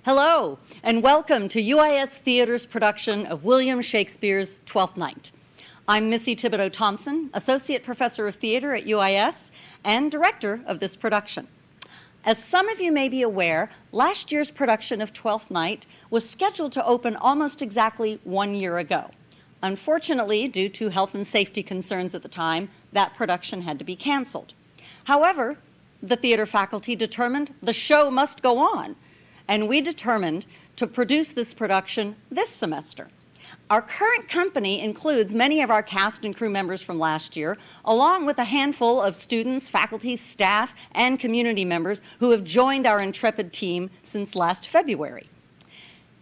Hello, and welcome to UIS Theater's production of William Shakespeare's Twelfth Night. I'm Missy Thibodeau Thompson, Associate Professor of Theater at UIS and Director of this production. As some of you may be aware, last year's production of Twelfth Night was scheduled to open almost exactly 1 year ago. Unfortunately, due to health and safety concerns at the time, that production had to be canceled. However, the theater faculty determined the show must go on, and we determined to produce this production this semester. Our current company includes many of our cast and crew members from last year, along with a handful of students, faculty, staff, and community members who have joined our intrepid team since last February.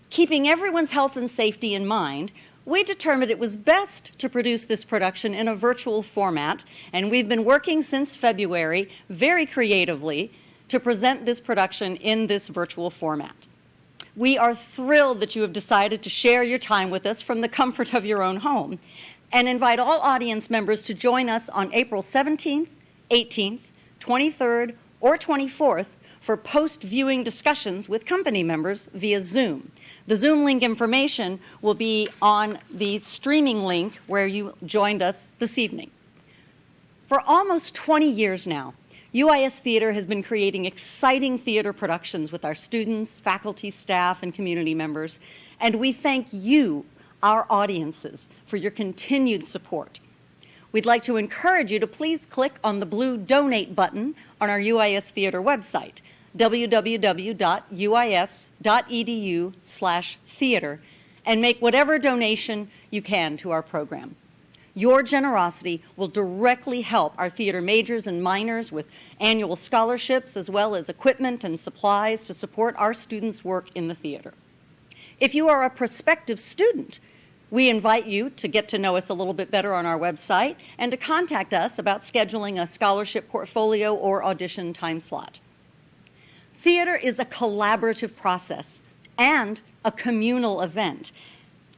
Keeping everyone's health and safety in mind, we determined it was best to produce this production in a virtual format, and we've been working since February very creatively to present this production in this virtual format. We are thrilled that you have decided to share your time with us from the comfort of your own home, and invite all audience members to join us on April 17th, 18th, 23rd, or 24th for post-viewing discussions with company members via Zoom. The Zoom link information will be on the streaming link where you joined us this evening. For almost 20 years now, UIS Theater has been creating exciting theater productions with our students, faculty, staff, and community members, and we thank you, our audiences, for your continued support. We'd like to encourage you to please click on the blue Donate button on our UIS Theater website, www.uis.edu/theater, and make whatever donation you can to our program. Your generosity will directly help our theater majors and minors with annual scholarships, as well as equipment and supplies to support our students' work in the theater. If you are a prospective student, we invite you to get to know us a little bit better on our website and to contact us about scheduling a scholarship portfolio or audition time slot. Theater is a collaborative process and a communal event,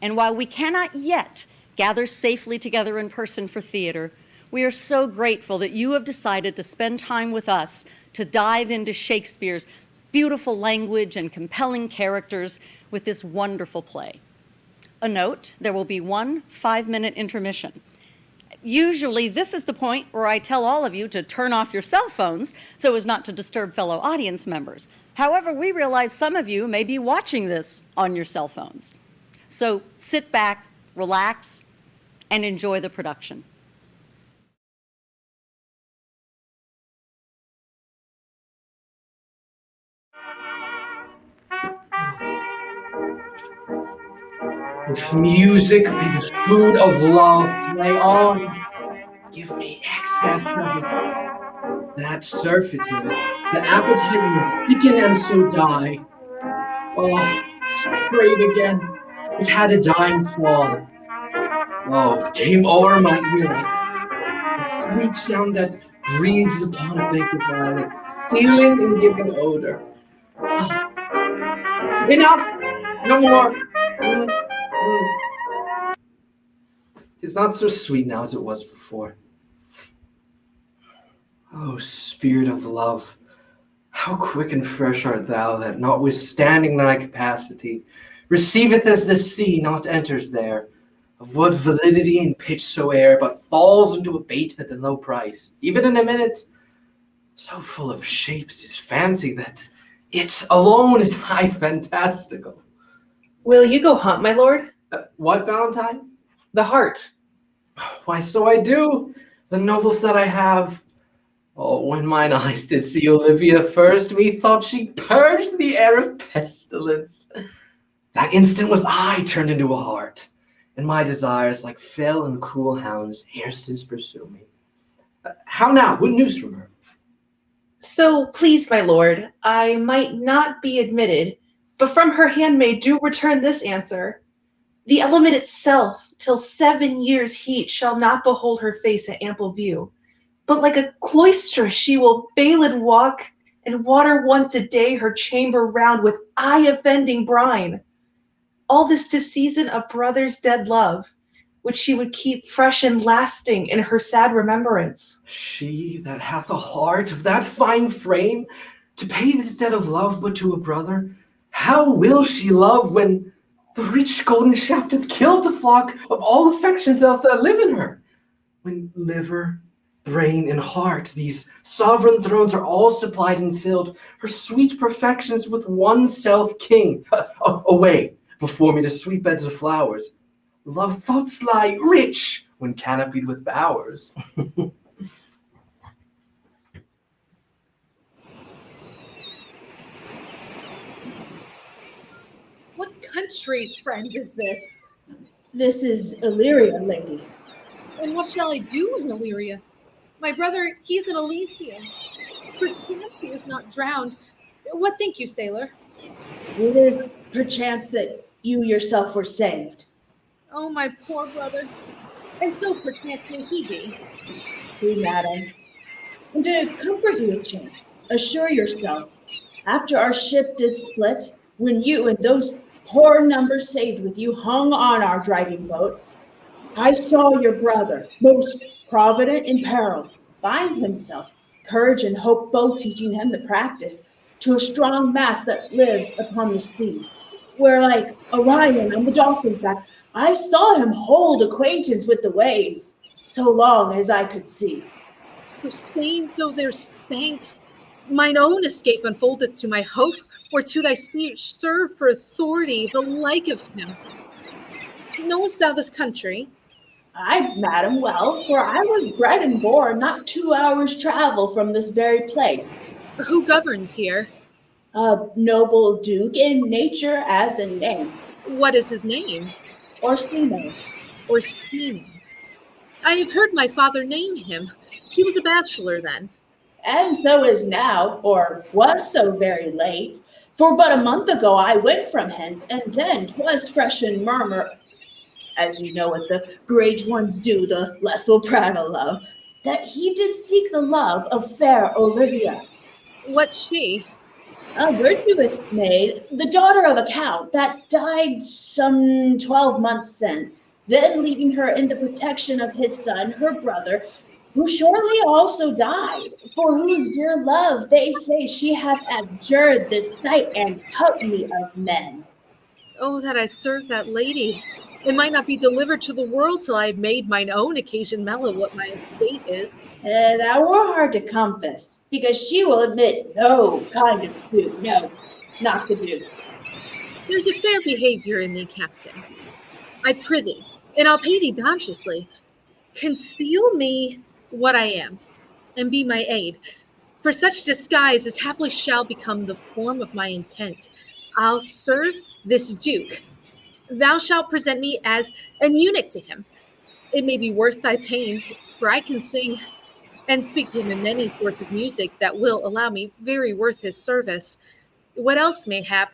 and while we cannot yet gather safely together in person for theater, we are so grateful that you have decided to spend time with us to dive into Shakespeare's beautiful language and compelling characters with this wonderful play. A note, there will be one 5-minute intermission. Usually this is the point where I tell all of you to turn off your cell phones so as not to disturb fellow audience members. However, we realize some of you may be watching this on your cell phones. So sit back, relax, and enjoy the production. If music be the food of love, play on. Give me excess of it. That surfeited, the appetite will thicken and so die. Oh, straight again. It had a dying fall. Oh, it came over my ear like a sweet sound that breathes upon a bank of violets, stealing and giving odor. Oh, enough! No more! Tis not so sweet now as it was before. Oh, spirit of love, how quick and fresh art thou, that notwithstanding thy capacity, receiveth as the sea, not enters there, of what validity and pitch soe'er, but falls into abatement and low price, even in a minute. So full of shapes is fancy that it alone is high fantastical. Will you go hunt, my lord? What, Valentine? The hart. Why, so I do, the nobles that I have. Oh, when mine eyes did see Olivia first, methought she purged the air of pestilence. That instant was I turned into a hart, and my desires, like fell and cruel hounds, ere since pursue me. How now? What news from her? So pleased, my lord, I might not be admitted, but from her handmaid do return this answer. The element itself, till 7 years' heat, shall not behold her face at ample view, but like a cloistress she will bail and walk, and water once a day her chamber round with eye-offending brine. All this to season a brother's dead love, which she would keep fresh and lasting in her sad remembrance. She that hath a heart of that fine frame, to pay this debt of love but to a brother, How will she love when the rich golden shaft hath killed the flock of all affections else that live in her? When liver, brain, and heart, these sovereign thrones are all supplied and filled, her sweet perfections with one self king. Away before me to sweet beds of flowers. Love thoughts lie rich when canopied with bowers. What country, friend, is this? This is Illyria, lady. And what shall I do in Illyria? My brother, he's in Elysium. Perchance he is not drowned. What think you, sailor? It is perchance that you yourself were saved. Oh, my poor brother. And so perchance may he be. True, madam. And to comfort you a chance, assure yourself, after our ship did split, when you and those poor numbers saved with you hung on our driving boat, I saw your brother, most provident in peril, bind himself, courage and hope both teaching him the practice, to a strong mast that lived upon the sea, where like Orion on the dolphin's back, I saw him hold acquaintance with the waves, so long as I could see. For saying so there's thanks. Mine own escape unfolded to my hope, or to thy speech serve for authority the like of him. Knowest thou this country? I, madam, well, for I was bred and born not 2 hours' travel from this very place. Who governs here? A noble duke in nature as in name, What is his name? Orsino. Orsino. I have heard my father name him. He was a bachelor then. And so is now, or was so very late. For but a month ago I went from hence, and then 'twas fresh in murmur, as you know what the great ones do, the less will prattle of, that he did seek the love of fair Olivia, What's she? a virtuous maid, the daughter of a count that died some 12 months since, then leaving her in the protection of his son, her brother, who shortly also died, for whose dear love they say she hath abjured the sight and company of men. Oh, that I serve that lady. It might not be delivered to the world till I have made mine own occasion mellow what my estate is. Thou were hard to compass, because she will admit no kind of suit, no, not the Duke's. There's a fair behavior in thee, captain. I prithee, and I'll pay thee bounteously. Conceal me what I am, and be my aid. For such disguise as haply shall become the form of my intent, I'll serve this Duke. Thou shalt present me as an eunuch to him. It may be worth thy pains, for I can sing and speak to him in many sorts of music that will allow me very worth his service. What else mayhap,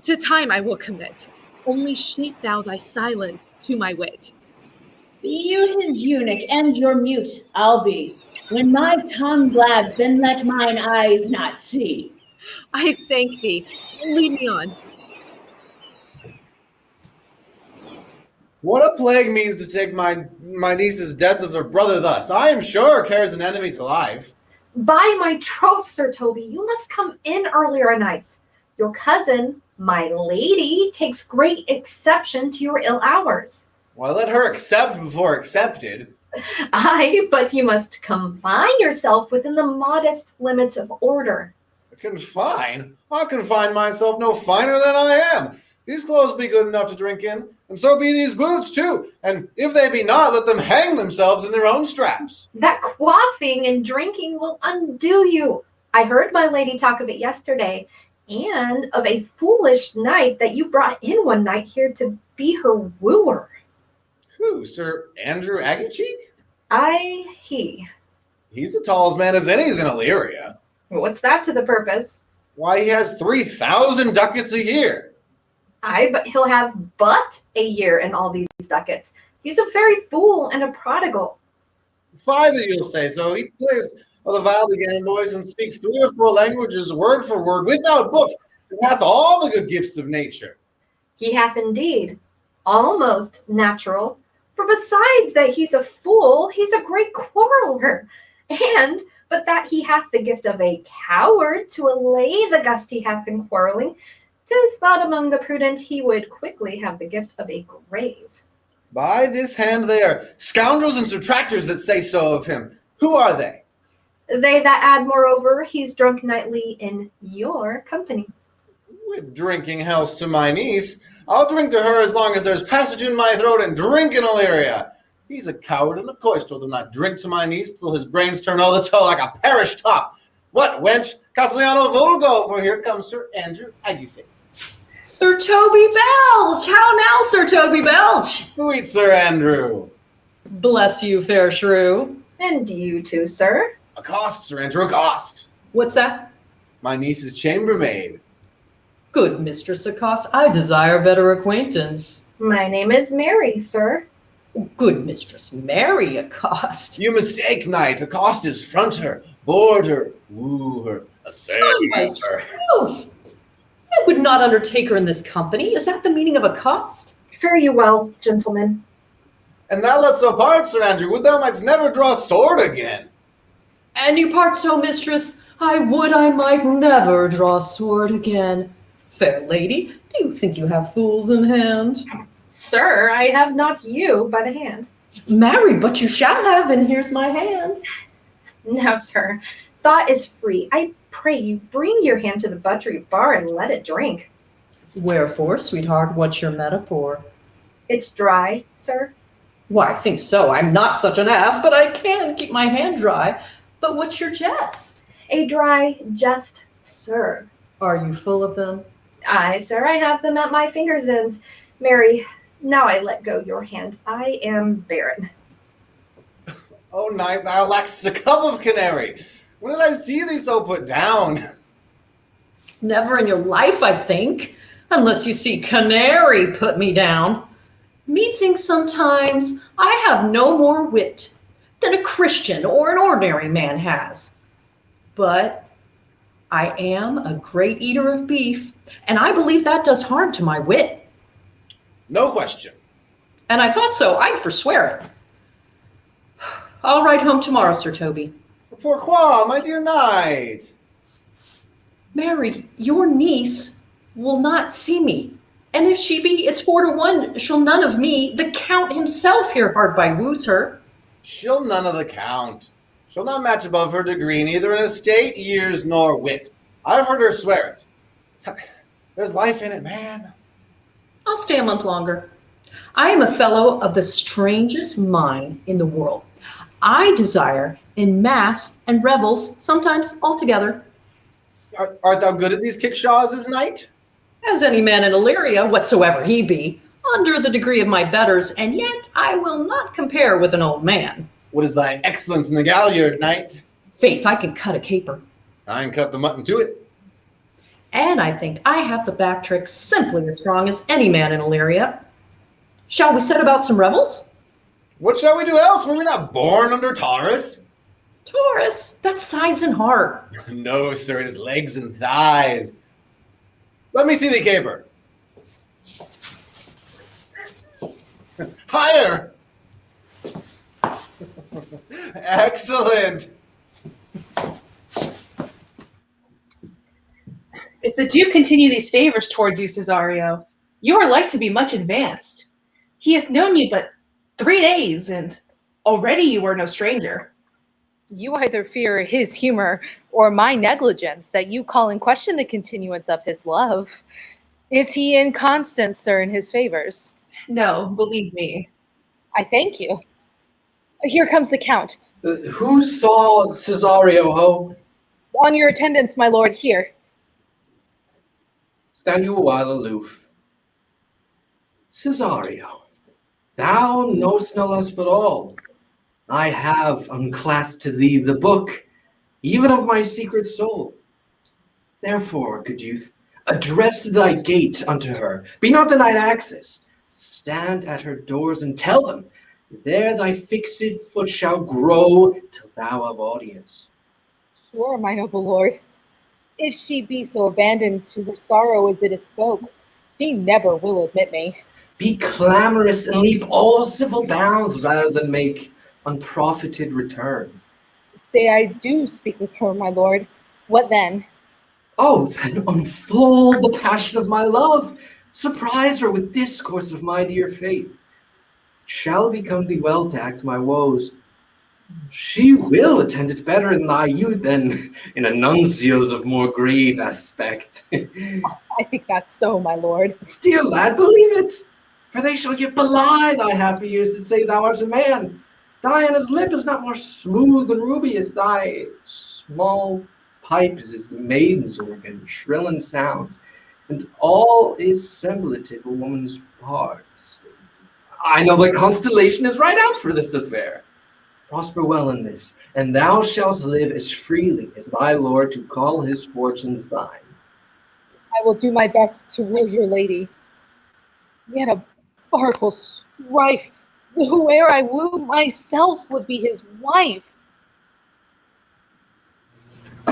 to time I will commit. Only shape thou thy silence to my wit. Be you his eunuch, and your mute I'll be. When my tongue blabbs, then let mine eyes not see. I thank thee. Lead me on. What a plague means to take my niece's death of her brother thus. I am sure cares an enemy to life. By my troth, Sir Toby, you must come in earlier nights. Your cousin, my lady, takes great exception to your ill hours. Why, let her accept before accepted. Aye, but you must confine yourself within the modest limits of order. Confine? I'll confine myself no finer than I am. These clothes be good enough to drink in, and so be these boots too. And if they be not, let them hang themselves in their own straps. That quaffing and drinking will undo you. I heard my lady talk of it yesterday, and of a foolish knight that you brought in one night here to be her wooer. Who, Sir Andrew Aguecheek? Aye, he. He's as tall as man as any's in Illyria. What's that to the purpose? Why, he has 3,000 ducats a year. Aye, but he'll have but a year in all these ducats. He's a very fool and a prodigal. Further, you'll say so. He plays the viol again, boys, and speaks 3 or 4 languages word for word without book, and hath all the good gifts of nature. He hath indeed. Almost natural. For besides that he's a fool, he's a great quarreler. And, but that he hath the gift of a coward to allay the gust he hath in quarreling, 'Tis thought among the prudent he would quickly have the gift of a grave. By this hand, they are scoundrels and subtractors that say so of him. Who are they? They that add, moreover, he's drunk nightly in your company. With drinking health to my niece, I'll drink to her as long as there's passage in my throat and drink in Illyria. He's a coward and a coistrel to not drink to my niece till his brains turn all the toe like a parish top. What, wench? Castellano Vulgo, for here comes Sir Andrew Agueface. Sir Toby Belch! How now, Sir Toby Belch? Sweet Sir Andrew. Bless you, fair shrew. And you too, sir. Accost, Sir Andrew, accost. What's that? My niece's chambermaid. Good Mistress Accost, I desire better acquaintance. My name is Mary, sir. Good Mistress Mary Accost. You mistake, knight. Accost is front her, board her, woo her, assail My her. truth! I would not undertake her in this company. Is that the meaning of accost? Fare you well, gentlemen. And thou let's so part, Sir Andrew, would thou mightst never draw sword again. And you part so, mistress, I would I might never draw sword again. Fair lady, do you think you have fools in hand? Sir, I have not you by the hand. Marry, but you shall have, and here's my hand. Now, sir, thought is free. I pray you bring your hand to the buttery bar and let it drink. Wherefore, sweetheart, what's your metaphor? It's dry, sir. Why, I think so. I'm not such an ass, but I can keep my hand dry. But what's your jest? A dry jest, sir. Are you full of them? Aye, sir, I have them at my fingers' ends. Mary, now I let go your hand. I am barren. Oh, knight, thou lackst a cup of canary. When did I see thee so put down? Never in your life, I think, unless you see canary put me down. Methinks sometimes I have no more wit than a Christian or an ordinary man has. But I am a great eater of beef, and I believe that does harm to my wit. No question. And I thought so. I'd forswear it. I'll ride home tomorrow, Sir Toby. Pourquoi, my dear knight? Mary, your niece will not see me. And if she be, it's 4-1, she'll none of me. The Count himself here hard by woos her. She'll none of the count. She'll not match above her degree, neither in estate, years, nor wit. I've heard her swear it. There's life in it, man. I'll stay a month longer. I am a fellow of the strangest mind in the world. I desire in mass and revels, sometimes altogether. Art thou good at these kickshaws as knight? As any man in Illyria, whatsoever he be, under the degree of my betters, and yet I will not compare with an old man. What is thy excellence in the galliard, knight? Faith, I can cut a caper. I can cut the mutton to it. And I think I have the back trick simply as strong as any man in Illyria. Shall we set about some revels? What shall we do else? Were we not born under Taurus? Taurus, that's sides and heart. No, sir, it is legs and thighs. Let me see thee caper. Higher! Excellent! If the Duke continue these favors towards you, Cesario, you are like to be much advanced. He hath known you but 3 days, and already you are no stranger. You either fear his humor or my negligence that you call in question the continuance of his love. Is he inconstant, sir, in his favors? No, believe me. I thank you. Here comes the Count. Who saw Cesario, ho? On your attendance, my lord, here. Stand you a while aloof. Cesario, thou know'st no less but all. I have unclasped to thee the book, even of my secret soul. Therefore, good youth, address thy gate unto her. Be not denied access. Stand at her doors and tell them, there thy fixed foot shall grow till thou have audience. Sure, my noble lord. If she be so abandoned to her sorrow as it is spoke, she never will admit me. Be clamorous and leap all civil bounds rather than make unprofited return. Say I do speak with her, my lord. What then? Oh, then unfold the passion of my love. Surprise her with discourse of my dear faith. Shall become thee well to act my woes. She will attend it better in thy youth than in a nuncio's of more grave aspect. I think that's so, my lord. Dear lad, believe it, for they shall yet belie thy happy years that say thou art a man. Diana's lip is not more smooth and ruby as thy small pipe is the maiden's organ, shrill and sound, and all is semblative a woman's parts. I know the constellation is right out for this affair. Prosper well in this, and thou shalt live as freely as thy lord to call his fortunes thine. I will do my best to rule your lady. Yet a barful strife, whoe'er I woo myself would be his wife.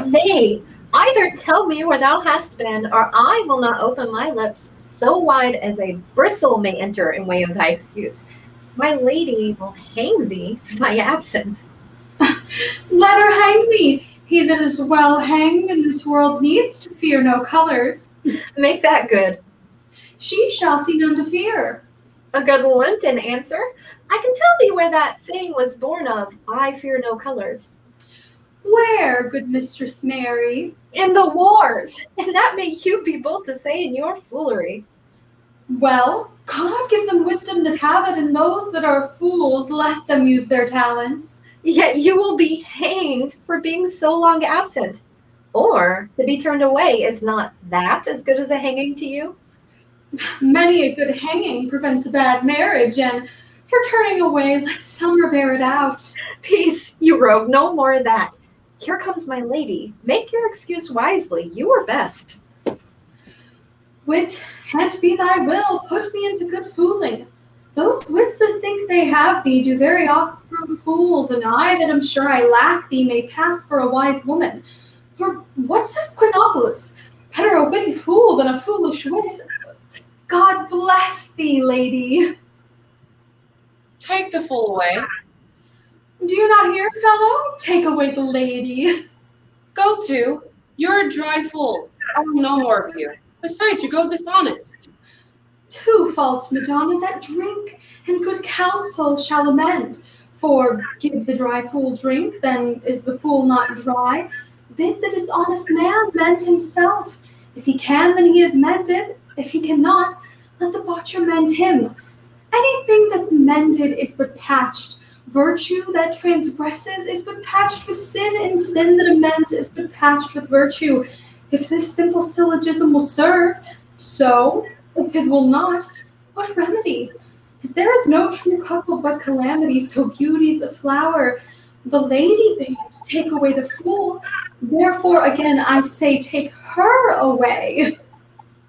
Nay, either tell me where thou hast been, or I will not open my lips so wide as a bristle may enter in way of thy excuse. My lady will hang thee for thy absence. Let her hang me. He that is well hanged in this world needs to fear no colors. Make that good. She shall see none to fear. A good Lenten answer. I can tell thee where that saying was born of, I fear no colors. Where, good Mistress Mary? In the wars, and that may you be bold to say in your foolery. Well, God give them wisdom that have it, and those that are fools, let them use their talents. Yet you will be hanged for being so long absent. Or to be turned away, is not that as good as a hanging to you? Many a good hanging prevents a bad marriage, and for turning away, let summer bear it out. Peace, you rogue, no more of that. Here comes my lady. Make your excuse wisely. You are best. Wit, and be thy will, put me into good fooling. Those wits that think they have thee do very oft prove fools, and I that am sure I lack thee may pass for a wise woman. For what says Quinopolus? Better a witty fool than a foolish wit. God bless thee, lady. Take the fool away. Do you not hear, fellow? Take away the lady. Go to. You're a dry fool. I will no more of you. Besides, you grow dishonest. 2 faults, Madonna, that drink and good counsel shall amend. For give the dry fool drink, then is the fool not dry. Bid the dishonest man mend himself. If he can, then he is mended. If he cannot, let the botcher mend him. Anything that's mended is but patched. Virtue that transgresses is but patched with sin, and sin that amends is but patched with virtue. If this simple syllogism will serve, so. If it will not, what remedy? As there is no true couple but calamity, so beauty's a flower. The lady bade take away the fool. Therefore, again, I say, take her away.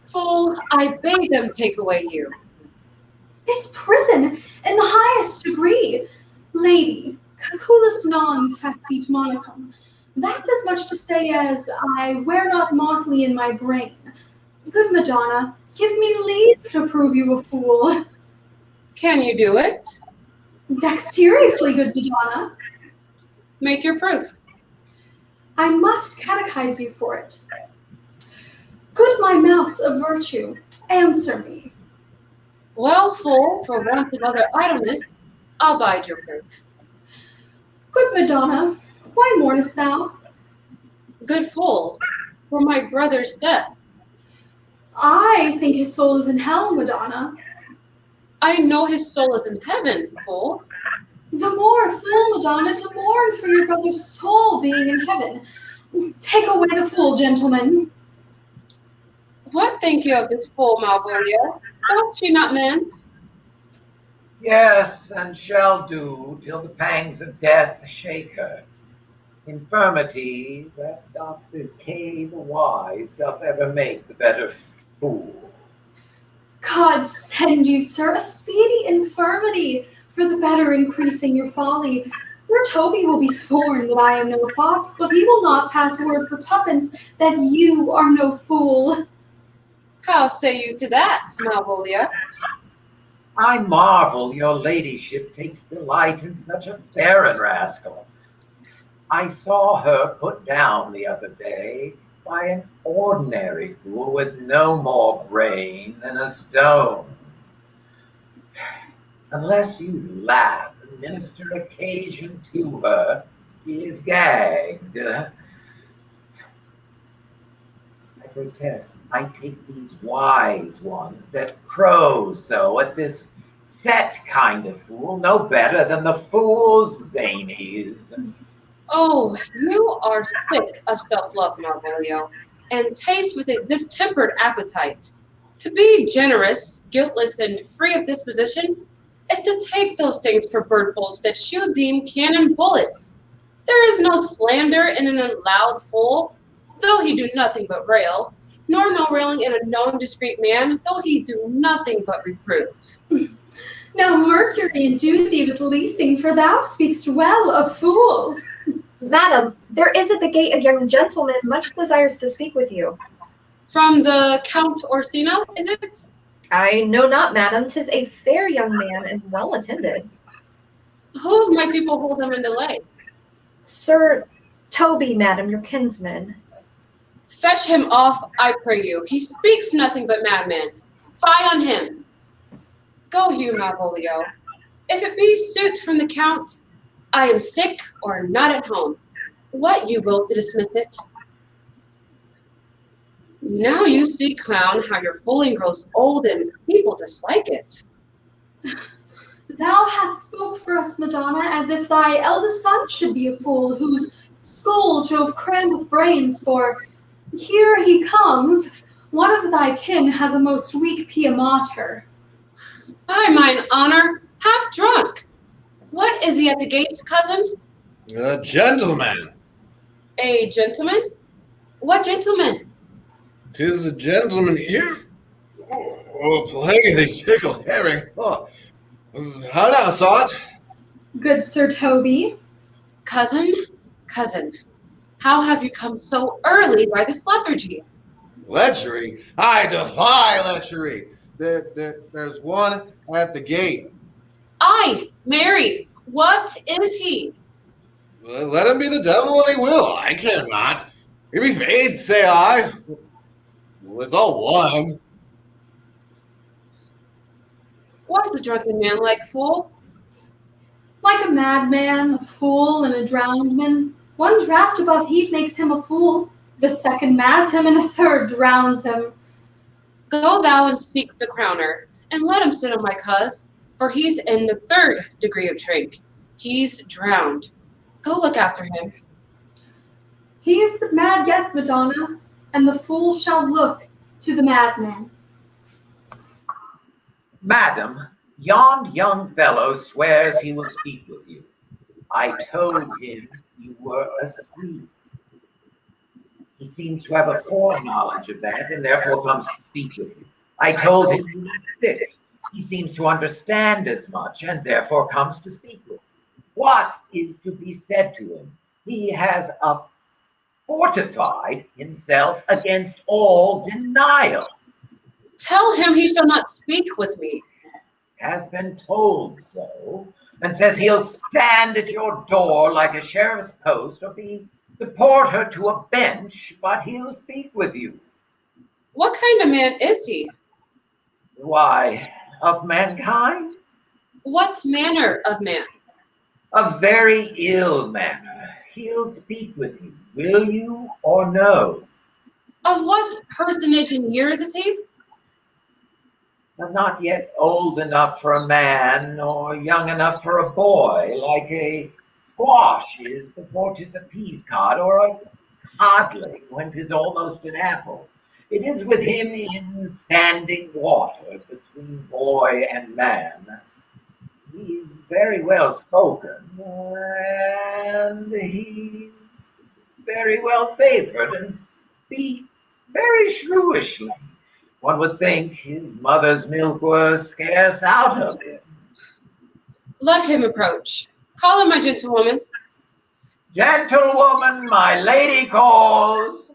Fool, I bade them take away you. This prison in the highest degree. Lady, calculus non facit monicum. That's as much to say as I wear not motley in my brain. Good Madonna, give me leave to prove you a fool. Can you do it? Dexterously, good Madonna. Make your proof. I must catechize you for it. Good my mouse of virtue, answer me. Well, fool, for want of other idleness, I'll bide your proof. Good Madonna, why mournest thou? Good fool, for my brother's death. I think his soul is in hell, Madonna. I know his soul is in heaven, fool. The more fool, Madonna, to mourn for your brother's soul being in heaven. Take away the fool, gentlemen. What think you of this fool, Malvolio? Doth she not mend? Yes, and shall do till the pangs of death shake her. Infirmity that doth decay the wise doth ever make the better fool. God send you, sir, a speedy infirmity for the better increasing your folly. Sir Toby will be sworn that I am no fox, but he will not pass word for tuppence that you are no fool. How say you to that, Malvolio? I marvel your ladyship takes delight in such a barren rascal. I saw her put down the other day, by an ordinary fool with no more brain than a stone. Unless you laugh and minister occasion to her, he is gagged. I protest, I take these wise ones that crow so at this set kind of fool no better than the fool's zanies. Oh, you are sick of self-love, Marvelio, and taste with a distempered appetite. To be generous, guiltless, and free of disposition is to take those things for bird bolts that you deem cannon bullets. There is no slander in an allowed fool, though he do nothing but rail, nor no railing in a known discreet man, though he do nothing but reprove. Now Mercury endue thee with leasing, for thou speakst well of fools. Madam, there is at the gate a young gentleman much desires to speak with you. From the Count Orsino, is it? I know not, madam. 'Tis a fair young man and well attended. Who of my people hold him in delay? Sir Toby, madam, your kinsman. Fetch him off, I pray you. He speaks nothing but madmen. Fie on him. Go you, Malvolio. If it be suit from the Count, I am sick or not at home. What you will to dismiss it? Now you see, clown, how your fooling grows old and people dislike it. Thou hast spoke for us, Madonna, as if thy eldest son should be a fool, whose skull Jove crammed with brains, for here he comes. One of thy kin has a most weak pia mater. By mine honor, half drunk. What is he at the gates, cousin? A gentleman. A gentleman? What gentleman? 'Tis a gentleman here. Oh, plague of these pickled herring. Oh. How now, Sot? Good Sir Toby. Cousin, how have you come so early by this lethargy? Lechery? I defy lechery. There's one at the gate. Aye, Mary, what is he? Let him be the devil and he will. I care not. Give me faith, say I. Well, it's all one. What's a drunken man like, fool? Like a madman, a fool, and a drowned man. One draught above heat makes him a fool. The second mads him, and a third drowns him. Go thou and seek the crowner, and let him sit on my cuz, for he's in the 3rd degree of drink. He's drowned. Go look after him. He is but mad yet, Madonna, and the fool shall look to the madman. Madam, yon young fellow swears he will speak with you. I told him you were asleep. He seems to have a foreknowledge of that and therefore comes to speak with you. I told him you were sick. He seems to understand as much and therefore comes to speak with you. What is to be said to him? He has fortified himself against all denial. Tell him he shall not speak with me. Has been told so, and says he'll stand at your door like a sheriff's post or support her to a bench, but he'll speak with you. What kind of man is he? Why, of mankind? What manner of man? A very ill manner. He'll speak with you, will you or no? Of what personage in years is he? Not yet old enough for a man, or young enough for a boy, like a squash is before 'tis a peas cod, or a codling when 'tis almost an apple. It is with him in standing water between boy and man. He's very well spoken, and he's very well favored, and speaks very shrewishly. One would think his mother's milk were scarce out of him. Let him approach. Call him my gentlewoman. Gentlewoman, my lady calls.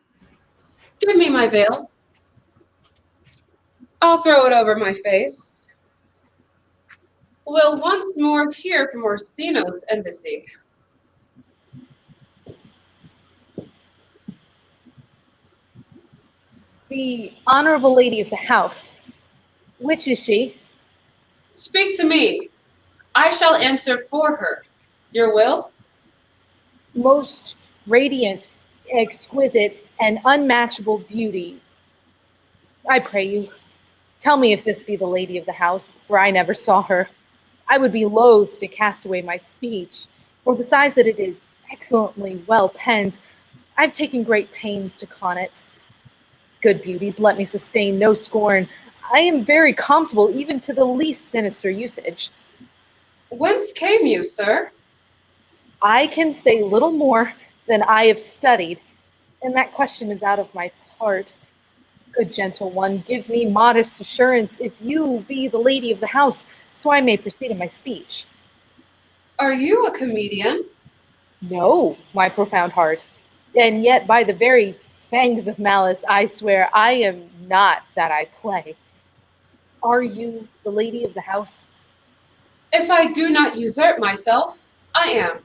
Give me my veil. I'll throw it over my face. We'll once more hear from Orsino's embassy. The honorable lady of the house. Which is she? Speak to me. I shall answer for her. Your will? Most radiant, exquisite, and unmatchable beauty. I pray you, tell me if this be the lady of the house, for I never saw her. I would be loath to cast away my speech, for besides that it is excellently well penned, I've taken great pains to con it. Good beauties, let me sustain no scorn. I am very comfortable even to the least sinister usage. Whence came you, sir? I can say little more than I have studied, and that question is out of my part. Good gentle one, give me modest assurance if you be the lady of the house, so I may proceed in my speech. Are you a comedian? No, my profound heart. And yet by the very fangs of malice, I swear I am not that I play. Are you the lady of the house? If I do not usurp myself, I am.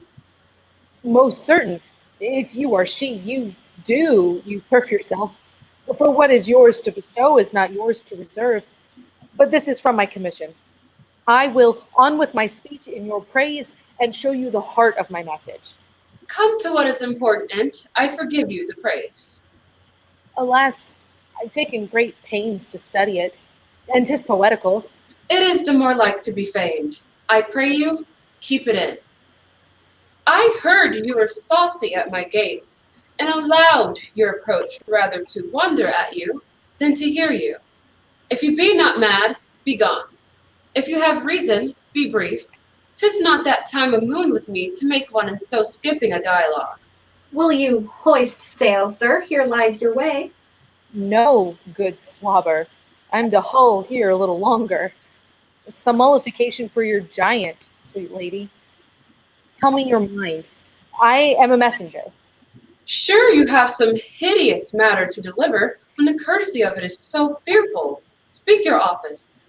Most certain. If you are she, you do usurp yourself. For what is yours to bestow is not yours to reserve. But this is from my commission. I will on with my speech in your praise and show you the heart of my message. Come to what is important. I forgive you the praise. Alas, I've taken great pains to study it, and 'tis poetical. It is the more like to be feigned. I pray you, keep it in. I heard you were saucy at my gates, and allowed your approach rather to wonder at you than to hear you. If you be not mad, be gone. If you have reason, be brief. 'Tis not that time of moon with me to make one in so skipping a dialogue. Will you hoist sail, sir? Here lies your way. No, good swabber. I'm to hull here a little longer. Some mollification for your giant, sweet lady. Tell me your mind. I am a messenger. Sure you have some hideous matter to deliver, when the courtesy of it is so fearful. Speak your office.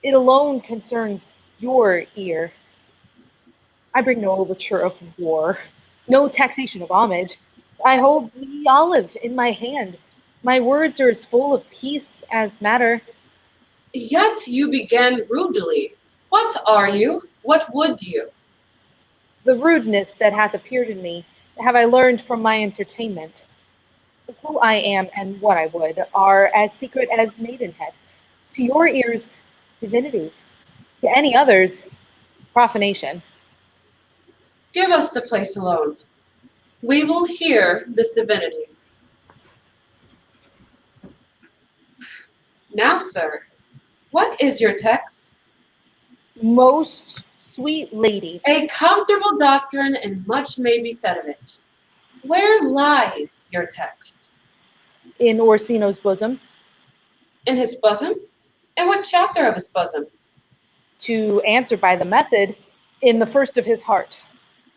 It alone concerns your ear. I bring no overture of war, no taxation of homage. I hold the olive in my hand. My words are as full of peace as matter. Yet you began rudely. What are you? What would you? The rudeness that hath appeared in me have I learned from my entertainment. Who I am and what I would are as secret as maidenhead. To your ears, divinity. To any others, profanation. Give us the place alone. We will hear this divinity. Now, sir, what is your text? Most sweet lady. A comfortable doctrine, and much may be said of it. Where lies your text? In Orsino's bosom. In his bosom? In what chapter of his bosom? To answer by the method, in the first of his heart.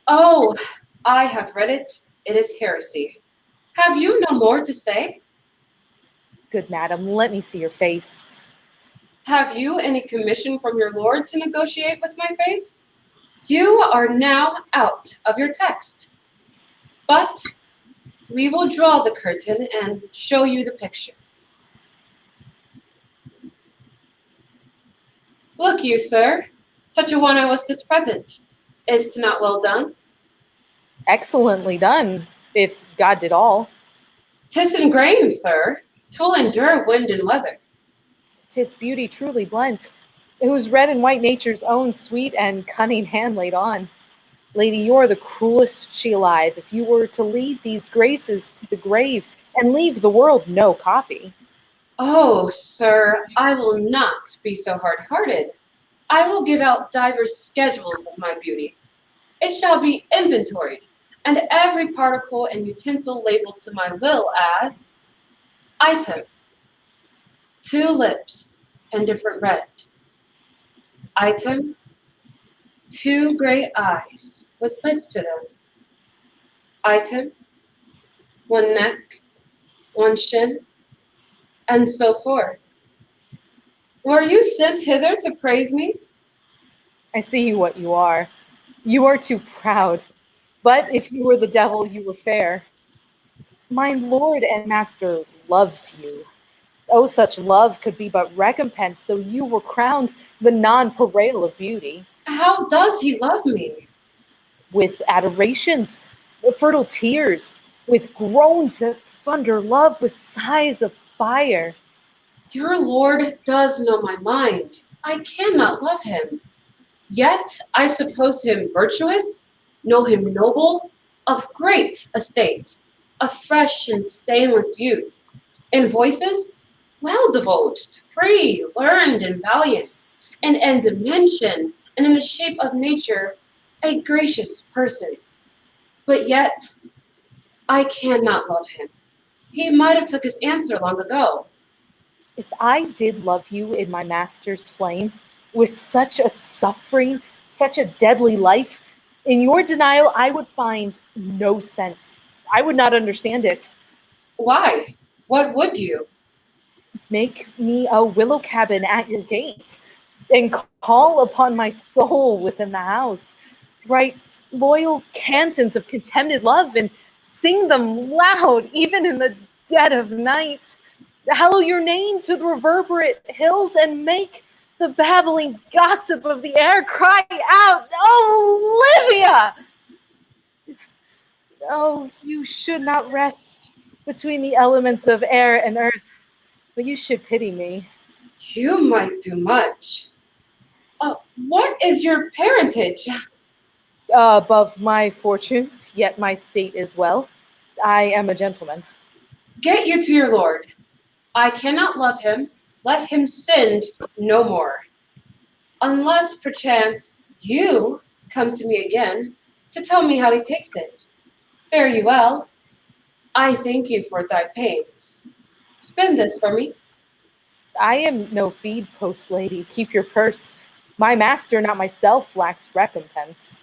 Oh, I have read it. It is heresy. Have you no more to say? Good madam, let me see your face. Have you any commission from your lord to negotiate with my face? You are now out of your text. But we will draw the curtain and show you the picture. Look you, sir, such a one I was this present. Is 't not well done? Excellently done, if God did all. 'Tis ingrained, sir. 'Twill endure wind and weather. 'Tis beauty truly blent, whose red and white nature's own sweet and cunning hand laid on. Lady, you are the cruelest she alive, if you were to lead these graces to the grave and leave the world no copy. Oh, sir, I will not be so hard-hearted. I will give out divers schedules of my beauty. It shall be inventoried, and every particle and utensil labeled to my will as item, 2 lips, and different red. Item, 2 gray eyes with lids to them. Item, 1 neck, 1 shin, and so forth. Were you sent hither to praise me? I see what you are. You are too proud. But if you were the devil, you were fair. My lord and master loves you. Oh, such love could be but recompense, though you were crowned the nonpareil of beauty. How does he love me? With adorations, fertile tears, with groans that thunder love, with sighs of fire. Your Lord does know my mind. I cannot love him. Yet I suppose him virtuous, know him noble, of great estate, of fresh and stainless youth, in voices well divulged, free, learned, and valiant, and in dimension and in the shape of nature, a gracious person. But yet I cannot love him. He might have took his answer long ago. If I did love you in my master's flame, with such a suffering, such a deadly life, in your denial I would find no sense. I would not understand it. Why? What would you? Make me a willow cabin at your gate, and call upon my soul within the house. Write loyal cantons of contemned love, and sing them loud, even in the dead of night. Hallow your name to the reverberate hills, and make the babbling gossip of the air cry out, "Oh, Olivia!" Oh, you should not rest between the elements of air and earth, but you should pity me. You might do much. What is your parentage? Above my fortunes, yet my state is well. I am a gentleman. Get you to your lord. I cannot love him. Let him sin no more. Unless, perchance, you come to me again to tell me how he takes it. Fare you well. I thank you for thy pains. Spend this for me. I am no feed post lady. Keep your purse. My master, not myself, lacks recompense.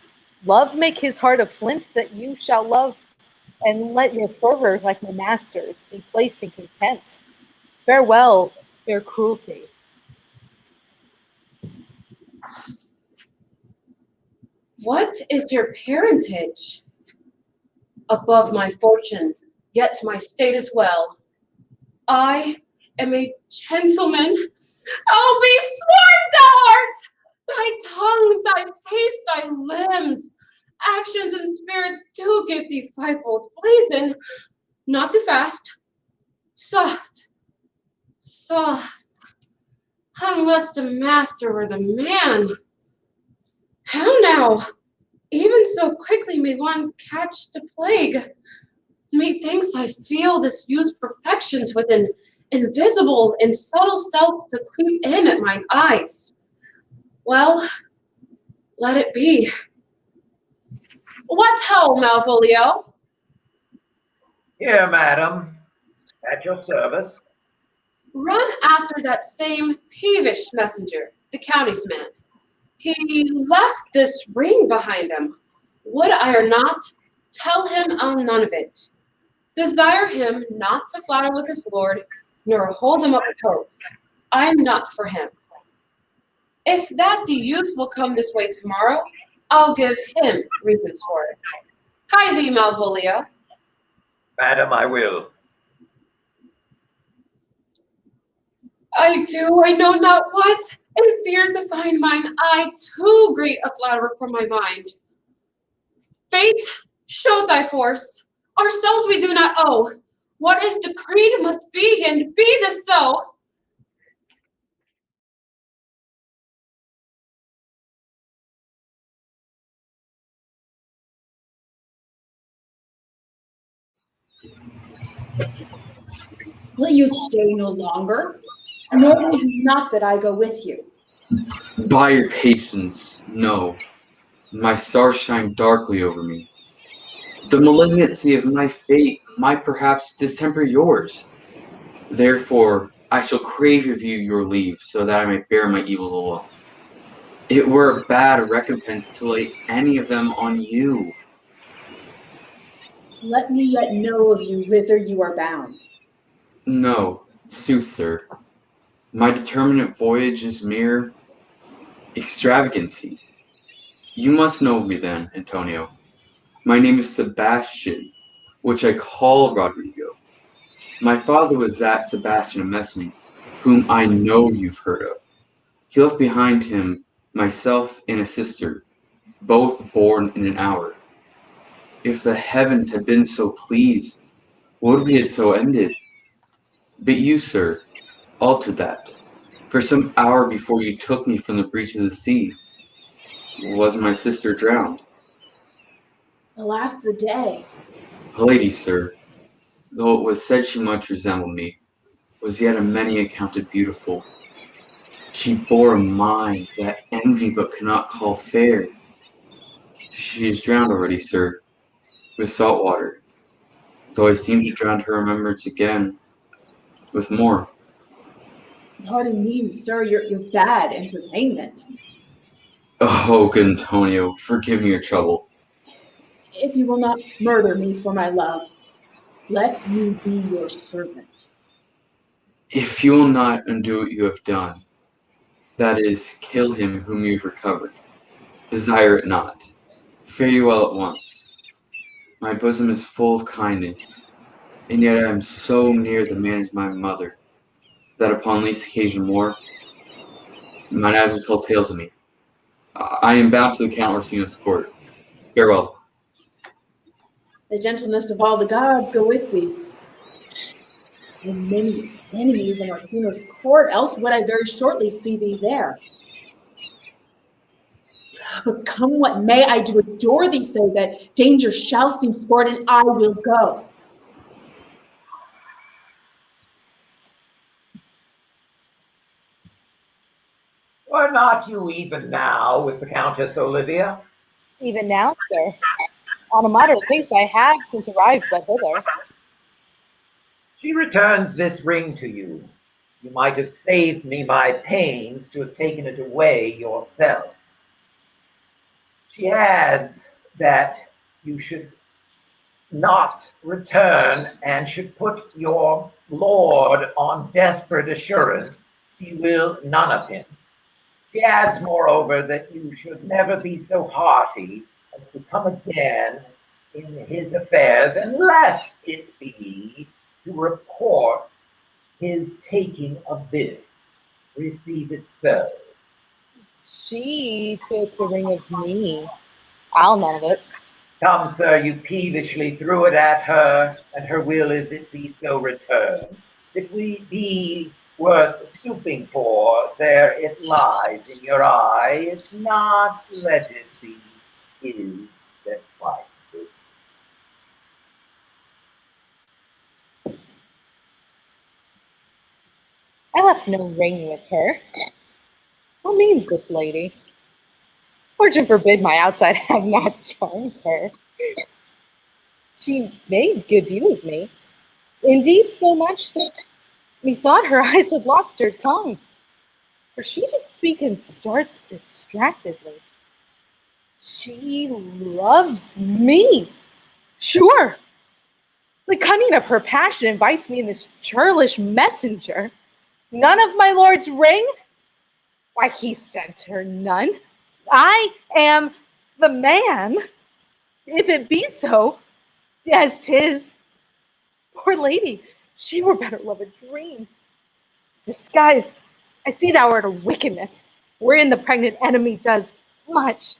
Love make his heart a flint that you shall love, and let your fervor, like my master's, be placed in content. Farewell, fair cruelty. What is your parentage? Above my fortunes, yet my state is well. I am a gentleman. Oh, be sworn thou art! Thy tongue, thy taste, thy limbs, actions and spirits do give thee fivefold blazon. Not too fast. Soft, soft. Unless the master were the man. How now? Even so quickly may one catch the plague. Methinks I feel this youth's perfections with an invisible and subtle stealth to creep in at mine eyes. Well, let it be. What ho, Malvolio? Here, madam, at your service. Run after that same peevish messenger, the county's man. He left this ring behind him. Would I or not, tell him I'll none of it. Desire him not to flatter with his lord, nor hold him up with hopes. I am not for him. If that the youth will come this way tomorrow, I'll give him reasons for it. Hi thee, Malvolio. Madam, I will. I know not what, and fear to find mine eye too great a flatterer for my mind. Fate, show thy force. Ourselves we do not owe. What is decreed must be, and be this so. Will you stay no longer? Nor will you not that I go with you. By your patience, no. My stars shine darkly over me. The malignancy of my fate might perhaps distemper yours. Therefore, I shall crave of you your leave, so that I may bear my evils alone. It were a bad recompense to lay any of them on you. Let me yet know of you whither you are bound. No, sooth, sir. My determinate voyage is mere extravagancy. You must know me then, Antonio. My name is Sebastian, which I call Rodrigo. My father was that Sebastian of Messina, whom I know you've heard of. He left behind him myself and a sister, both born in an hour. If the heavens had been so pleased, would we had so ended? But you, sir, altered that. For some hour before you took me from the breach of the sea, was my sister drowned? Alas the day. A lady, sir, though it was said she much resembled me, was yet on many accounted beautiful. She bore a mind that envy but cannot call fair. She is drowned already, sir, with salt water, though I seem to drown her remembrance again with more. Pardon me, sir, you're bad entertainment. Oh, good Antonio, forgive me your trouble. If you will not murder me for my love, let me be your servant. If you will not undo what you have done, that is, kill him whom you have recovered, desire it not. Fare you well at once. My bosom is full of kindness, and yet I am so near the man as my mother, that upon least occasion more, mine eyes will tell tales of me. I am bound to the Count Orsino's court. Farewell. The gentleness of all the gods go with thee. And many enemies in Orsino's court, else would I very shortly see thee there. But come what may, I do adore thee so that danger shall seem sport, and I will go. Were not you even now with the Countess Olivia? Even now, sir. On a moderate pace I have since arrived but hither. She returns this ring to you. You might have saved me my pains to have taken it away yourself. She adds that you should not return and should put your lord on desperate assurance he will none of him. She adds, moreover, that you should never be so hearty as to come again in his affairs, unless it be to report his taking of this. Receive it so. She took the ring of me. I'll none of it. Come, sir, you peevishly threw it at her, and her will is it be so returned. If we be worth stooping for, there it lies in your eye. If not, let it be his that finds it. I left no ring with her. What means this lady? Fortune forbid my outside have not charmed her. She made good view of me. Indeed, so much that methought her eyes had lost her tongue. For she did speak and starts distractedly. She loves me. Sure. The cunning of her passion invites me in this churlish messenger. None of my lord's ring? Why, he sent her none. I am the man. If it be so, as 'tis. Poor lady, she were better love a dream. Disguise, I see thou art a wickedness, wherein the pregnant enemy does much.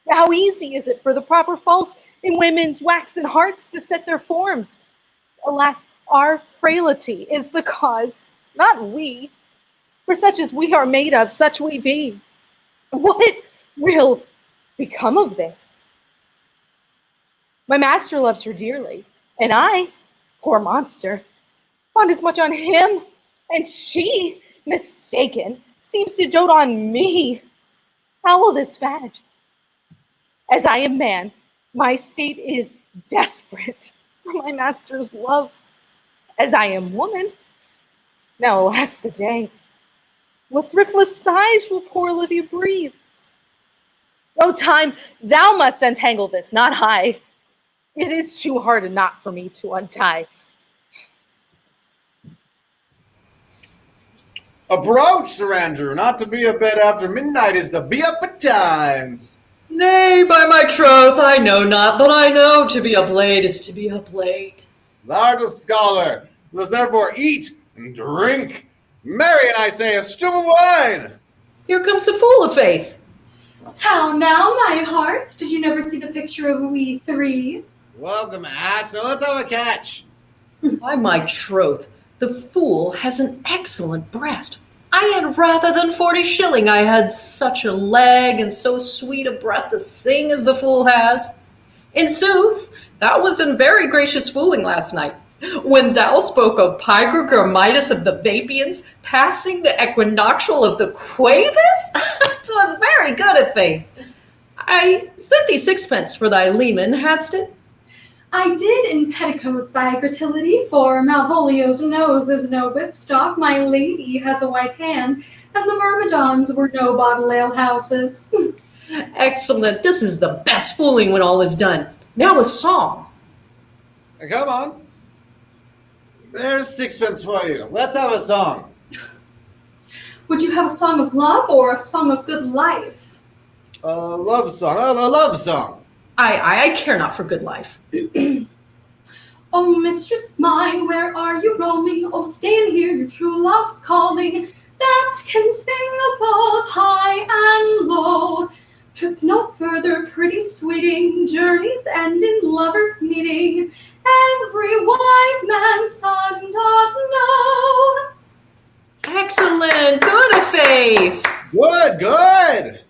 How easy is it for the proper false in women's waxen hearts to set their forms? Alas, our frailty is the cause, not we. For such as we are made of, such we be. What will become of this? My master loves her dearly, and I, poor monster, fond as much on him, and she, mistaken, seems to dote on me. How will this fadge? As I am man, my state is desperate for my master's love. As I am woman, now alas the day. What thriftless sighs will poor Olivia breathe? O time, thou must untangle this, not I. It is too hard a knot for me to untie. Approach, Sir Andrew. Not to be a bed after midnight is to be up at times. Nay, by my troth, I know not, but I know to be up late is to be up late. Thou art a scholar. Let's therefore eat and drink. Marry, and I say, a stoup of wine. Here comes the fool of faith. How now, my hearts? Did you never see the picture of we three? Welcome, ass. Now let's have a catch. By my troth, the fool has an excellent breast. I had rather than 40 shilling I had such a leg and so sweet a breath to sing as the fool has. In sooth, thou was in very gracious fooling last night, when thou spoke of Pygorgamitis of the Vapians passing the equinoctial of the Quavis. 'Twas very good, i' faith. I sent thee sixpence for thy leman, hadst it? I did in petticoats thy gratillity, for Malvolio's nose is no whipstock, my lady has a white hand, and the myrmidons were no bottle ale houses. Excellent. This is the best fooling when all is done. Now a song. Come on. There's sixpence for you. Let's have a song. Would you have a song of love or a song of good life? A love song. A love song. I care not for good life. Oh, mistress mine, where are you roaming? Oh, stand here, your true love's calling, that can sing above high and low. Trip no further, pretty sweeting, journeys end in lovers' meeting. Every wise man's son doth know. Excellent. Good of faith. Good.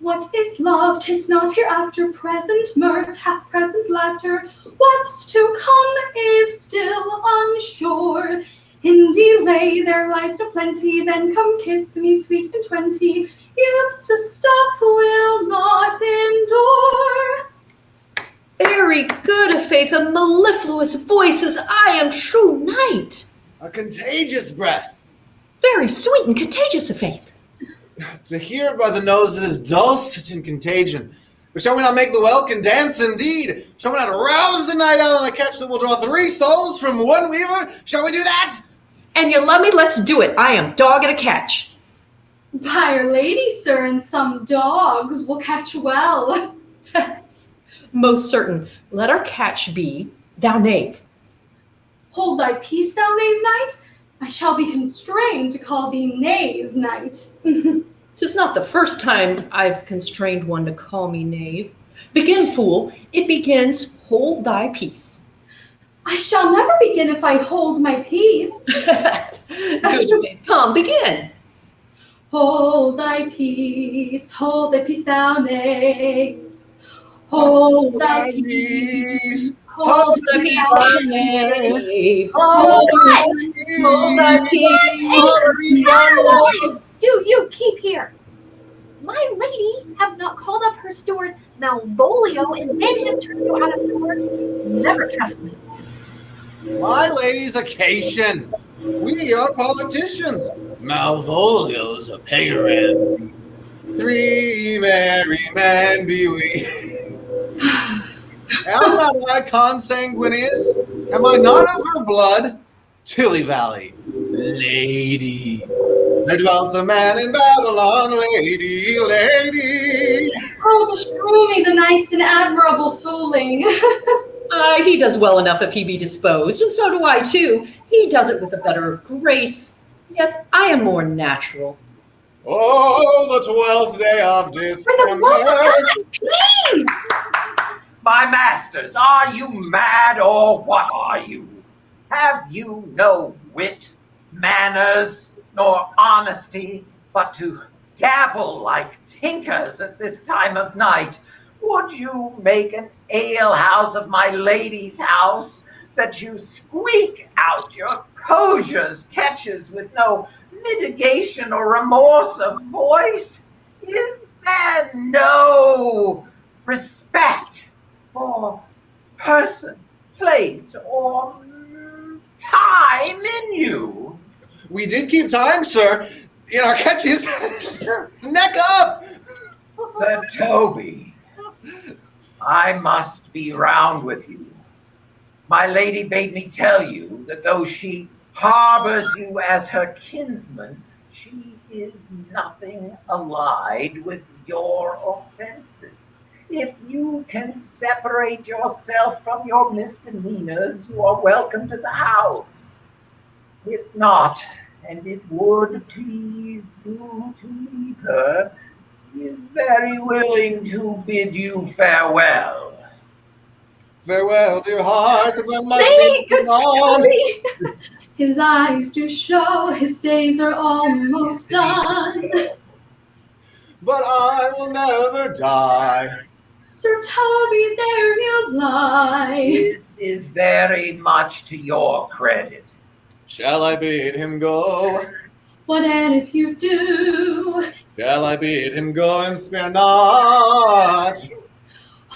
What is love? 'Tis not hereafter. Present mirth hath present laughter. What's to come is still unsure. In delay there lies no plenty. Then come kiss me, sweet and 20. Youth's stuff will not endure. Very good of faith. A mellifluous voice as I am true knight. A contagious breath. Very sweet and contagious of faith. To hear by the nose is dulcet in contagion. But shall we not make the welkin dance indeed? Shall we not rouse the night owl in a catch that will draw 3 souls from one weaver? Shall we do that? And you let me, let's do it. I am dog at a catch. By Our Lady, sir, and some dogs will catch well. Most certain. Let our catch be, thou knave. Hold thy peace, thou knave knight. I shall be constrained to call thee knave knight. 'Tis not the first time I've constrained one to call me knave. Begin, fool. It begins, hold thy peace. I shall never begin if I hold my peace. Good. Come, begin. Hold thy peace, thou knave. Hold thy peace. Hold thy peace, thou knave. Hold thy peace. Do you keep here? My lady have not called up her steward Malvolio and then have turned you out of doors. Never trust me. My lady's a Cation. We are politicians. Malvolio's a pagorancy. 3 merry men be we. Am not I consanguineous? Am I not of her blood? Tilly Valley, lady. There dwelt a man in Babylon, lady. Oh, beshrew me the knight's an admirable fooling. He does well enough if he be disposed, and so do I too. He does it with a better grace, yet I am more natural. Oh, the 12th day of December. Please! My masters, are you mad or what are you? Have you no wit, manners, nor honesty, but to gabble like tinkers at this time of night? Would you make an alehouse of my lady's house, that you squeak out your cosiers, catches with no mitigation or remorse of voice? Is there no respect for person, place, or time in you? We did keep time, sir, in our catches. Snack up! Sir Toby, I must be round with you. My lady bade me tell you that though she harbors you as her kinsman, she is nothing allied with your offenses. If you can separate yourself from your misdemeanors, you are welcome to the house. If not, and it would please you to leave her, he is very willing to bid you farewell. Farewell, dear heart, since I must Nay, be good gone. Toby! His eyes do show his days are almost done. But I will never die. Sir Toby, there you lie. This is very much to your credit. Shall I bid him go? What and if you do? Shall I bid him go and spare not?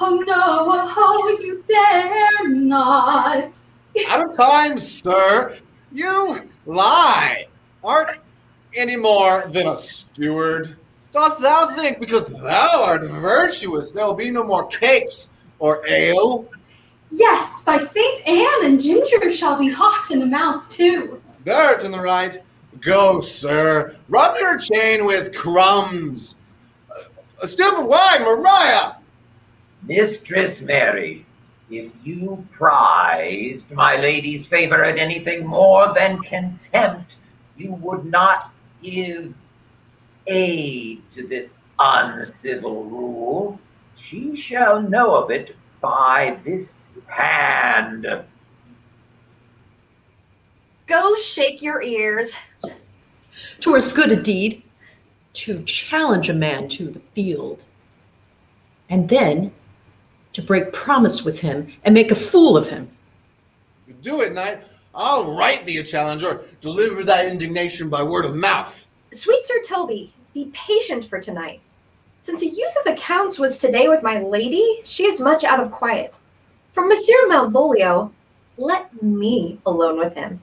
Oh no, oh, you dare not. Out of time, sir. You lie. Art any more than a steward? Dost thou think because thou art virtuous there will be no more cakes or ale? Yes, by Saint Anne, and ginger shall be hot in the mouth too. There't in the right. Go, sir. Rub your chain with crumbs. A stoup of wine, Maria! Mistress Mary, if you prized my lady's favor at anything more than contempt, you would not give aid to this uncivil rule. She shall know of it by this hand. Go shake your ears. 'Twere as good a deed to challenge a man to the field, and then to break promise with him and make a fool of him. Do it, knight. I'll write thee a challenge or deliver thy indignation by word of mouth. Sweet Sir Toby, be patient for tonight. Since the youth of the Count's was today with my lady, she is much out of quiet. From Monsieur Malvolio, let me alone with him.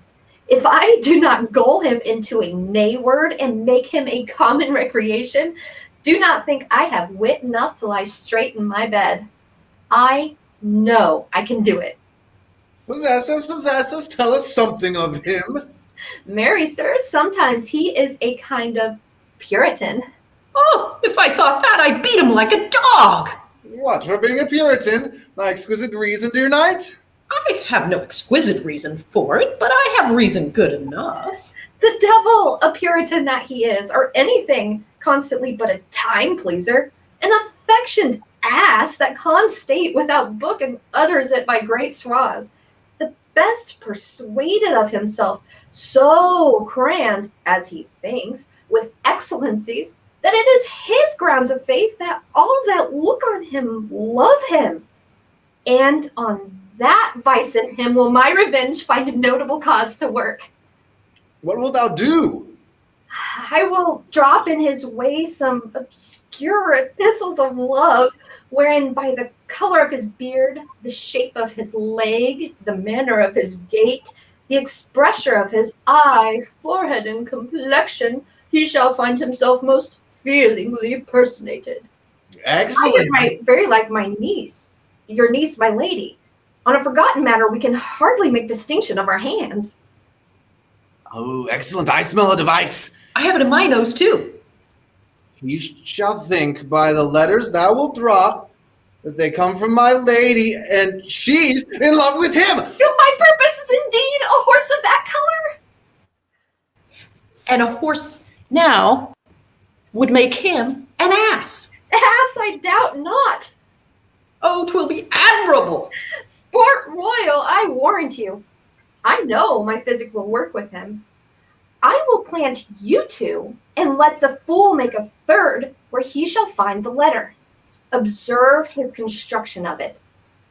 If I do not gull him into a nay word and make him a common recreation, do not think I have wit enough to lie straight in my bed. I know I can do it. Possess us, tell us something of him. Marry, sir, sometimes he is a kind of Puritan. Oh, if I thought that, I'd beat him like a dog. What, for being a Puritan? Thy exquisite reason, dear knight? I have no exquisite reason for it, but I have reason good enough. The devil, a Puritan that he is, or anything constantly but a time pleaser, an affectioned ass that can't state without book and utters it by great swaths, the best persuaded of himself, so crammed, as he thinks, with excellencies, that it is his grounds of faith that all that look on him love him. And on that vice in him will my revenge find a notable cause to work. What wilt thou do? I will drop in his way some obscure epistles of love, wherein by the color of his beard, the shape of his leg, the manner of his gait, the expression of his eye, forehead, and complexion, he shall find himself most feelingly personated. Excellent. I am right, very like my niece, your niece, my lady. On a forgotten matter, we can hardly make distinction of our hands. Oh, excellent. I smell a device. I have it in my nose, too. He shall think by the letters thou wilt drop that they come from my lady, and she's in love with him. So my purpose is indeed a horse of that color? And a horse now would make him an ass. Ass, I doubt not. Oh, 'twill be admirable. Sport royal, I warrant you. I know my physic will work with him. I will plant you two and let the fool make a third where he shall find the letter. Observe his construction of it.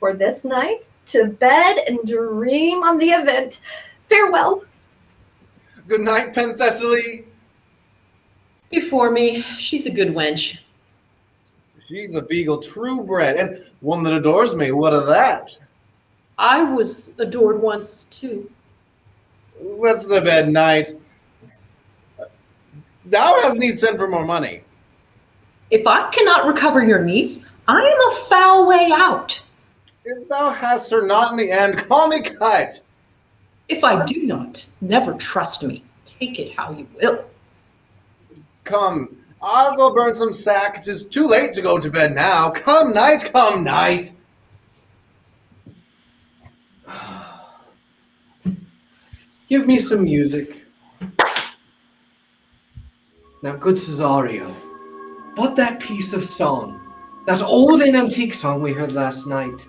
For this night, to bed and dream on the event. Farewell. Good night, Penthesilea. Before me, she's a good wench. She's a beagle true bred, and one that adores me. What of that? I was adored once, too. Let's to bed, knight. Thou hast need send for more money. If I cannot recover your niece, I am a foul way out. If thou hast her not in the end, call me cut. If I do not, never trust me. Take it how you will. Come, I'll go burn some sack. 'Tis too late to go to bed now. Come night, come night. Give me some music. Now, good Cesario, but that piece of song, that old and antique song we heard last night,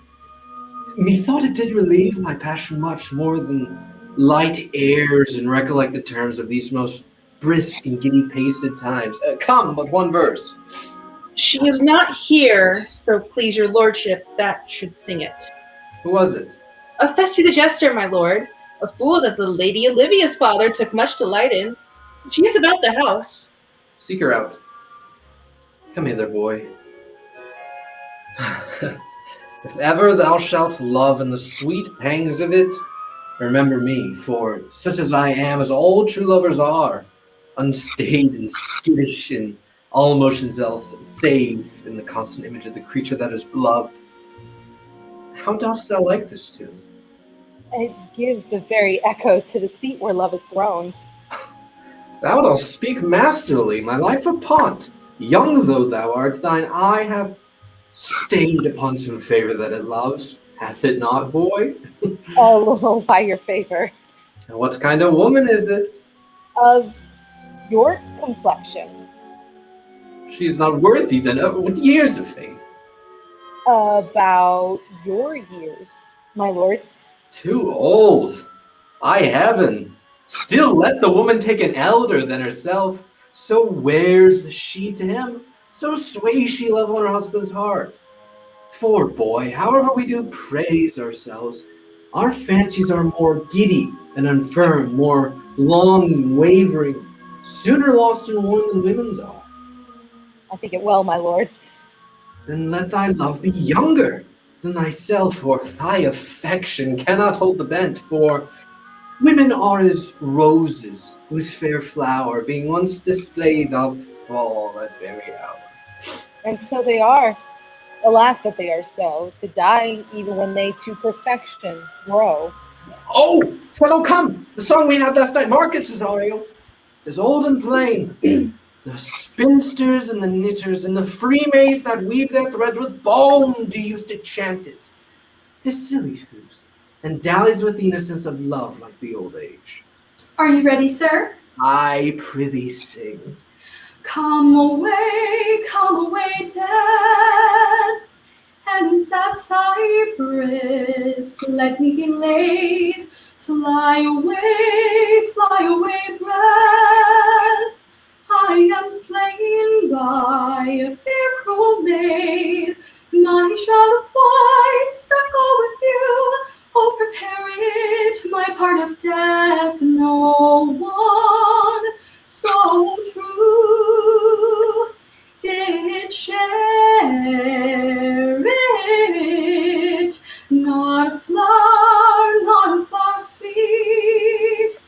methought it did relieve my passion much more than light airs and recollected terms of these most brisk and giddy-paced times. Come, but one verse. She is not here, so please your lordship, that should sing it. Who was it? A Fessy the Jester, my lord, a fool that the Lady Olivia's father took much delight in. She is about the house. Seek her out. Come hither, boy. If ever thou shalt love in the sweet pangs of it, remember me, for such as I am, as all true lovers are, unstaid and skittish in all motions else, save in the constant image of the creature that is beloved. How dost thou like this tune? It gives the very echo to the seat where love is throned. Thou dost speak masterly, my life upon. Young though thou art, thine eye hath stayed upon some favor that it loves. Hath it not, boy? A little by your favor. And what kind of woman is it? Of your complexion. She is not worthy then. What years of faith? About your years, my lord. Too old. By heaven. Still let the woman take an elder than herself. So wears she to him. So sways she love on her husband's heart. For, boy, however we do praise ourselves, our fancies are more giddy and infirm, more long wavering, sooner lost and worn than women's are. I think it well, my lord. Then let thy love be younger than thyself, for thy affection cannot hold the bent, for women are as roses, whose fair flower, being once displayed, doth fall that very hour. And so they are. Alas, that they are so, to die even when they to perfection grow. Oh, fellow, come! The song we had last night, mark it, Cesario, is old and plain. The spinsters and the knitters and the free maids that weave their threads with bone do used to chant it. 'Tis silly fools, and dallies with the innocence of love like the old age. Are you ready, sir? I prithee sing. Come away, death, and in sad cypress let me be laid. Fly away, breath. I am slain by a fair cruel maid. My shroud of white stuck with you. Oh, prepare it, my part of death. No one so true did share it. Not a flower sweet.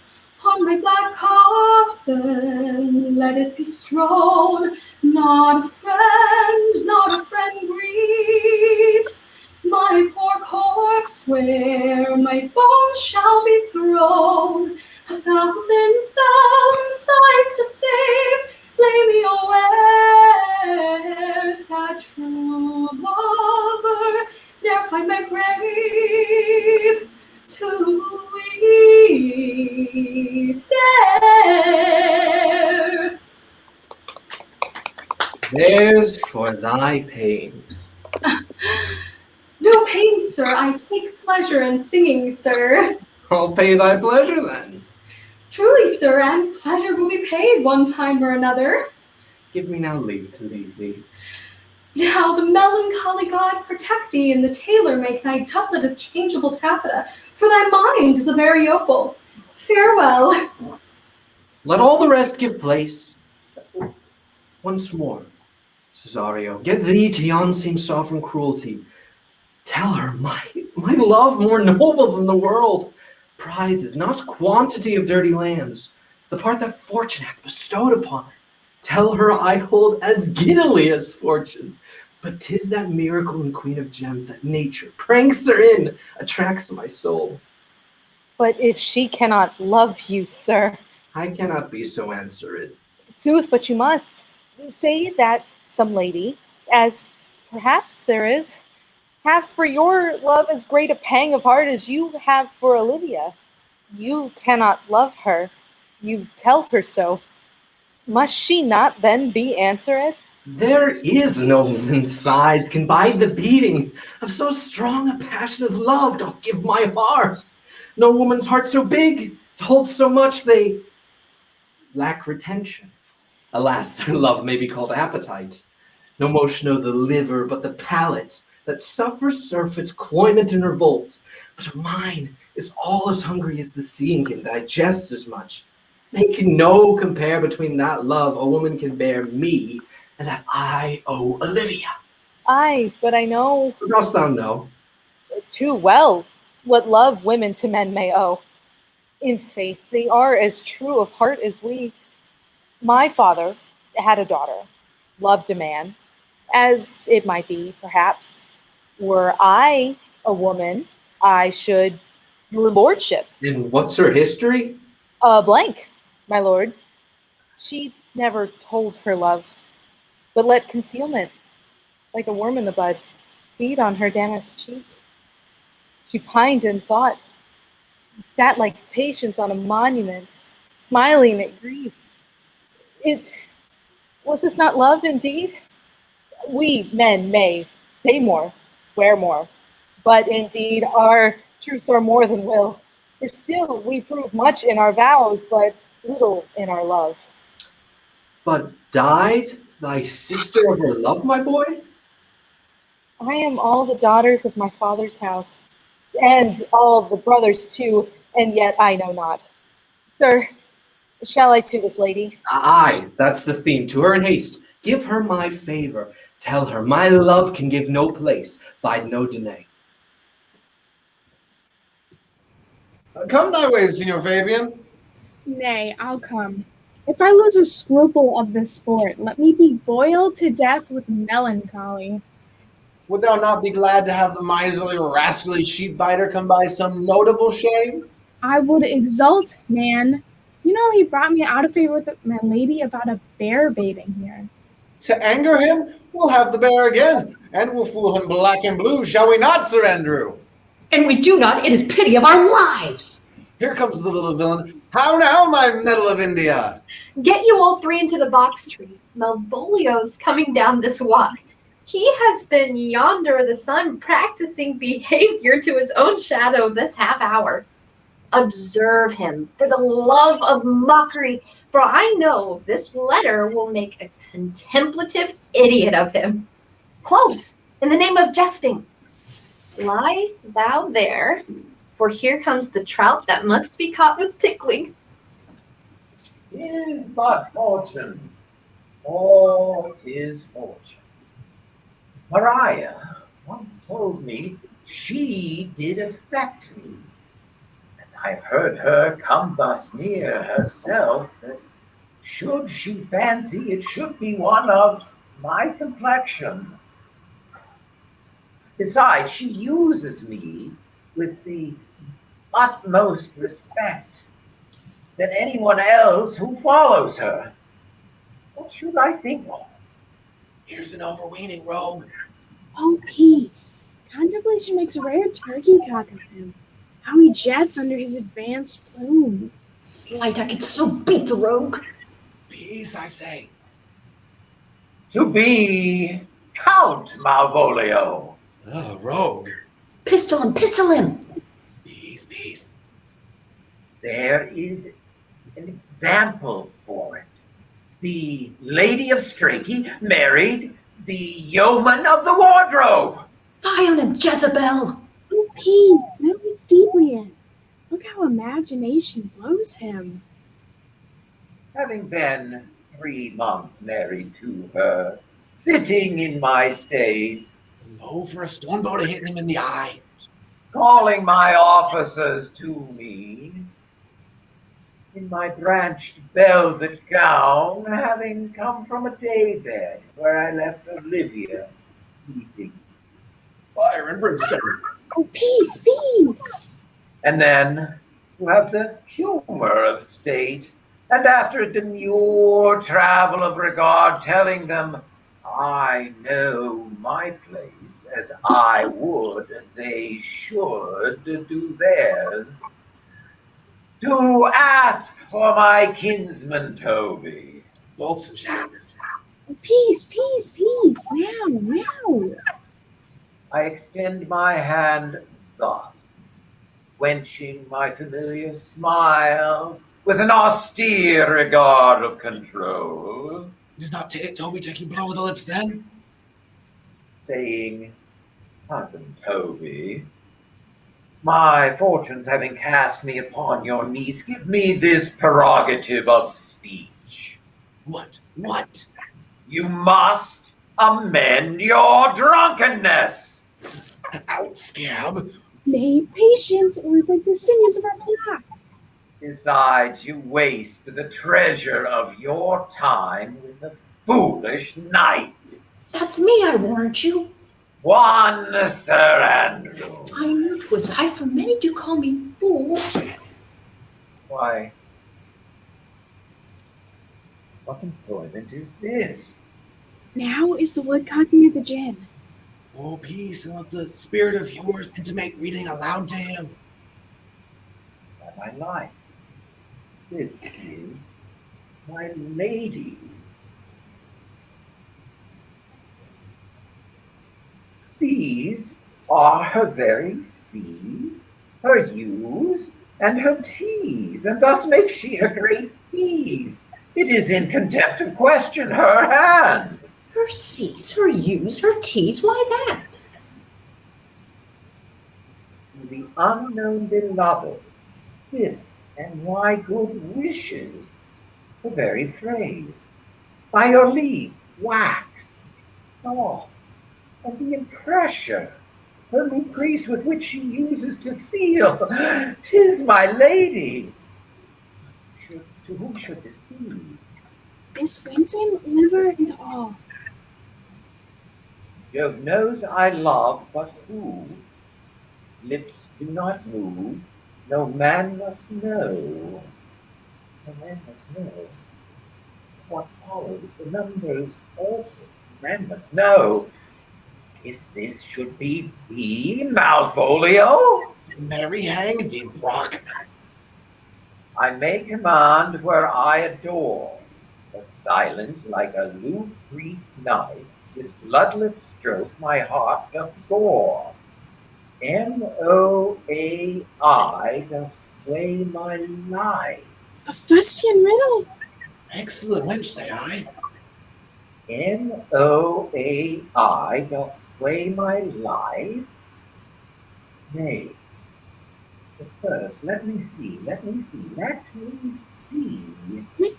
On my black coffin let it be strown. Not a friend greet my poor corpse where my bones shall be thrown. 1,000 sighs to save, lay me away, sad true lover, ne'er find my grave to weep there. There's for thy pains. No pain, sir. I take pleasure in singing, sir. I'll pay thy pleasure then. Truly, sir, and pleasure will be paid one time or another. Give me now leave to leave thee. Now the melancholy god protect thee, and the tailor make thy doublet of changeable taffeta, for thy mind is a very opal. Farewell. Let all the rest give place. Once more, Cesario, get thee to yon same sovereign cruelty. Tell her my love more noble than the world prizes, not quantity of dirty lands, the part that fortune hath bestowed upon her. Tell her I hold as giddily as fortune, but 'tis that miracle and queen of gems that nature pranks her in, attracts my soul. But if she cannot love you, sir. I cannot be so answered. Sooth, but you must. Say that some lady, as perhaps there is, have for your love as great a pang of heart as you have for Olivia. You cannot love her. You tell her so. Must she not then be answered? There is no woman's sighs can bide the beating of so strong a passion as love doth give my heart. No woman's heart so big to hold so much they lack retention. Alas, their love may be called appetite. No motion of the liver, but the palate that suffers surfeit's cloyment and revolt. But mine is all as hungry as the sea and can digest as much. Make no compare between that love a woman can bear me and that I owe Olivia. Aye, but I know Dost thou know? too well what love women to men may owe. In faith, they are as true of heart as we. My father had a daughter, loved a man, as it might be, perhaps. Were I a woman, I should, your lordship. And what's her history? Blank, my lord. She never told her love, but let concealment, like a worm in the bud, feed on her damask cheek. She pined and thought, sat like patience on a monument, smiling at grief. Was this not love indeed? We men may say more, swear more, but indeed our truths are more than will. For still we prove much in our vows, but little in our love. But died thy sister of her love, my boy? I am all the daughters of my father's house, and all the brothers too, and yet I know not. Sir, shall I to this lady? Aye, that's the theme. To her in haste. Give her my favor. Tell her my love can give no place, bide no delay. Come thy ways, Signor Fabian. Nay, I'll come. If I lose a scruple of this sport, let me be boiled to death with melancholy. Would thou not be glad to have the miserly, rascally sheep-biter come by some notable shame? I would exult, man. You know he brought me out of favor with my lady about a bear baiting here. To anger him, we'll have the bear again, and we'll fool him black and blue, shall we not, Sir Andrew? And we do not, it is pity of our lives. Here comes the little villain. How now, my medal of India? Get you all three into the box tree. Malvolio's coming down this walk. He has been yonder the sun practicing behavior to his own shadow this half hour. Observe him for the love of mockery, for I know this letter will make a contemplative idiot of him. Close, in the name of jesting. Lie thou there, for here comes the trout that must be caught with tickling. 'Tis but fortune, all 'tis fortune. Maria once told me she did affect me, and I've heard her come thus near herself that should she fancy it should be one of my complexion. Besides, she uses me with the utmost respect than anyone else who follows her. What should I think of? Here's an overweening rogue. Oh, peace. Contemplation makes a rare turkey cock of him. How he jets under his advanced plumes. Slight, I could so beat the rogue. Peace, I say. To be Count Malvolio. Oh, rogue. Pistol him. Peace, peace. There is an example for it. The Lady of Strakey married the yeoman of the wardrobe. Fie on him, Jezebel. Oh, peace. Now he's deeply in. Look how imagination blows him. Having been 3 months married to her, sitting in my state, Low for a stone bow to hit him in the eye. calling my officers to me, in my branched velvet gown, having come from a daybed where I left Olivia sleeping. Fire and brimstone. Oh, peace, peace. And then to have the humor of state And after a demure travel of regard, telling them I know my place as I would they should do theirs, to ask for my kinsman Toby. Bolts and shackles. Peace, peace, peace. Now. I extend my hand thus, quenching my familiar smile with an austere regard of control, Does not Toby take you blow with the lips then? saying, Cousin Toby, my fortunes having cast me upon your niece, give me this prerogative of speech. What? What? You must amend your drunkenness. Out, scab. Nay, patience, or we break the sinews of our plot. Besides, you waste the treasure of your time with a foolish knight. That's me, I warrant you. One Sir Andrew. I knew 'twas I, for many do call me fool. Why, what employment is this? Now is the woodcock near the gin. Oh, peace, and let the spirit of humor's intimate reading aloud to him. By my life, this is my lady. These are her very C's, her U's, and her T's, and thus makes she a great ease. It is in contempt of question her hand. Her C's, her U's, her T's, why that? To the unknown beloved, this and my good wishes, the very phrase. By your leave, wax, off, and the impression, her new grease with which she uses to seal. 'Tis my lady. To whom should this be? Miss Winsome, liver and all. Jove knows I love, but who? Lips do not move, no man must know. No man must know. What follows, the numbers alter, man must know. If this should be thee, Malvolio, Mary hang thee, Brock. I may command where I adore, but silence like a lute-greased knife, with bloodless stroke my heart doth gore. Moai doth sway my life. A fustian riddle. Excellent wench, say I. Moai doth sway my life. Nay, but first let me see. What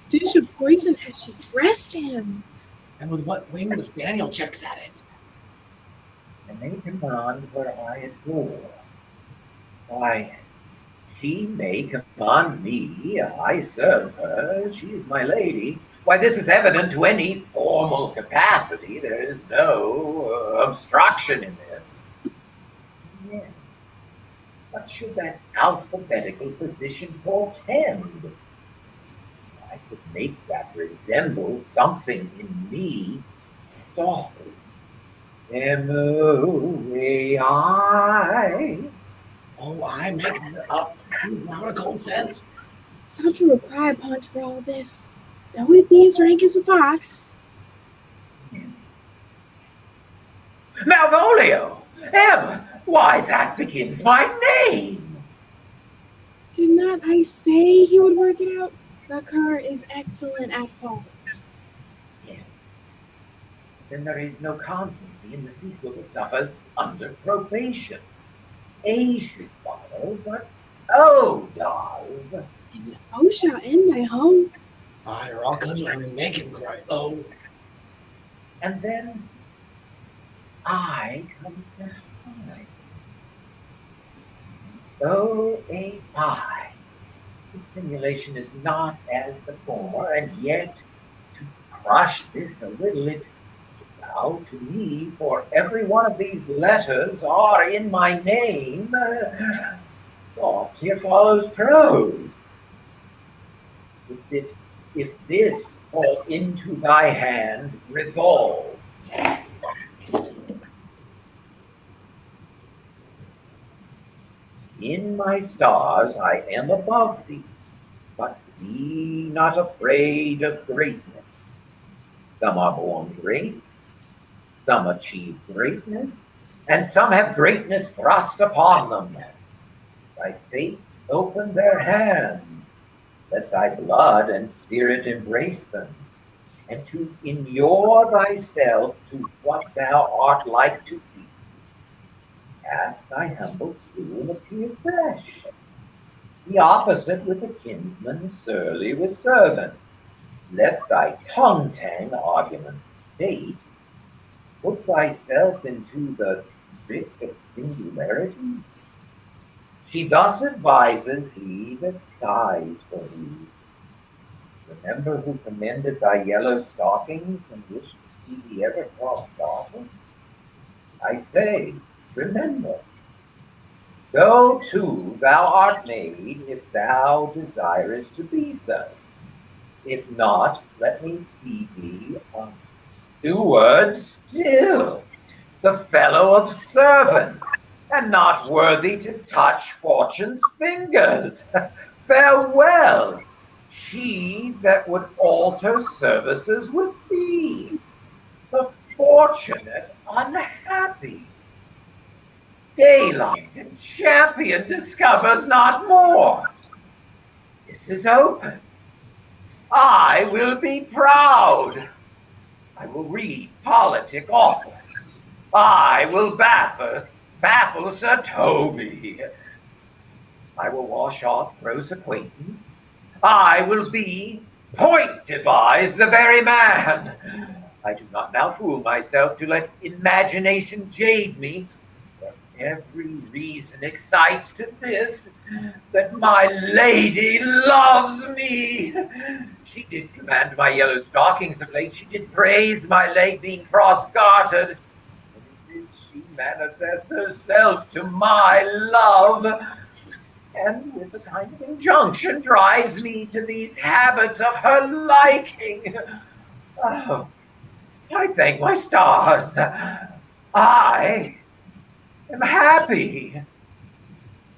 dish of poison had she dressed him? And with what wings Daniel checks at it. I may command where I adore. Why, she may command me, I serve her, she is my lady. Why, this is evident to any formal capacity. There is no obstruction in this. Yes. What should that alphabetical position portend? I could make that resemble something in me softly. M-O-A-I. Oh, I make up nautical scent. Such a reply upon for all this. Though it be as rank as a fox. Malvolio! Why, that begins my name! Did not I say he would work it out? The cur is excellent at faults. Yeah. Then there is no constancy in the sequel that suffers under probation. A should follow, but O does. And O shall end, I hope. Aye, or I'll cudgel him and make him cry, oh. And then I comes behind. O-A-I. The simulation is not as the former, and yet to crush this a little, it bow to me, for every one of these letters are in my name. Thought here follows prose. If it If this fall into thy hand, revolve. In my stars I am above thee, but be not afraid of greatness. Some are born great, some achieve greatness, and some have greatness thrust upon them. Thy fates open their hands, let thy blood and spirit embrace them, and to inure thyself to what thou art like to be. Cast thy humble stool appear fresh, the opposite with a kinsman, surly with servants. Let thy tongue-tang arguments date, put thyself into the trick of singularity. She thus advises he that sighs for thee. Remember who commended thy yellow stockings and wished to see thee ever cross-gartered? I say, remember. Go to, thou art made, if thou desirest to be so. If not, let me see thee a steward still, the fellow of servants, and not worthy to touch fortune's fingers. Farewell, she that would alter services with thee, the fortunate unhappy. Daylight and champion discovers not more. This is open. I will be proud. I will read politic authors. I will baffle Sir Toby. I will wash off gross acquaintance. I will be point devise the very man. I do not now fool myself to let imagination jade me. For every reason excites to this, that my lady loves me. She did command my yellow stockings of late. She did praise my leg being cross-gartered. And in this she manifests herself to my love, and with a kind of injunction drives me to these habits of her liking. Oh, I thank my stars. I am happy.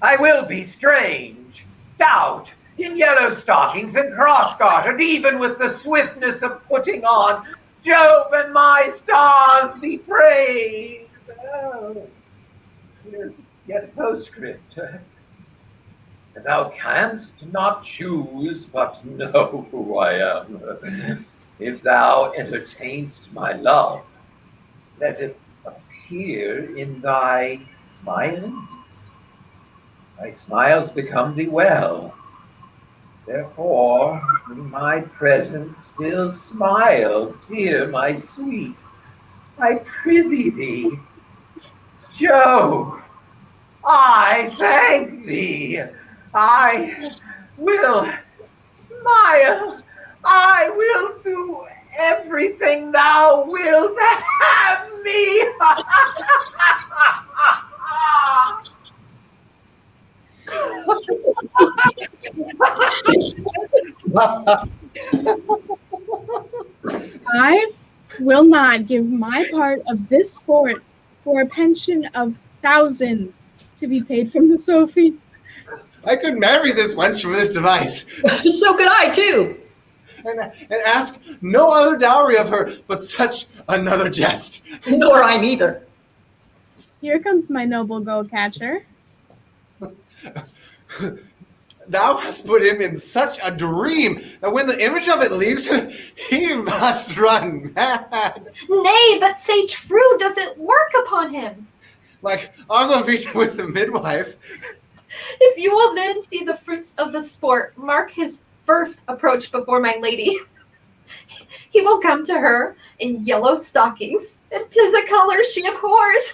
I will be strange, stout, in yellow stockings and cross-gartered, even with the swiftness of putting on. Jove and my stars be praised. Oh, here's yet a postscript. Thou canst not choose but know who I am. If thou entertainst my love, let it appear in thy smiling. Thy smiles become thee well. Therefore, in my presence still smile, dear my sweet. I prithee thee. Jove, I thank thee. I will smile. I will do everything thou wilt have me. I will not give my part of this sport for a pension of thousands to be paid from the Sophie. I could marry this wench for this device. So could I, too. And ask no other dowry of her but such another jest. Nor I neither. Here comes my noble gold catcher. Thou hast put him in such a dream that when the image of it leaves him, he must run mad. Nay, but say true, does it work upon him? Like Agua with the midwife. If you will then see the fruits of the sport, mark his first approach before my lady. He will come to her in yellow stockings, and 'tis a color she abhors,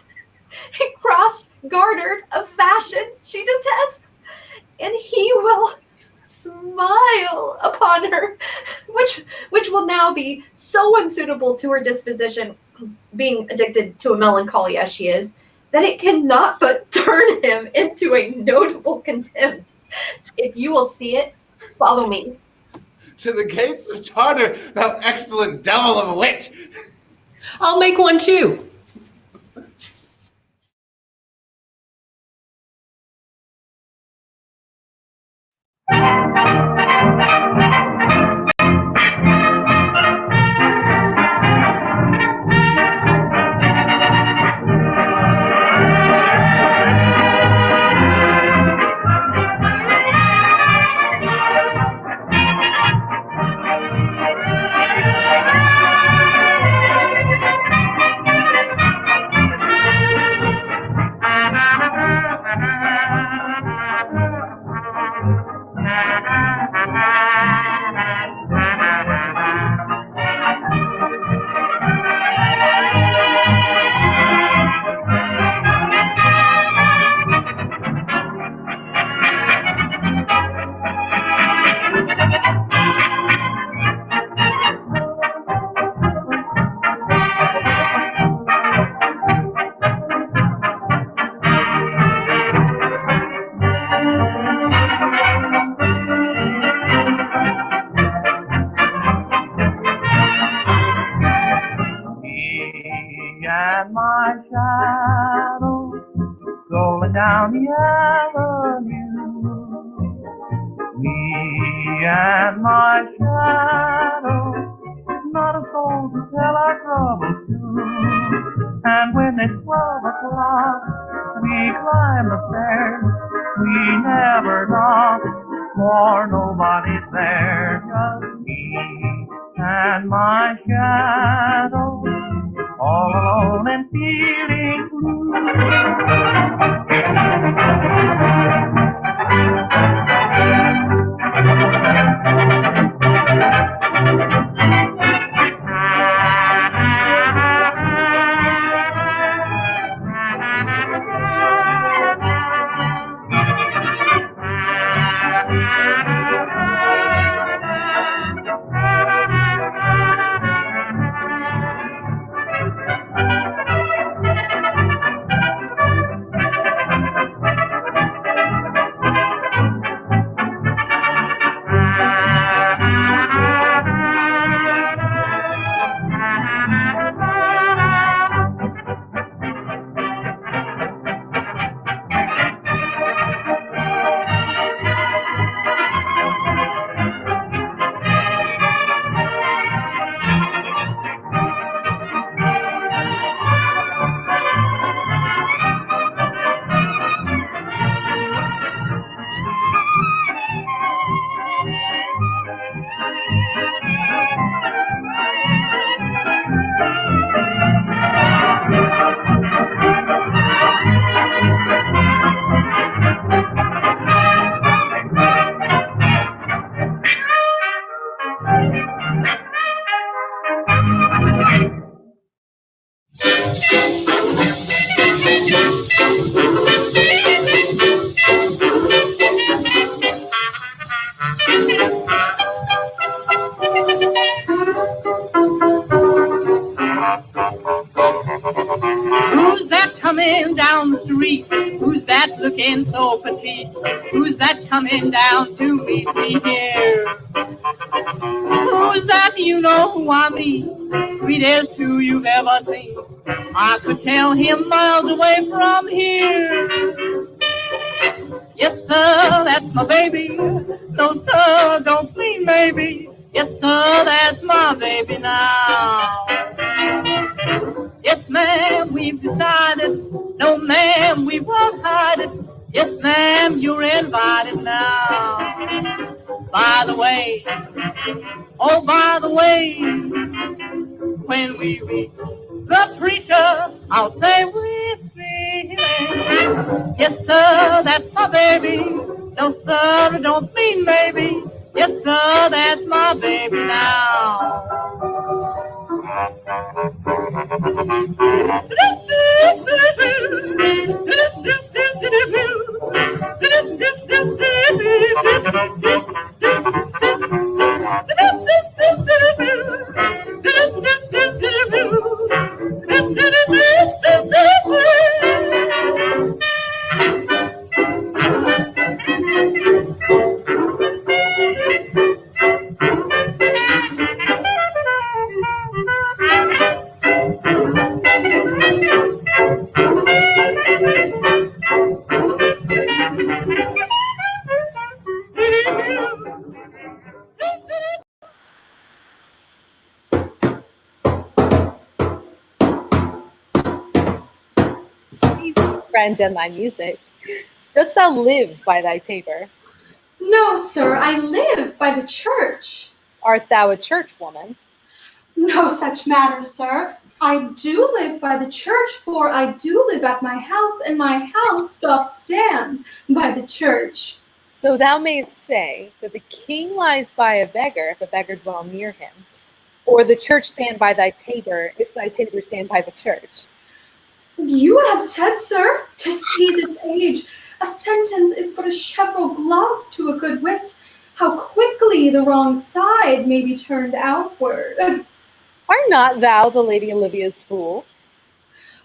and cross-gartered of fashion she detests, and he will smile upon her, which will now be so unsuitable to her disposition, being addicted to a melancholy as she is, that it cannot but turn him into a notable contempt. If you will see it, follow me. To the gates of Tartar, thou excellent devil of wit! I'll make one too. And my shadow rolling down the avenue. Me and my shadow, not a soul to tell our troubles to. And when it's 12 o'clock, we climb the stairs. We never knock, for nobody's there. Just me and my shadow, all alone and feeling blue. Who's that coming down the street? Who's that looking so petite? Who's that coming down to meet me here? Who's that? You know who I mean. Sweetest who you've ever seen. I could tell him miles away from here. Yes, sir, that's my baby. No, sir, don't mean maybe. Yes, sir, that's my baby now. Yes, ma'am, we've decided. No, ma'am, we won't hide it. Yes, ma'am, you're invited now. By the way, oh, by the way, when we reach the preacher, I'll say we're feeling. Yes, sir, that's my baby. No, sir, don't mean maybe. Yes, sir, that's my baby now. friend and thy music. Dost thou live by thy tabor? No, sir, I live by the church. Art thou a churchwoman? No such matter, sir. I do live by the church, for I do live at my house, and my house doth stand by the church. So thou mayst say that the king lies by a beggar, if a beggar dwell near him, or the church stand by thy tabor, if thy tabor stand by the church. You have said, sir, to see this age, a sentence is but a cheverel glove to a good wit. How quickly the wrong side may be turned outward. Are not thou the Lady Olivia's fool?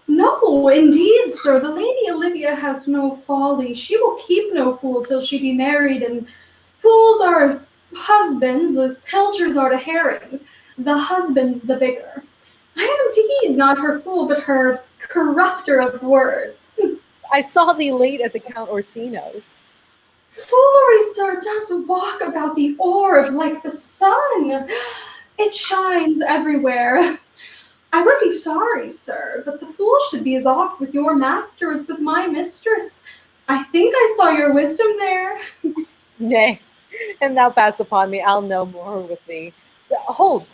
No, indeed, sir. The Lady Olivia has no folly. She will keep no fool till she be married, and fools are as husbands, as pilchers are to herrings. The husband's the bigger. I am indeed not her fool, but her corrupter of words. I saw thee late at the Count Orsino's. Foolery, sir, does walk about the orb like the sun. It shines everywhere. I would be sorry, sir, but the fool should be as oft with your master as with my mistress. I think I saw your wisdom there. Nay, and thou pass upon me, I'll no more with thee. Hold,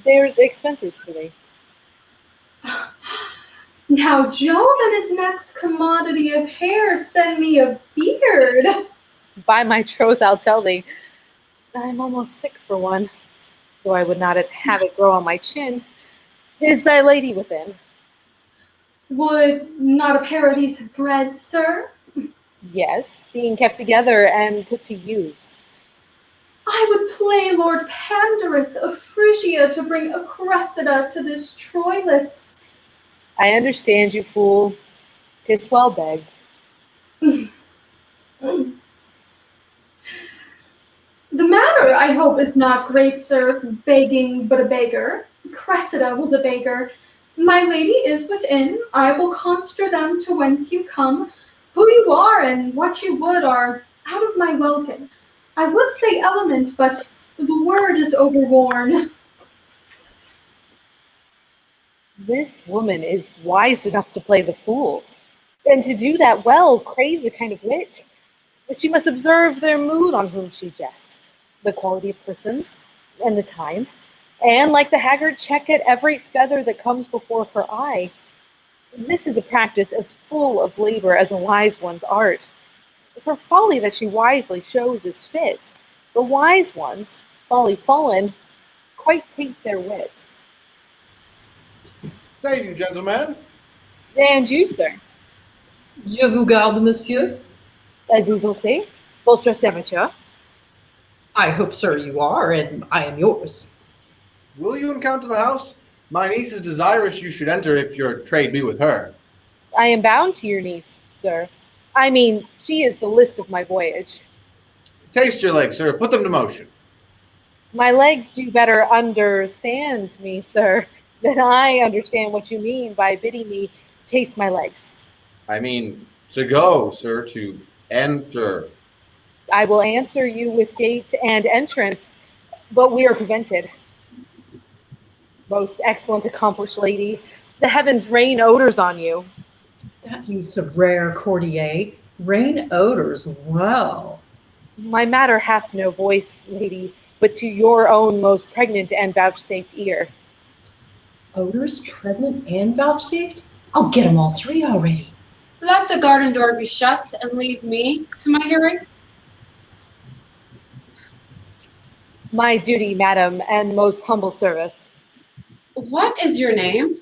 there's expenses for thee. Now Jove and his next commodity of hair send me a beard. By my troth, I'll tell thee, I'm almost sick for one, though I would not have it grow on my chin. Is thy lady within? Would not a pair of these have bred, sir? Yes, being kept together and put to use. I would play Lord Pandarus of Phrygia to bring a Cressida to this Troilus. I understand you, fool. 'Tis well begged. The matter, I hope, is not great, sir, begging but a beggar. Cressida was a beggar. My lady is within. I will conjure them to whence you come. Who you are and what you would are out of my welcome. I would say element, but the word is overworn. This woman is wise enough to play the fool, and to do that well craves a kind of wit. She must observe their mood on whom she jests, the quality of persons, and the time, and like the haggard check at every feather that comes before her eye. This is a practice as full of labor as a wise one's art. For folly that she wisely shows is fit, the wise ones, folly fallen, quite take their wit. Say, you gentlemen. And you, sir. Je vous garde, monsieur. Vous aussi, votre serviteur. I hope, sir, you are, and I am yours. Will you encounter the house? My niece is desirous you should enter if your trade be with her. I am bound to your niece, sir. I mean, she is the list of my voyage. Taste your legs, sir. Put them to motion. My legs do better understand me, sir, than I understand what you mean by bidding me taste my legs. I mean, to go, sir, to enter. I will answer you with gate and entrance, but we are prevented. Most excellent, accomplished lady, the heavens rain odors on you. That use of rare courtier, rain odors, well. My matter hath no voice, lady, but to your own most pregnant and vouchsafed ear. Odors, pregnant, and vouchsafed? I'll get them all three already. Let the garden door be shut and leave me to my hearing. My duty, madam, and most humble service. What is your name?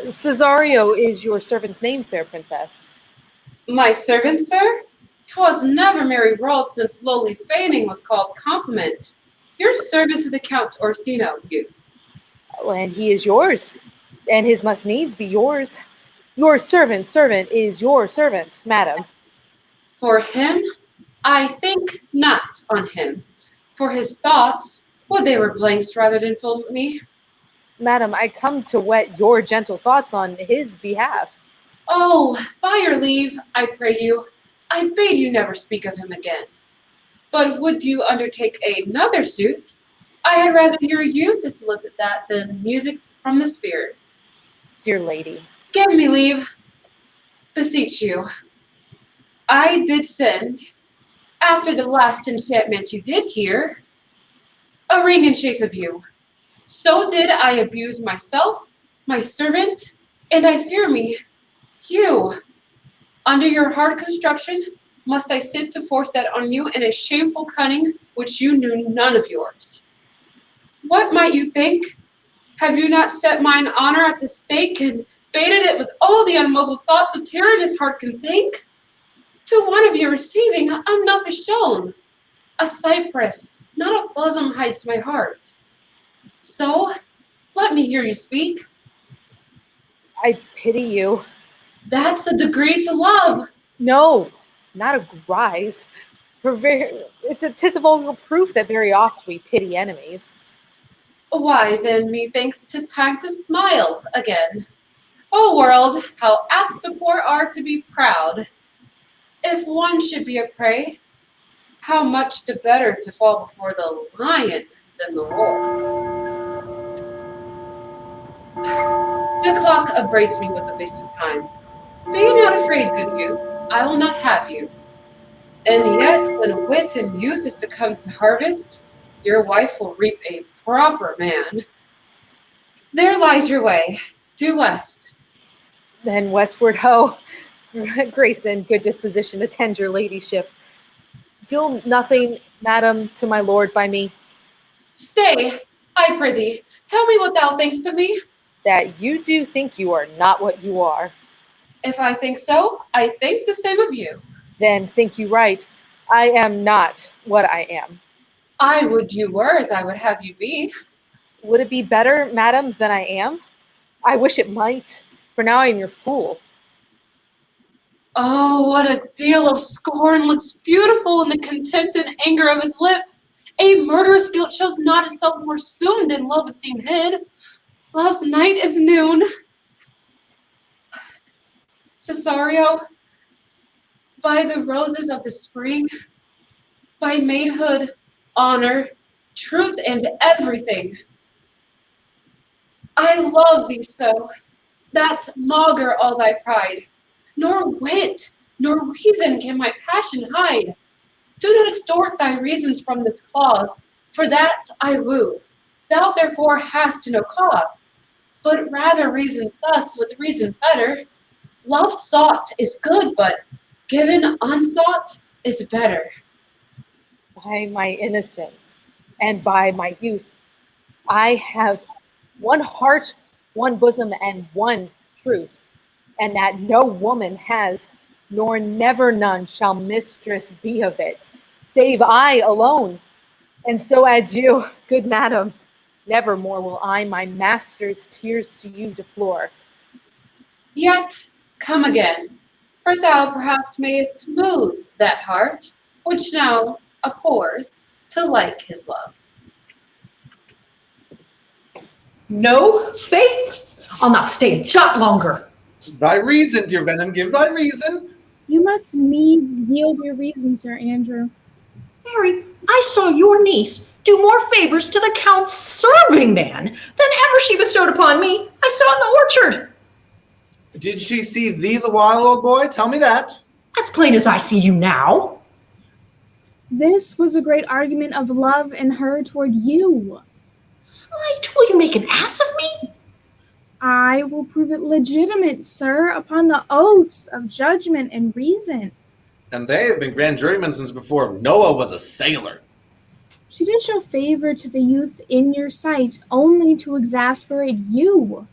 Cesario is your servant's name, fair princess. My servant, sir? 'Twas never merry world since lowly feigning was called compliment. Your servant to the Count Orsino, youth. And he is yours, and his must needs be yours. Your servant is your servant, madam. For him, I think not on him. For his thoughts, would they were blanks rather than filled with me. Madam, I come to whet your gentle thoughts on his behalf. Oh, by your leave, I pray you, I bid you never speak of him again. But would you undertake another suit? I had rather hear you to solicit that than music from the spheres. Dear lady. Give me leave. beseech you, I did send, after the last enchantment you did hear, a ring in chase of you. So did I abuse myself, my servant, and I fear me, you. Under your hard construction, must I sit to force that on you in a shameful cunning which you knew none of yours. What might you think? Have you not set mine honor at the stake and baited it with all the unmuzzled thoughts a tyrannous heart can think? To one of you receiving, enough is shown. A cypress, not a bosom hides my heart. So, let me hear you speak. I pity you. That's a degree to love. No, not a rise. It's a tis of all proof that very oft we pity enemies. Why, then, methinks 'tis time to smile again. O world, how apt the poor are to be proud. If one should be a prey, how much the better to fall before the lion than the wolf. The clock upbraids me with a waste of time. Be not afraid, good youth, I will not have you. And yet, when wit and youth is to come to harvest, your wife will reap a proper man. There lies your way, due west. Then westward ho, grace and good disposition attend your ladyship. Feel nothing, madam, to my lord by me. Stay, I prithee, tell me what thou thinkst of me. That you do think you are not what you are. If I think so, I think the same of you. Then think you right. I am not what I am. I would you were as I would have you be. Would it be better, madam, than I am? I wish it might, for now I am your fool. Oh, what a deal of scorn looks beautiful in the contempt and anger of his lip. A murderous guilt shows not itself more soon than love is seen hid. Love's night is noon. Cesario, by the roses of the spring, by maidhood, honor, truth, and everything, I love thee so, that maugre all thy pride. Nor wit, nor reason can my passion hide. Do not extort thy reasons from this clause, for that I woo. Thou therefore hast no cause, but rather reason thus with reason better. Love sought is good, but given unsought is better. By my innocence and by my youth, I have one heart, one bosom, and one truth, and that no woman has, nor never none shall mistress be of it, save I alone. And so adieu, good madam. Never more will I my master's tears to you deplore. Yet come again, for thou perhaps mayest move that heart, which now abhors to like his love. No, Faith, I'll not stay a jot longer. Thy reason, dear Venom, give thy reason. You must needs yield your reason, Sir Andrew. Mary, I saw your niece do more favors to the Count's serving man than ever she bestowed upon me. I saw in the orchard. Did she see thee the while, old boy? Tell me that. As plain as I see you now. This was a great argument of love in her toward you. Slight, will you make an ass of me? I will prove it legitimate, sir, upon the oaths of judgment and reason. And they have been grand jurymen since before Noah was a sailor. She did show favor to the youth in your sight only to exasperate you,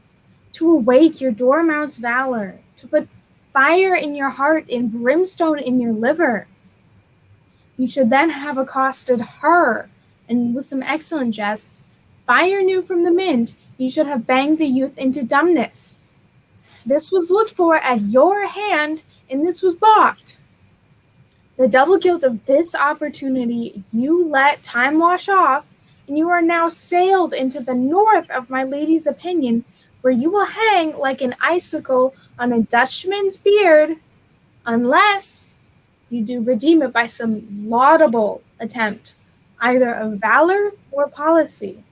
to awake your dormouse valor, to put fire in your heart and brimstone in your liver. You should then have accosted her, and with some excellent jests, fire new from the mint, you should have banged the youth into dumbness. This was looked for at your hand, and this was balked. The double guilt of this opportunity you let time wash off, and you are now sailed into the north of my lady's opinion, where you will hang like an icicle on a Dutchman's beard, unless you do redeem it by some laudable attempt, either of valor or policy.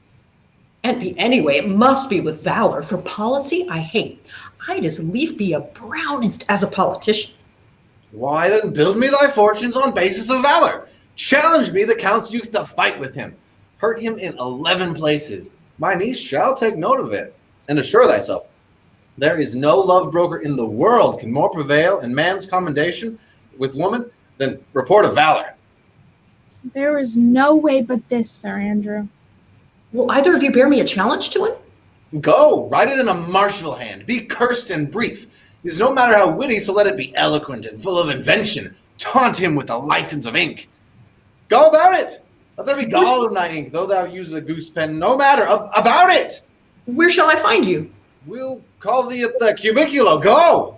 And be anyway, it must be with valor, for policy I hate. I'd as lief be a brownist as a politician. Why then build me thy fortunes on basis of valor? Challenge me the Count's youth to fight with him. Hurt him in 11 places. My niece shall take note of it. And assure thyself, there is no love broker in the world can more prevail in man's commendation with woman than report of valor. There is no way but this, Sir Andrew. Will either of you bear me a challenge to him? Go, write it in a martial hand. Be cursed and brief. It is no matter how witty, so let it be eloquent and full of invention. Taunt him with a license of ink. Go about it. Let there be gall in thy ink, though thou use a goose pen. No matter. About it. Where shall I find you? We'll call thee at the cubiculo. Go.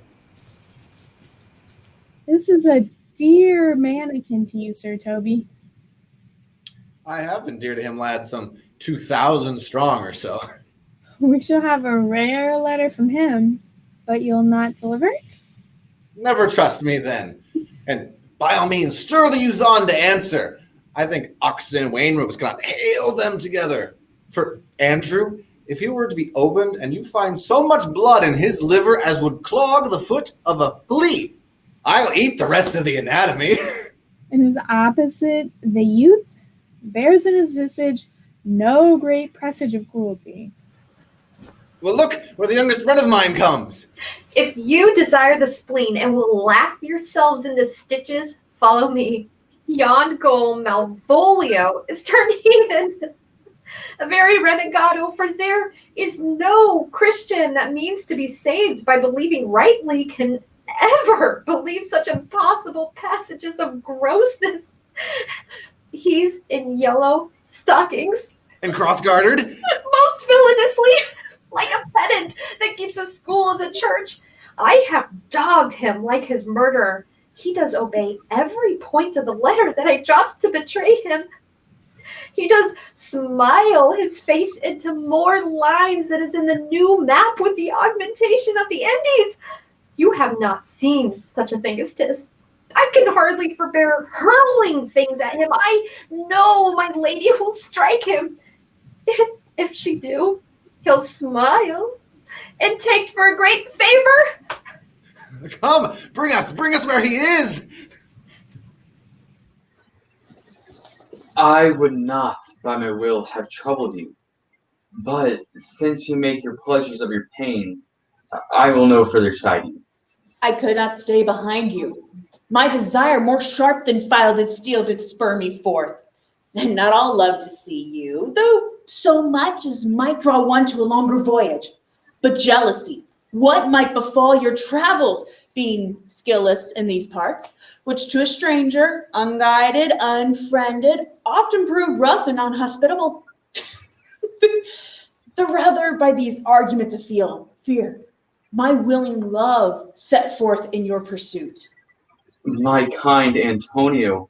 This is a dear mannequin to you, Sir Toby. I have been dear to him, lad, some 2,000 strong or so. We shall have a rare letter from him, but you'll not deliver it? Never trust me then. And by all means, stir the youth on to answer. I think Oxon and Wainwright cannot hail them together. For Andrew, if he were to be opened and you find so much blood in his liver as would clog the foot of a flea, I'll eat the rest of the anatomy. And his opposite, the youth, bears in his visage no great presage of cruelty. Well, look where the youngest friend of mine comes. If you desire the spleen and will laugh yourselves into stitches, follow me. Yon goal Malvolio is turned heathen. A very renegado, for there is no Christian that means to be saved by believing rightly can ever believe such impossible passages of grossness. He's in yellow stockings. And cross-gartered. Most villainously, like a pedant that keeps a school in the church. I have dogged him like his murderer. He does obey every point of the letter that I dropped to betray him. He does smile his face into more lines than is in the new map with the augmentation of the Andes. You have not seen such a thing as 'tis. I can hardly forbear hurling things at him. I know my lady will strike him. If she do, he'll smile and take for a great favor. Come, bring us where he is. I would not, by my will, have troubled you. But since you make your pleasures of your pains, I will no further chide you. I could not stay behind you. My desire, more sharp than filed steel, did spur me forth. And not all love to see you, though so much as might draw one to a longer voyage. But jealousy, what might befall your travels, being skillless in these parts, which to a stranger, unguided, unfriended, often prove rough and unhospitable. The rather by these arguments of fear, my willing love set forth in your pursuit. My kind Antonio,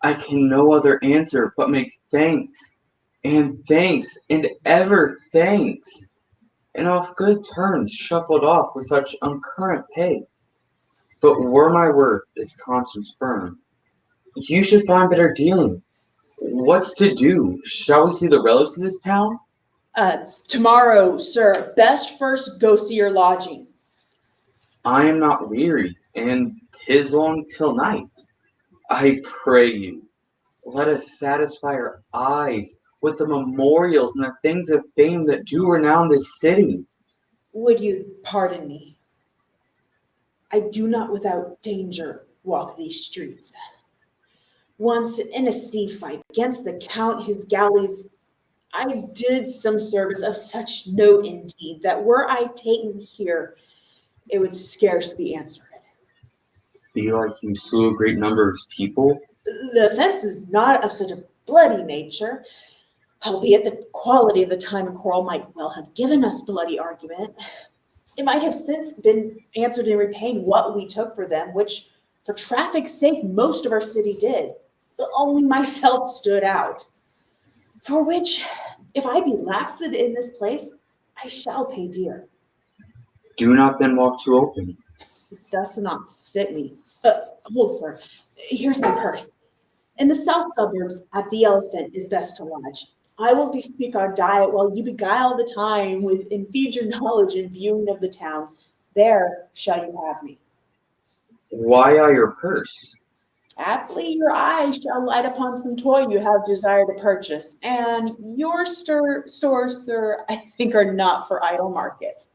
I can no other answer but make thanks, and ever thanks, and off good terms shuffled off with such uncurrent pay. But were my word as conscience firm, you should find better dealing. What's to do? Shall we see the relics of this town? Tomorrow, sir, best first go see your lodging. I am not weary, and 'tis long till night. I pray you, let us satisfy our eyes with the memorials and the things of fame that do renown this city. Would you pardon me? I do not without danger walk these streets. Once in a sea fight against the Count, his galleys, I did some service of such note indeed that were I taken here, it would scarce be answered. Be like you slew a great number of people? The offense is not of such a bloody nature, albeit the quality of the time and quarrel might well have given us bloody argument. It might have since been answered in repaying what we took for them, which for traffic's sake most of our city did. Only myself stood out. For which, if I be lapsed in this place, I shall pay dear. Do not then walk too open. It doth not fit me. Hold, sir. Here's my purse. In the south suburbs, at the Elephant is best to lodge. I will bespeak our diet while you beguile the time with and feed your knowledge and viewing of the town. There shall you have me. Why I your purse? Aptly your eye shall light upon some toy you have desire to purchase, and your stores, sir, I think are not for idle markets.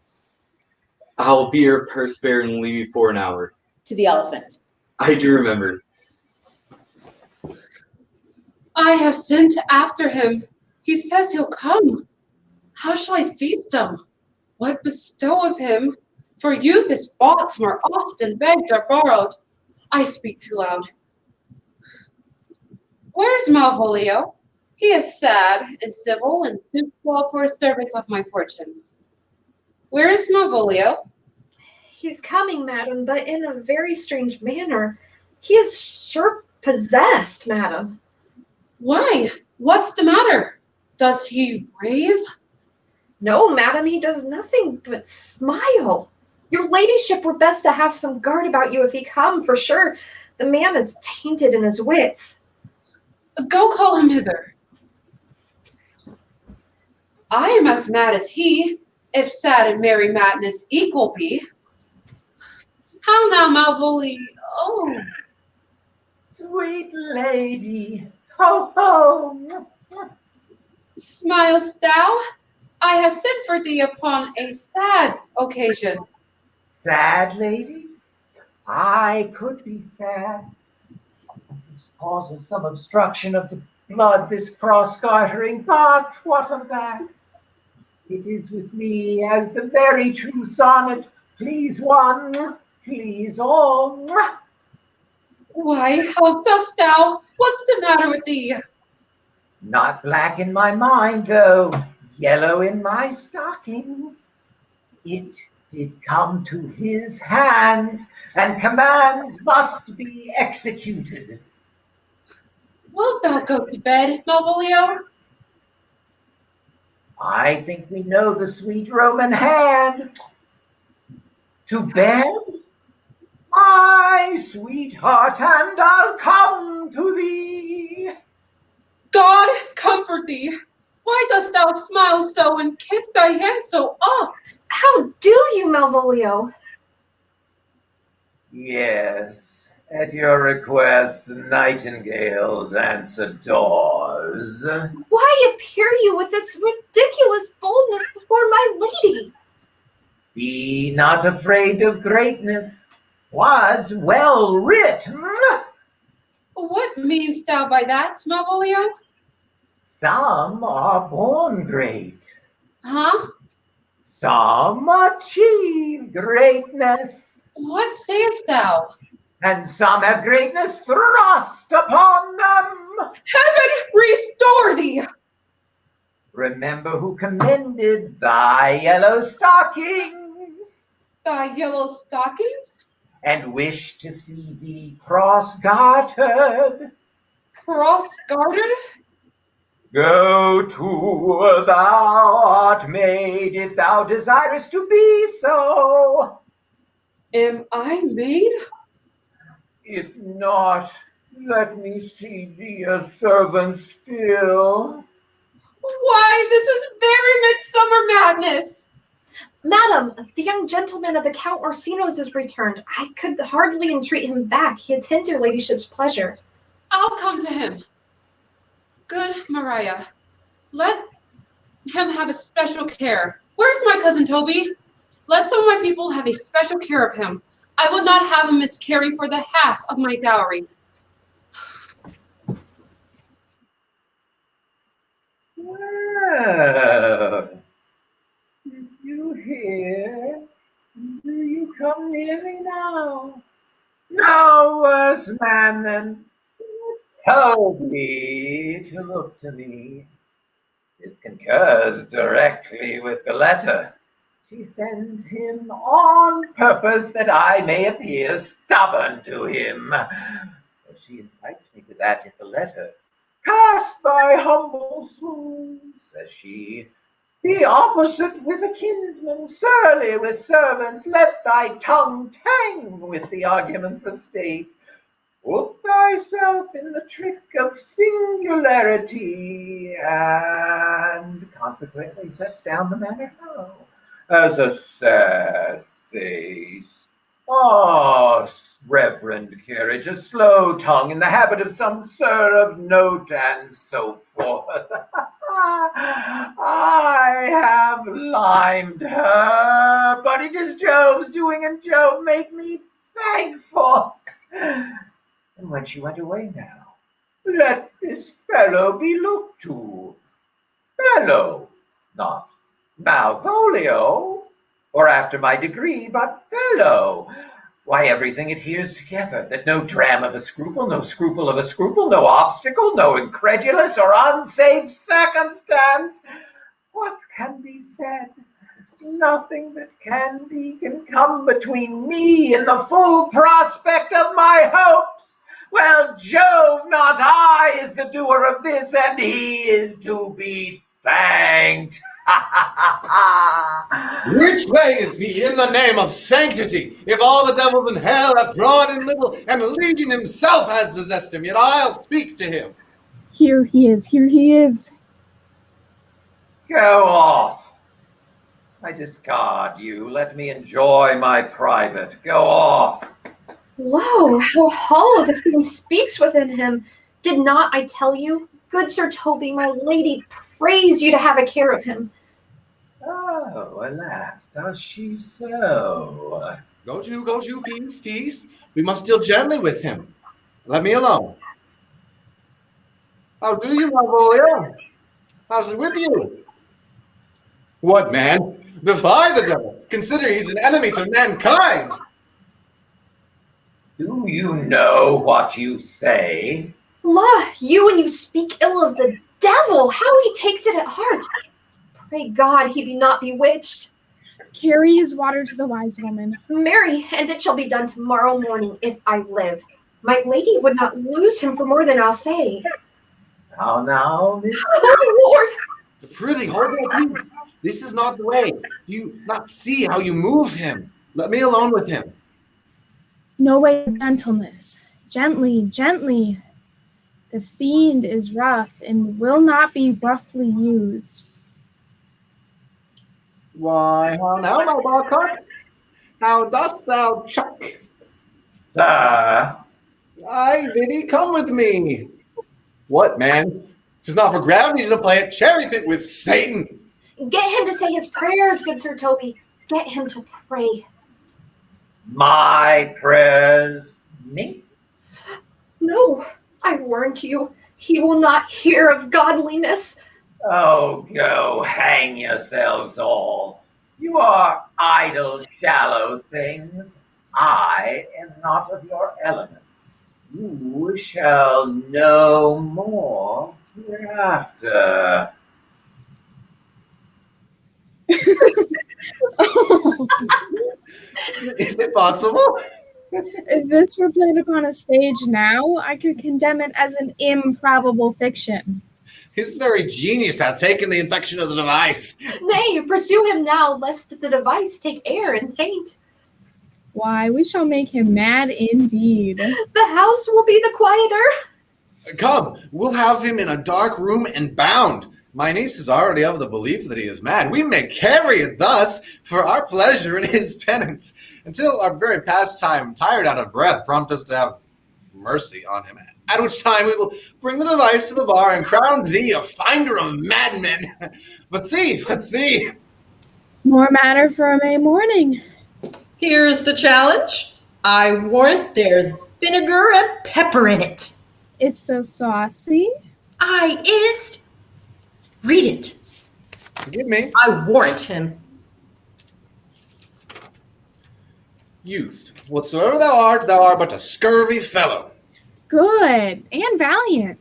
I'll be your purse bearer and leave you for an hour. To the elephant. I do remember. I have sent after him. He says he'll come. How shall I feast him? What bestow of him? For youth is bought, more often begged or borrowed. I speak too loud. Where's Malvolio? He is sad and civil and suits well for a servant of my fortunes. Where is Malvolio? He's coming, madam, but in a very strange manner. He is sure possessed, madam. Why? What's the matter? Does he rave? No, madam, he does nothing but smile. Your ladyship were best to have some guard about you if he come, for sure. The man is tainted in his wits. Go call him hither. I am as mad as he, if sad and merry madness equal be. How now, Malvolio? Oh, Sweet lady, ho ho! smilest thou? I have sent for thee upon a sad occasion. Sad lady? I could be sad. This causes some obstruction of the blood, this cross-gartering, but what of that? It is with me as the very true sonnet, please one, please all. Why, how dost thou? What's the matter with thee? Not black in my mind, though yellow in my stockings. It did come to his hands, and commands must be executed. Wilt thou go to bed, Malvolio? I think we know the sweet Roman hand. To bed? My sweetheart, and I'll come to thee. God comfort thee. Why dost thou smile so and kiss thy hand so oft? How do you, Malvolio? Yes, at your request, nightingales answer doors. Why appear you with this ridiculous boldness before my lady? Be not afraid of greatness. Was well writ. What meanst thou by that, Malvolio? Some are born great. Huh? Some achieve greatness. What sayest thou? And some have greatness thrust upon them. Heaven restore thee! Remember who commended thy yellow stockings, Thy yellow stockings? and wished to see thee cross-gartered. Cross-gartered? Go to, thou art made, if thou desirest to be so. Am I made? If not, let me see thee a servant still. Why, this is very midsummer madness. Madam, the young gentleman of the Count Orsino's is returned. I could hardly entreat him back. He attends your ladyship's pleasure. I'll come to him. Good Maria, let him have a special care. Where's my cousin Toby? Let some of my people have a special care of him. I will not have him miscarry for the half of my dowry. Well, did you hear? Do you come near me now? No worse man than Toby to look to me. This concurs directly with the letter. She sends him on purpose that I may appear stubborn to him. But she incites me to that in the letter. Cast thy humble swoon, says she. Be opposite with a kinsman, surly with servants. Let thy tongue tang with the arguments of state. Put thyself in the trick of singularity, and consequently sets down the manner how, as a sad face. Ah, reverend carriage, a slow tongue in the habit of some sir of note, and so forth. I have limed her, but it is Jove's doing, and Jove make me thankful. And when she went away now, let this fellow be looked to. Fellow, not Malvolio, or after my degree, but fellow. Why, everything adheres together, that no dram of a scruple, no scruple of a scruple, no obstacle, no incredulous or unsafe circumstance. What can be said? Nothing that can come between me and the full prospect of my hopes. Well, Jove, not I, is the doer of this, and he is to be thanked. Which way is he, in the name of sanctity? If all the devils in hell have drawn in little, and Legion himself has possessed him, yet I'll speak to him. Here he is, here he is. Go off. I discard you. Let me enjoy my private. Go off. Lo, how hollow the fiend speaks within him. Did not I tell you, good Sir Toby, my lady prays you to have a care of him. Oh, alas, does she so? Go to, peace, peace. We must deal gently with him. Let me alone. How do you, Malvolio? How's it with you? What, man? Defy the devil. Consider he's an enemy to mankind. Do you know what you say? La, you and you speak ill of the devil. How he takes it at heart. Pray God he be not bewitched. Carry his water to the wise woman. Marry, and it shall be done tomorrow morning if I live. My lady would not lose him for more than I'll say. Now, Miss. Oh, Lord! Prithee, hold thy peace. This is not the way. Do you not see how you move him? Let me alone with him. No way of gentleness. Gently, gently. The fiend is rough and will not be roughly used. Why, how now, my barcock? How dost thou chuck? Sir. Aye, biddy, come with me. What, man? 'Tis not for gravity to play at cherry pit with Satan. Get him to say his prayers, good Sir Toby. Get him to pray. My prayers, me? No, I warned you. He will not hear of godliness. Oh, go hang yourselves all. You are idle, shallow things. I am not of your element. You shall know more hereafter. Is it possible? If this were played upon a stage now, I could condemn it as an improbable fiction. His very genius hath taken the infection of the device. Nay, pursue him now, lest the device take air and faint. Why, we shall make him mad indeed. The house will be the quieter. Come, we'll have him in a dark room and bound. My niece is already of the belief that he is mad. We may carry it thus for our pleasure and his penance, until our very pastime, tired out of breath, prompt us to have mercy on him. At which time we will bring the device to the bar and crown thee a finder of madmen. But see. More matter for a May morning. Here's the challenge. I warrant there's vinegar and pepper in it. Is so saucy. I is. Read it. Forgive me. I warrant him. Youth, whatsoever thou art but a scurvy fellow. Good and valiant.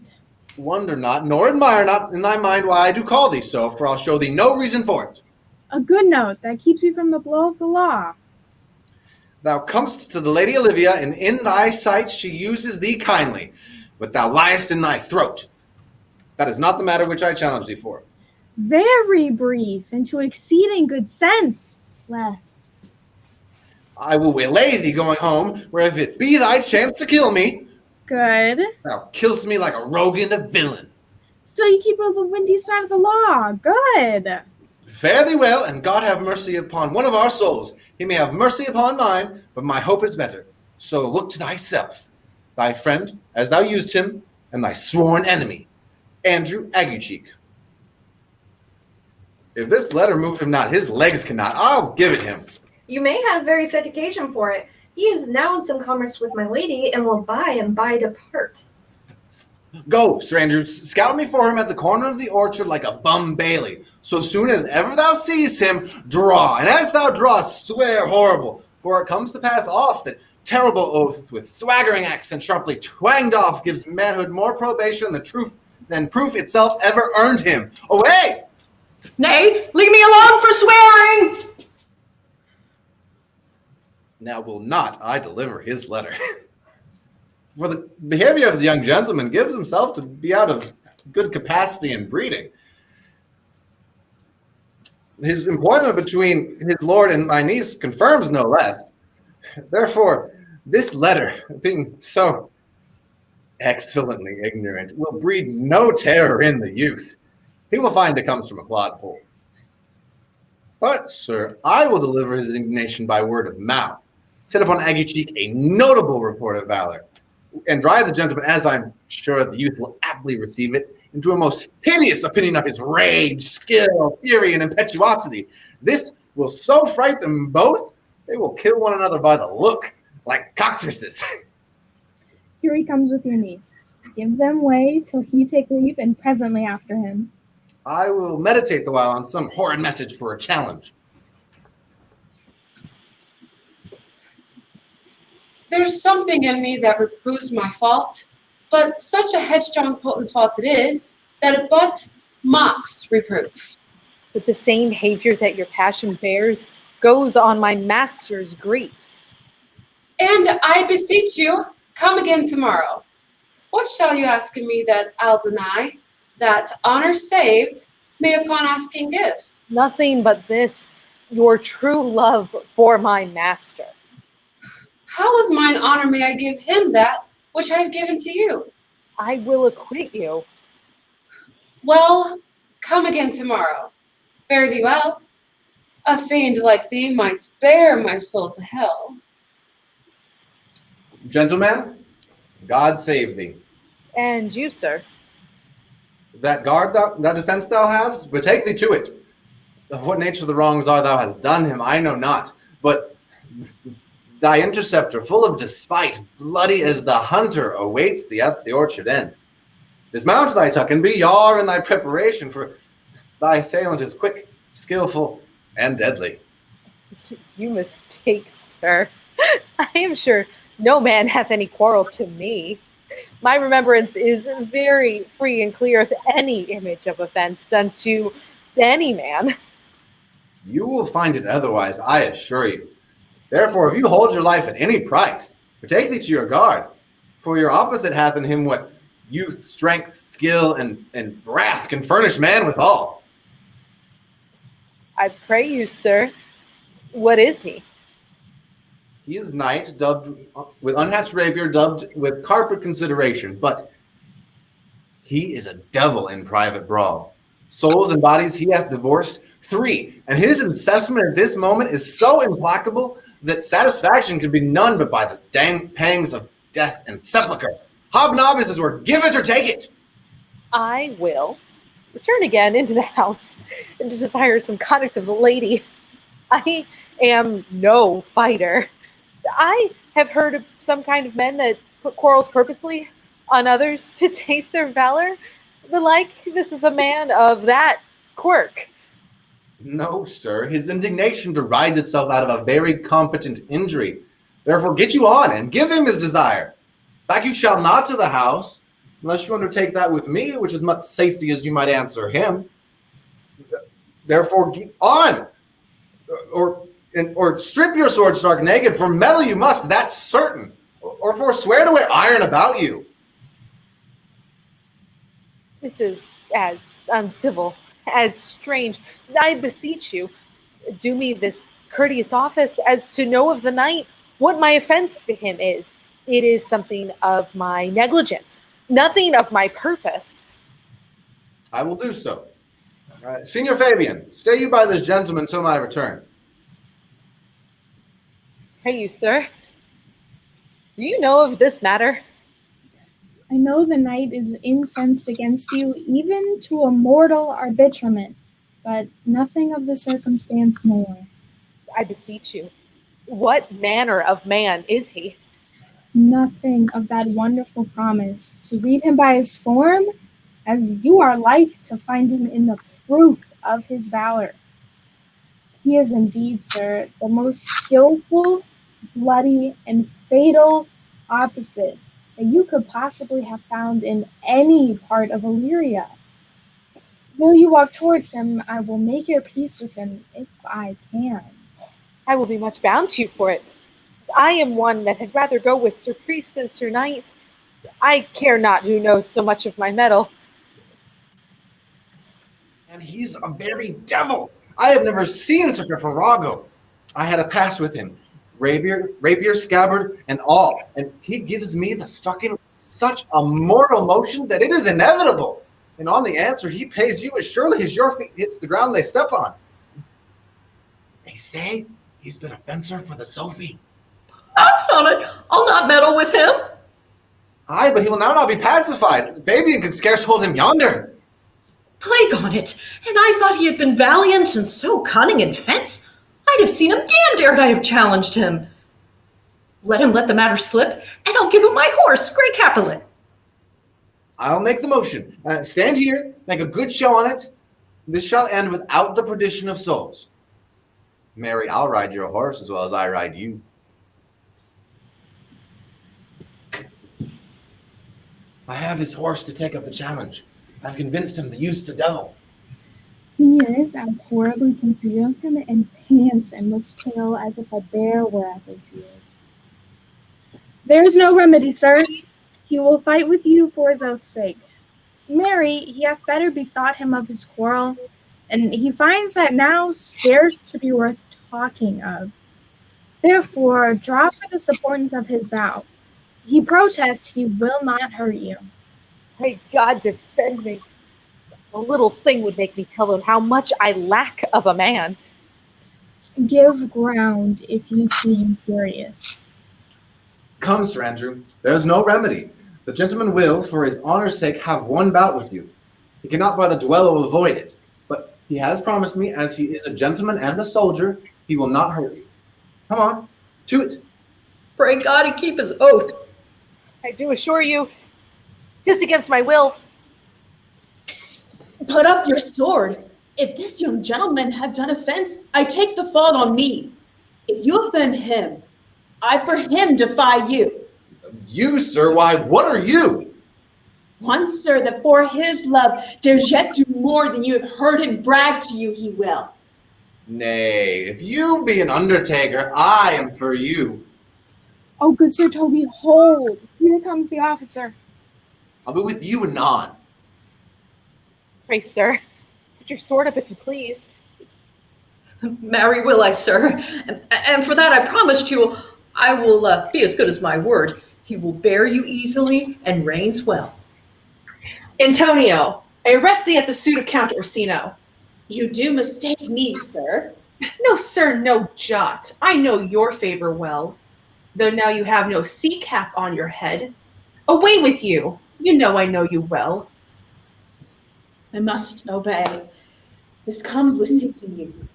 Wonder not, nor admire not in thy mind why I do call thee so, for I'll show thee no reason for it. A good note that keeps you from the blow of the law. Thou comest to the Lady Olivia, and in thy sight she uses thee kindly, but thou liest in thy throat. That is not the matter which I challenge thee for. Very brief and to exceeding good sense. Less. I will waylay thee going home, where if it be thy chance to kill me, Good. Thou killst me like a rogue and a villain. Still, you keep on the windy side of the law. Good. Fare thee well, and God have mercy upon one of our souls. He may have mercy upon mine, but my hope is better. So look to thyself, thy friend, as thou used him, and thy sworn enemy, Andrew Aguecheek. If this letter move him not, his legs cannot. I'll give it him. You may have very fit occasion for it. He is now in some commerce with my lady, and will buy and buy depart. Go, stranger, scout me for him at the corner of the orchard like a bum bailey. So soon as ever thou seest him, draw, and as thou drawest, swear horrible. For it comes to pass oft that terrible oath with swaggering accent sharply twanged off gives manhood more probation than proof itself ever earned him. Away! Nay, leave me alone for swearing! Now will not I deliver his letter. For the behavior of the young gentleman gives himself to be out of good capacity and breeding. His employment between his lord and my niece confirms no less. Therefore, this letter, being so excellently ignorant, will breed no terror in the youth. He will find it comes from a clodpole. But, sir, I will deliver his indignation by word of mouth. Set upon Aguecheek a notable report of valor, and drive the gentleman, as I'm sure the youth will aptly receive it, into a most hideous opinion of his rage, skill, fury, and impetuosity. This will so fright them both, they will kill one another by the look, like cockatrices. Here he comes with your niece. Give them way till he take leave, and presently after him. I will meditate the while on some horrid message for a challenge. There's something in me that reproves my fault, but such a headstrong, potent fault it is, that it but mocks reproof. But the same behavior that your passion bears goes on my master's griefs. And I beseech you, come again tomorrow. What shall you ask of me that I'll deny? That honor saved may upon asking give. Nothing but this, your true love for my master. How is mine honor may I give him that which I have given to you? I will acquit you. Well, come again tomorrow. Fare thee well. A fiend like thee might bear my soul to hell. Gentleman, God save thee. And you, sir. That guard, that defense thou hast, betake thee to it. Of what nature the wrongs are thou hast done him, I know not. But thy interceptor, full of despite, bloody as the hunter, awaits thee at the orchard end. Dismount thy tuck and be yar in thy preparation, for thy assailant is quick, skillful, and deadly. You mistake, sir. I am sure no man hath any quarrel to me. My remembrance is very free and clear of any image of offense done to any man. You will find it otherwise, I assure you. Therefore, if you hold your life at any price, betake thee to your guard, for your opposite hath in him what youth, strength, skill, and wrath can furnish man withal. I pray you, sir, what is he? He is knight, dubbed with unhatched rapier, dubbed with carpet consideration, but he is a devil in private brawl. Souls and bodies he hath divorced 3, and his incessant at this moment is so implacable that satisfaction can be none but by the dang pangs of death and sepulchre. Hobnob is his word, give it or take it. I will return again into the house and to desire some conduct of the lady. I am no fighter. I have heard of some kind of men that put quarrels purposely on others to taste their valor. But like, this is a man of that quirk. No, sir. His indignation derides itself out of a very competent injury. Therefore, get you on and give him his desire. Back you shall not to the house, unless you undertake that with me, which is much safety as you might answer him. Therefore, get on, or strip your sword stark naked, for metal you must, that's certain, or forswear to wear iron about you. This is as uncivil, as strange. I beseech you, do me this courteous office as to know of the knight what my offense to him is, It is something of my negligence, nothing of my purpose. I will do so. Senior Fabian, stay you by this gentleman till my return. Pray you, sir. Do you know of this matter? I know the knight is incensed against you, even to a mortal arbitrament, but nothing of the circumstance more. I beseech you, what manner of man is he? Nothing of that wonderful promise. To read him by his form, as you are like to find him in the proof of his valor. He is indeed, sir, the most skillful, bloody, and fatal opposite that you could possibly have found in any part of Illyria. Will you walk towards him? I will make your peace with him if I can. I will be much bound to you for it. I am one that had rather go with Sir Priest than Sir Knight. I care not who knows so much of my mettle. And he's a very devil. I have never seen such a farrago. I had a pass with him, rapier, scabbard, and all, and he gives me the stuck-in with such a mortal motion that it is inevitable. And on the answer, he pays you as surely as your feet hits the ground they step on. They say he's been a fencer for the Sophie. Ox on it! I'll not meddle with him. Aye, but he will now not be pacified. Fabian could scarce hold him yonder. Plague on it! And I thought he had been valiant and so cunning in fence. I'd have seen him dared I have challenged him. Let him let the matter slip, and I'll give him my horse, Grey Capulet. I'll make the motion. Stand here, make a good show on it. This shall end without the perdition of souls. Mary, I'll ride your horse as well as I ride you. I have his horse to take up the challenge. I've convinced him the youth's the devil. He is as horribly conceited of him and pants and looks pale as if a bear were at his heels. There is no remedy, sir. He will fight with you for his oath's sake. Mary, he hath better bethought him of his quarrel, and he finds that now scarce to be worth talking of. Therefore, draw for the supportance of his vow. He protests he will not hurt you. Pray God defend me. A little thing would make me tell him how much I lack of a man. Give ground if you see him furious. Come, Sir Andrew, there is no remedy. The gentleman will, for his honor's sake, have one bout with you. He cannot by the duello avoid it, but he has promised me, as he is a gentleman and a soldier, he will not hurt you. Come on, to it. Pray God he keep his oath. I do assure you, 'tis against my will. Put up your sword. If this young gentleman have done offense, I take the fault on me. If you offend him, I for him defy you. You, sir, why, what are you? One, sir, that for his love dares yet do more than you have heard him brag to you he will. Nay, if you be an undertaker, I am for you. Oh, good Sir Toby, hold. Here comes the officer. I'll be with you anon. Pray, sir, put your sword up if you please. Marry will I, sir. And for that I promised you I will be as good as my word. He will bear you easily and reigns well. Antonio, I arrest thee at the suit of Count Orsino. You do mistake me, sir. No, sir, no jot. I know your favor well, though now you have no sea cap on your head. Away with you. You know I know you well. I must obey. This comes with seeking you.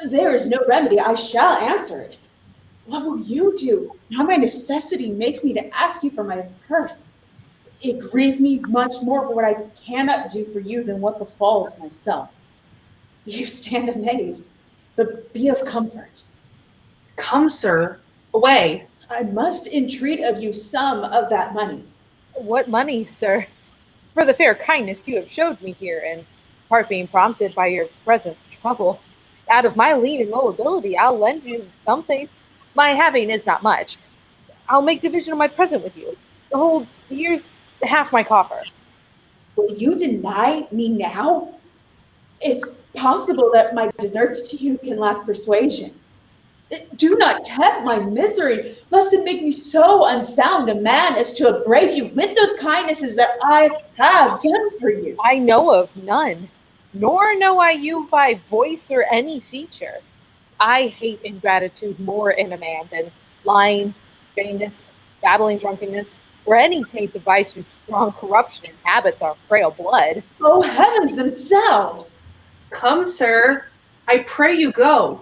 There is no remedy. I shall answer it. What will you do? Now my necessity makes me to ask you for my purse. It grieves me much more for what I cannot do for you than what befalls myself. You stand amazed, but be of comfort. Come, sir, away. I must entreat of you some of that money. What money, sir? For the fair kindness you have showed me here, and part being prompted by your present trouble. Out of my lean and low ability, I'll lend you something. My having is not much. I'll make division of my present with you. Here's half my coffer. Will you deny me now? It's possible that my deserts to you can lack persuasion. Do not tempt my misery, lest it make me so unsound a man as to upbraid you with those kindnesses that I have done for you. I know of none, nor know I you by voice or any feature. I hate ingratitude more in a man than lying, vainness, babbling drunkenness, or any taint of vice whose strong corruption inhabits our frail blood. Oh, heavens themselves! Come, sir. I pray you go.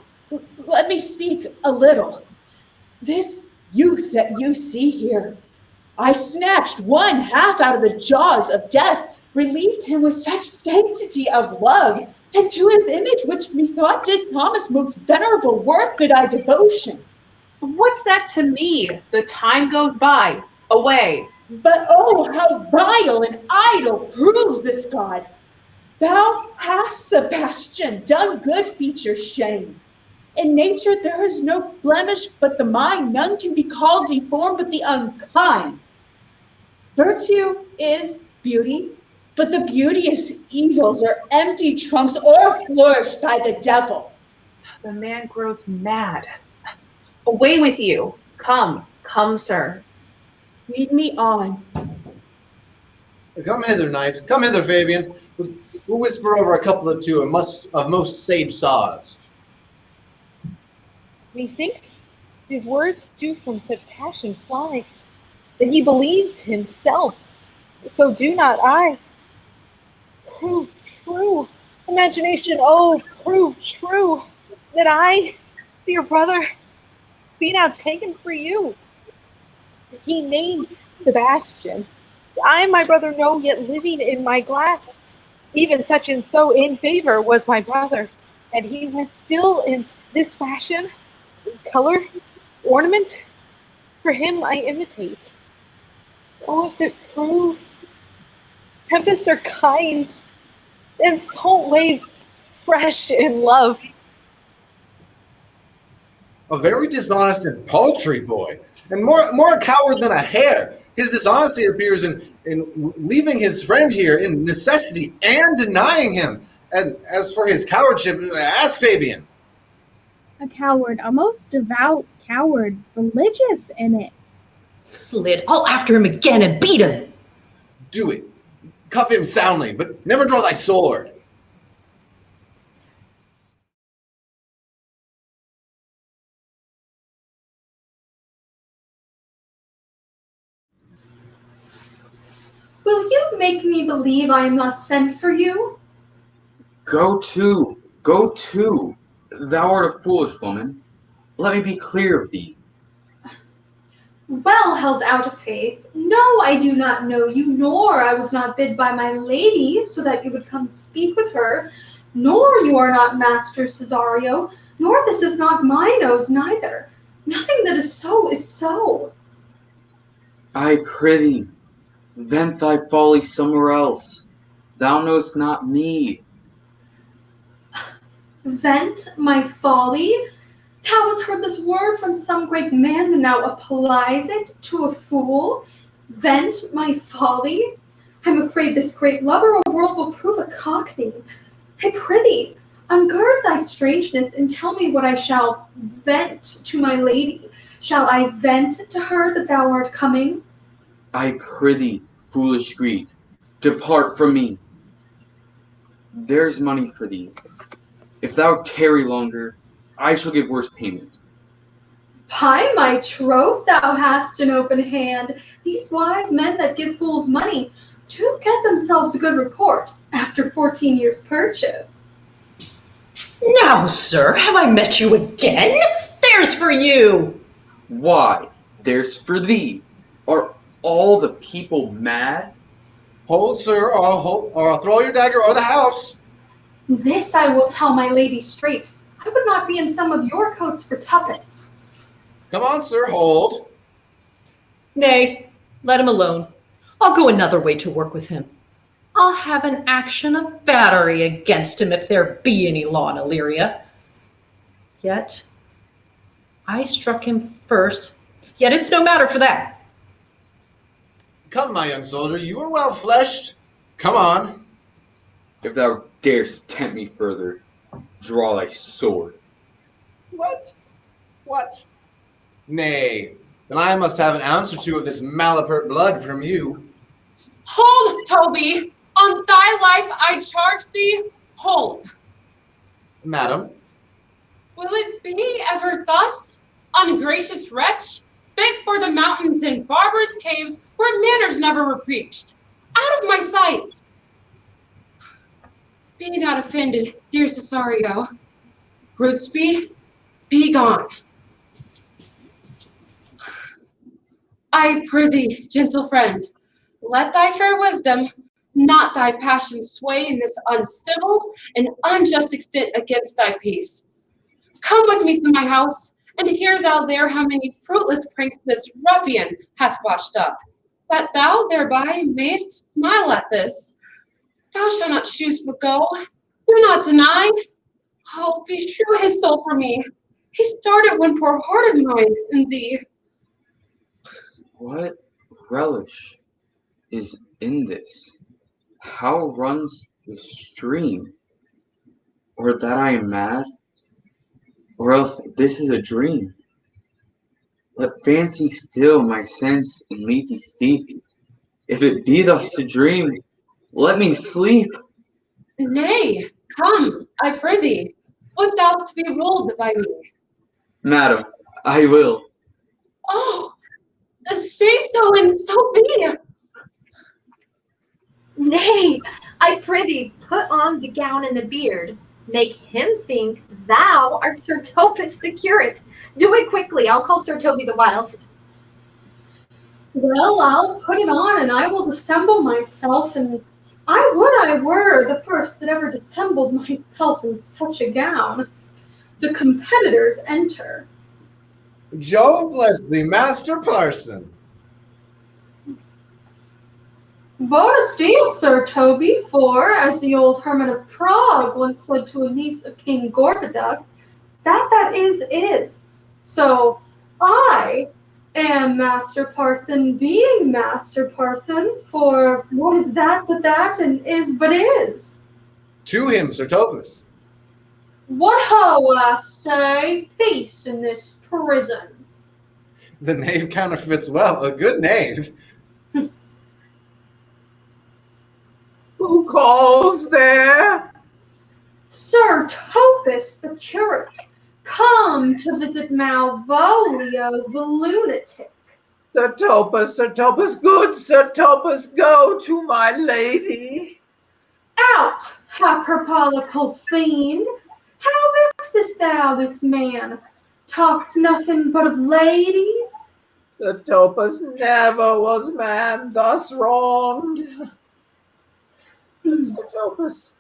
Let me speak a little. This youth that you see here, I snatched one half out of the jaws of death, relieved him with such sanctity of love, and to his image, which methought did promise most venerable worth, did I devotion. What's that to me? The time goes by. Away. But oh, how vile and idle proves this God! Thou hast, Sebastian, done good feature shame. In nature there is no blemish but the mind, none can be called deformed but the unkind. Virtue is beauty, but the beauteous evils are empty trunks or flourished by the devil. The man grows mad. Away with you. Come, come, sir. Lead me on. Come hither, knight. Come hither, Fabian. We'll whisper over a couple of two of most sage saws. Methinks his words do from such passion fly, that he believes himself. So do not I. Prove true, imagination, oh, prove true, that I, dear brother, be now taken for you. He named Sebastian. I my brother know, yet living in my glass. Even such and so in favor was my brother, and he went still in this fashion, color, ornament, for him I imitate. Oh, if it prove, tempests are kind, and salt waves fresh in love. A very dishonest and paltry boy, and more a coward than a hare. His dishonesty appears in leaving his friend here in necessity and denying him. And as for his cowardship, ask Fabian. A coward, a most devout coward, religious in it. Slid, I'll after him again and beat him. Do it. Cuff him soundly, but never draw thy sword. Will you make me believe I am not sent for you? Go to, go to. Thou art a foolish woman. Let me be clear of thee. Well held out of faith. No, I do not know you, nor I was not bid by my lady, so that you would come speak with her, nor you are not Master Cesario, nor this is not my nose neither. Nothing that is so is so. I prithee, vent thy folly somewhere else. Thou knowest not me. Vent my folly? Thou hast heard this word from some great man, and now applies it to a fool? Vent my folly? I'm afraid this great lover of world will prove a cockney. I prithee, ungird thy strangeness, and tell me what I shall vent to my lady. Shall I vent to her that thou art coming? I prithee, foolish Greek, depart from me. There's money for thee. If thou tarry longer, I shall give worse payment. By my troth, thou hast an open hand. These wise men that give fools money do get themselves a good report after 14 years' purchase. Now, sir, have I met you again? There's for you. Why, there's for thee. Are all the people mad? Hold, sir, or I'll throw your dagger or the house. This I will tell my lady straight. I would not be in some of your coats for tuppence. Come on, sir, hold. Nay, let him alone. I'll go another way to work with him. I'll have an action of battery against him if there be any law in Illyria. Yet, I struck him first, yet it's no matter for that. Come, my young soldier, you are well fleshed. Come on. If thou darest tempt me further, draw thy sword. What? What? Nay, then I must have an ounce or two of this malapert blood from you. Hold, Toby! On thy life I charge thee, hold. Madam? Will it be ever thus, ungracious wretch, fit for the mountains and barbarous caves where manners never were preached? Out of my sight! Be not offended, dear Cesario. Grigsby, be gone. I prithee, gentle friend, let thy fair wisdom, not thy passion sway in this uncivil and unjust extent against thy peace. Come with me to my house, and hear thou there how many fruitless pranks this ruffian hath watched up, that thou thereby mayst smile at this. Thou shalt not choose but go. Do not deny. Oh, beshrew his soul for me. He started one poor heart of mine in thee. What relish is in this? How runs the stream? Or that I am mad? Or else this is a dream? Let fancy still my sense in leafy steep. If it be thus to dream, let me sleep. Nay, come, I prithee. Wilt thou to be ruled by me? Madam, I will. Oh, say so and so be. Nay, I prithee, put on the gown and the beard. Make him think thou art Sir Topus the curate. Do it quickly, I'll call Sir Toby the whilst. Well, I'll put it on and I will dissemble myself, and I would I were the first that ever dissembled myself in such a gown. The competitors enter. Jove bless thee, Master Parson. Bonus deal, Sir Toby, for, as the old hermit of Prague once said to a niece of King Gorboduc, that is. So I am Master Parson being Master Parson, for what is that but that, and is but is. To him, Sir Topus. What ho, I say, peace in this prison. The knave counterfeits well, a good knave. Who calls there? Sir Topus the curate, come to visit Malvolio the lunatic. Sir Topus, good Sir Topus, go to my lady. Out, hyperbolical fiend! How vexest thou this man? Talks nothing but of ladies? Sir Topus, never was man thus wronged. Sir Topus,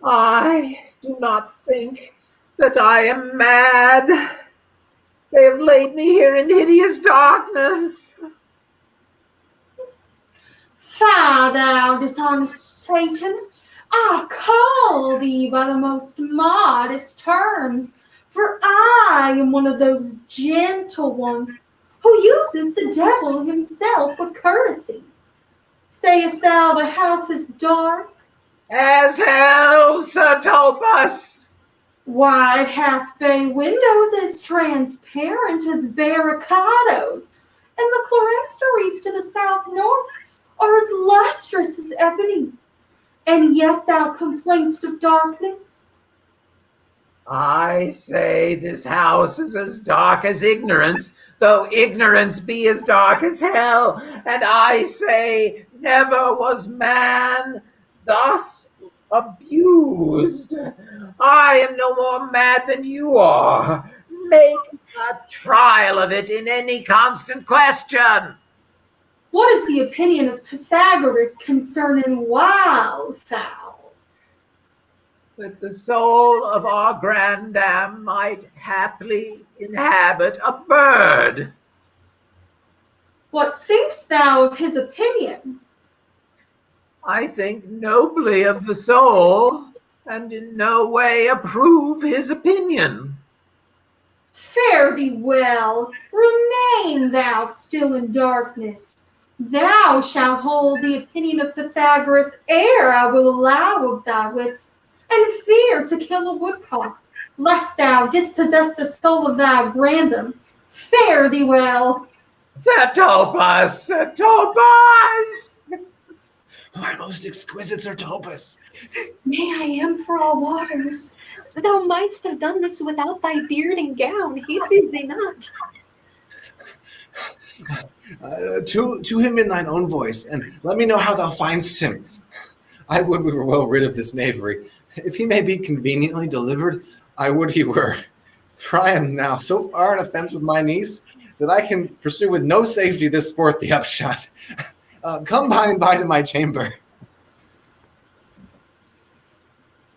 I do not think that I am mad. They have laid me here in hideous darkness. Fie, thou dishonest Satan! I call thee by the most modest terms, for I am one of those gentle ones who uses the devil himself with courtesy. Sayest thou the house is dark? As hell, Sir Topus. Wide half-bay windows as transparent as barricadoes, and the clerestories to the south-north are as lustrous as ebony. And yet thou complainst of darkness? I say this house is as dark as ignorance, though ignorance be as dark as hell. And I say never was man thus abused. I am no more mad than you are. Make a trial of it in any constant question. What is the opinion of Pythagoras concerning wildfowl? That the soul of our grandam might haply inhabit a bird. What thinkst thou of his opinion? I think nobly of the soul, and in no way approve his opinion. Fare thee well, remain thou still in darkness. Thou shalt hold the opinion of Pythagoras ere I will allow of thy wits, and fear to kill a woodcock, lest thou dispossess the soul of thy grandam. Fare thee well. Setobus! Setobus! My most exquisite Sertopus. Nay, I am for all waters. Thou mightst have done this without thy beard and gown. He sees thee not. To him in thine own voice, and let me know how thou find'st him. I would we were well rid of this knavery. If he may be conveniently delivered, I would he were. For I am now so far in offense with my niece that I can pursue with no safety this sport the upshot. Come by and by to my chamber.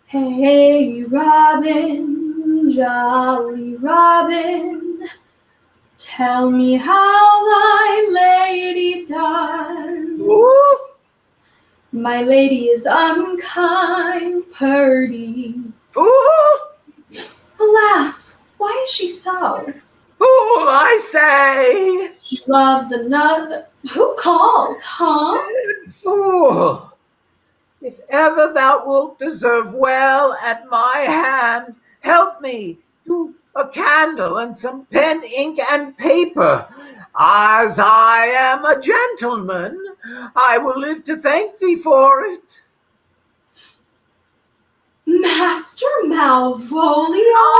Hey, Robin, jolly Robin, tell me how thy lady does. Ooh. My lady is unkind, purdy. Fool! Alas, why is she so? Fool, I say! She loves another. Who calls, huh? Fool! If ever thou wilt deserve well at my hand, help me to a candle and some pen, ink, and paper. As I am a gentleman, I will live to thank thee for it. Master Malvolio?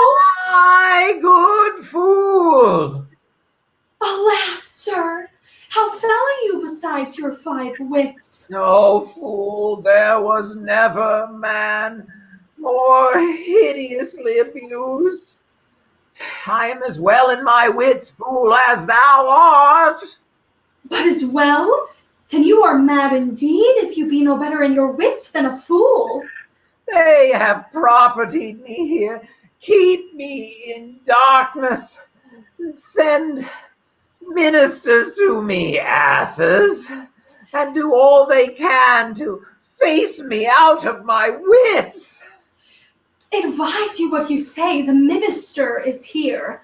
My good fool! Alas, sir, how fell you besides your 5 wits? No, fool, there was never man more hideously abused. I am as well in my wits, fool, as thou art. But as well? Then you are mad indeed, if you be no better in your wits than a fool. They have propertied me here. Keep me in darkness. Send ministers to me, asses, and do all they can to face me out of my wits. Advise you what you say, the minister is here.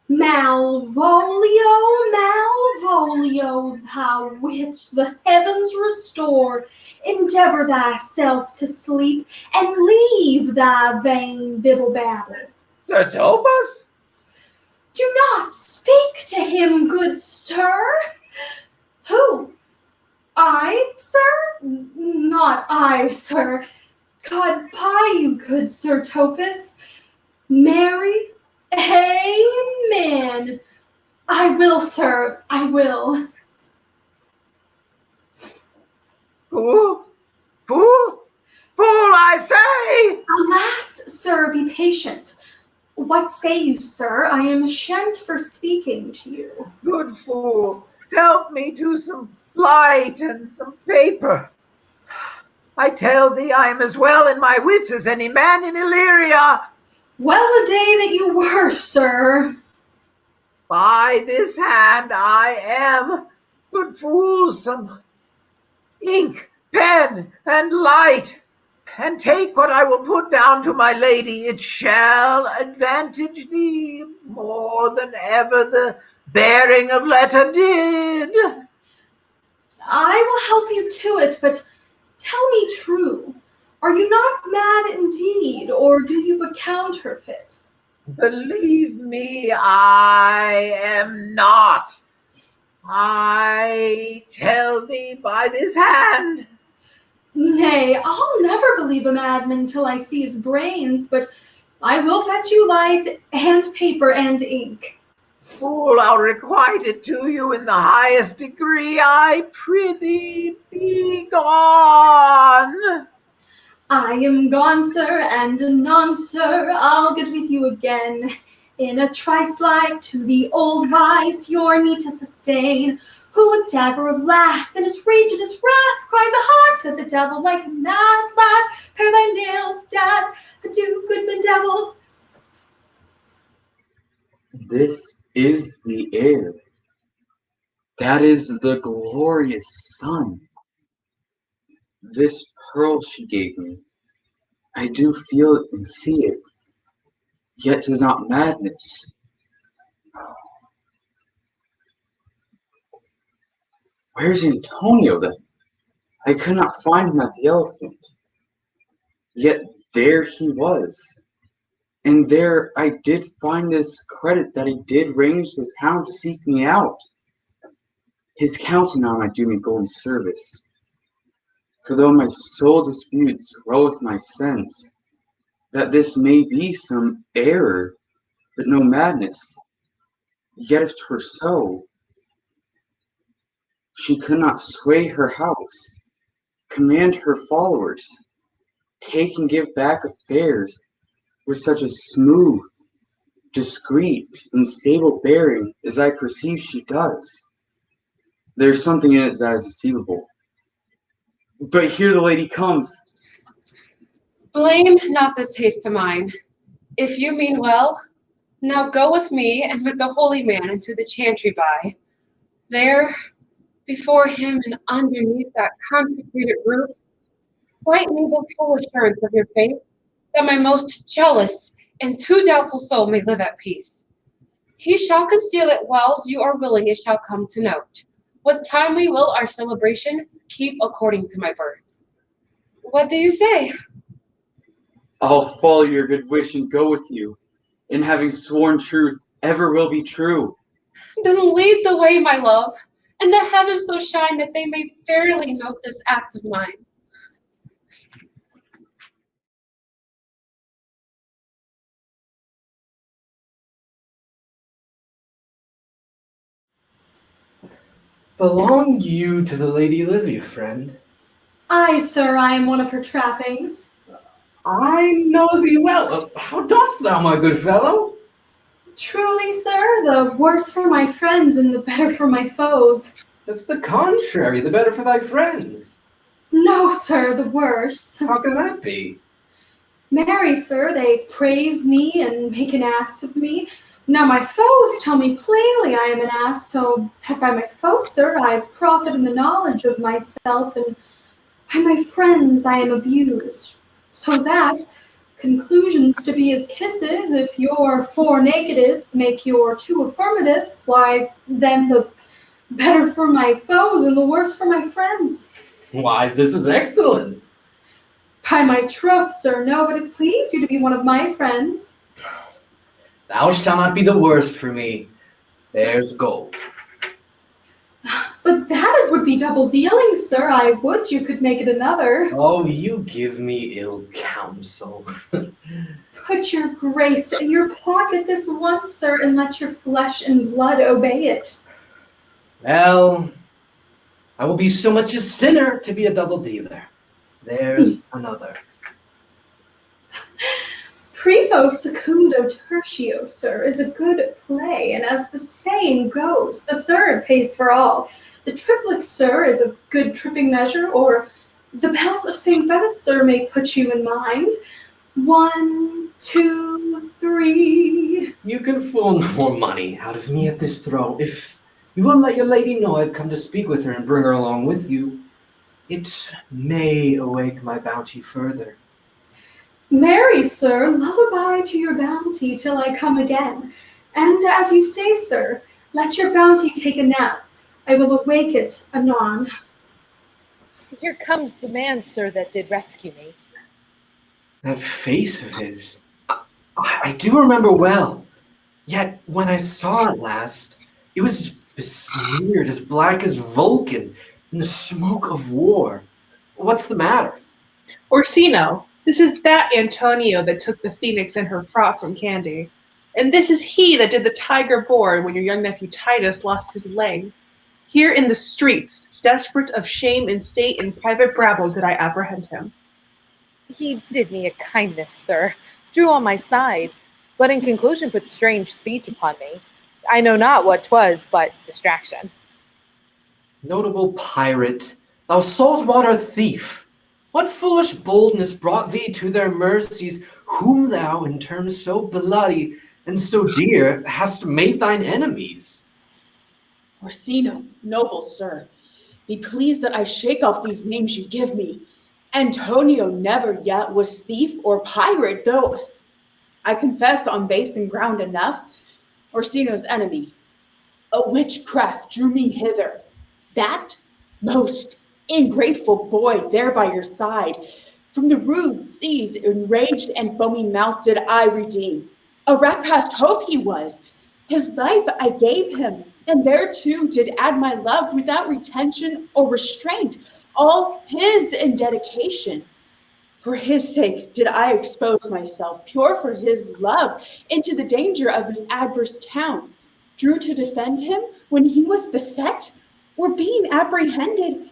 Malvolio, Malvolio, thou wit the heavens restore, endeavor thyself to sleep, and leave thy vain bibble babble. Sertopus? Do not speak to him, good sir. Who? I, sir? Not I, sir. God buy you, good Sir Topus. Mary, amen. I will, sir, I will. Fool, fool, fool, I say! Alas, sir, be patient. What say you, sir? I am ashamed for speaking to you. Good fool, help me to some light and some paper. I tell thee I am as well in my wits as any man in Illyria. Well a day that you were, sir. By this hand I am. Good fool, some ink, pen, and light, and take what I will put down to my lady. It shall advantage thee more than ever the bearing of letter did. I will help you to it, but tell me true. Are you not mad indeed, or do you but counterfeit? Believe me, I am not. I tell thee by this hand. Nay, I'll never believe a madman till I see his brains, but I will fetch you light and paper and ink. Fool, I'll requite it to you in the highest degree. I prithee, be gone. I am gone, sir, and anon, sir, I'll get with you again. In a trice like to the old vice, your need to sustain. Who a dagger of laugh, in his rage and his wrath, cries a heart to the devil like a mad lad. Pare thy nails, dad, adieu, goodman devil. This is the air. That is the glorious sun. This pearl she gave me. I do feel it and see it, yet 'tis not madness. Where's Antonio then? I could not find him at the elephant, yet there he was. And there I did find this credit that he did range the town to seek me out. His counsel now might do me golden service. For though my soul disputes well with my sense, that this may be some error, but no madness, yet if 'twere so, she could not sway her house, command her followers, take and give back affairs with such a smooth, discreet, and stable bearing as I perceive she does. There's something in it that is deceivable. But here the lady comes. Blame not this haste of mine. If you mean well, now go with me and with the holy man into the chantry by. There, before him and underneath that consecrated roof, plight me the full assurance of your faith, that my most jealous and too doubtful soul may live at peace. He shall conceal it whiles you are willing it shall come to note. What time we will our celebration keep according to my birth. What do you say? I'll follow your good wish and go with you, and having sworn truth, ever will be true. Then lead the way, my love, and the heavens so shine that they may fairly note this act of mine. Belong you to the Lady Livia, friend? Aye, sir, I am one of her trappings. I know thee well. How dost thou, my good fellow? Truly, sir, the worse for my friends and the better for my foes. Just the contrary, the better for thy friends. No, sir, the worse. How can that be? Marry, sir, they praise me and make an ass of me. Now my foes tell me plainly I am an ass, so that by my foes, sir, I profit in the knowledge of myself, and by my friends I am abused. So that, conclusions to be as kisses, if your 4 negatives make your 2 affirmatives, why, then the better for my foes and the worse for my friends. Why, this is excellent. By my troth, sir, no, but it please you to be one of my friends. Thou shalt not be the worst for me. There's gold. But that it would be double dealing, sir. I would you could make it another. Oh, you give me ill counsel. Put your grace in your pocket this once, sir, and let your flesh and blood obey it. Well, I will be so much a sinner to be a double dealer. There's another. Primo secundo tertio, sir, is a good play, and as the saying goes, the third pays for all. The triplet, sir, is a good tripping measure, or the bells of St. Bennet, sir, may put you in mind. 1, 2, 3. You can fool no more money out of me at this throw. If you will let your lady know I've come to speak with her and bring her along with you, it may awake my bounty further. Marry, sir, lullaby to your bounty till I come again. And as you say, sir, let your bounty take a nap. I will awake it anon. Here comes the man, sir, that did rescue me. That face of his, I do remember well. Yet when I saw it last, it was besmeared as black as Vulcan in the smoke of war. What's the matter? Orsino, this is that Antonio that took the phoenix and her fraught from Candy. And this is he that did the tiger board when your young nephew Titus lost his leg. Here in the streets, desperate of shame and state and private brabble, did I apprehend him. He did me a kindness, sir, drew on my side, but in conclusion put strange speech upon me. I know not what 'twas, but distraction. Notable pirate, thou saltwater thief, what foolish boldness brought thee to their mercies, whom thou, in terms so bloody and so dear, hast made thine enemies? Orsino, noble sir, be pleased that I shake off these names you give me. Antonio never yet was thief or pirate, though I confess on base and ground enough. Orsino's enemy, a witchcraft drew me hither. That most ingrateful boy there by your side, From the rude seas, enraged and foamy mouth did I redeem. A wreck past hope he was. His life I gave him, and thereto did add my love without retention or restraint, all his in dedication. For his sake did I expose myself, pure for his love, into the danger of this adverse town. Drew to defend him when he was beset, or being apprehended,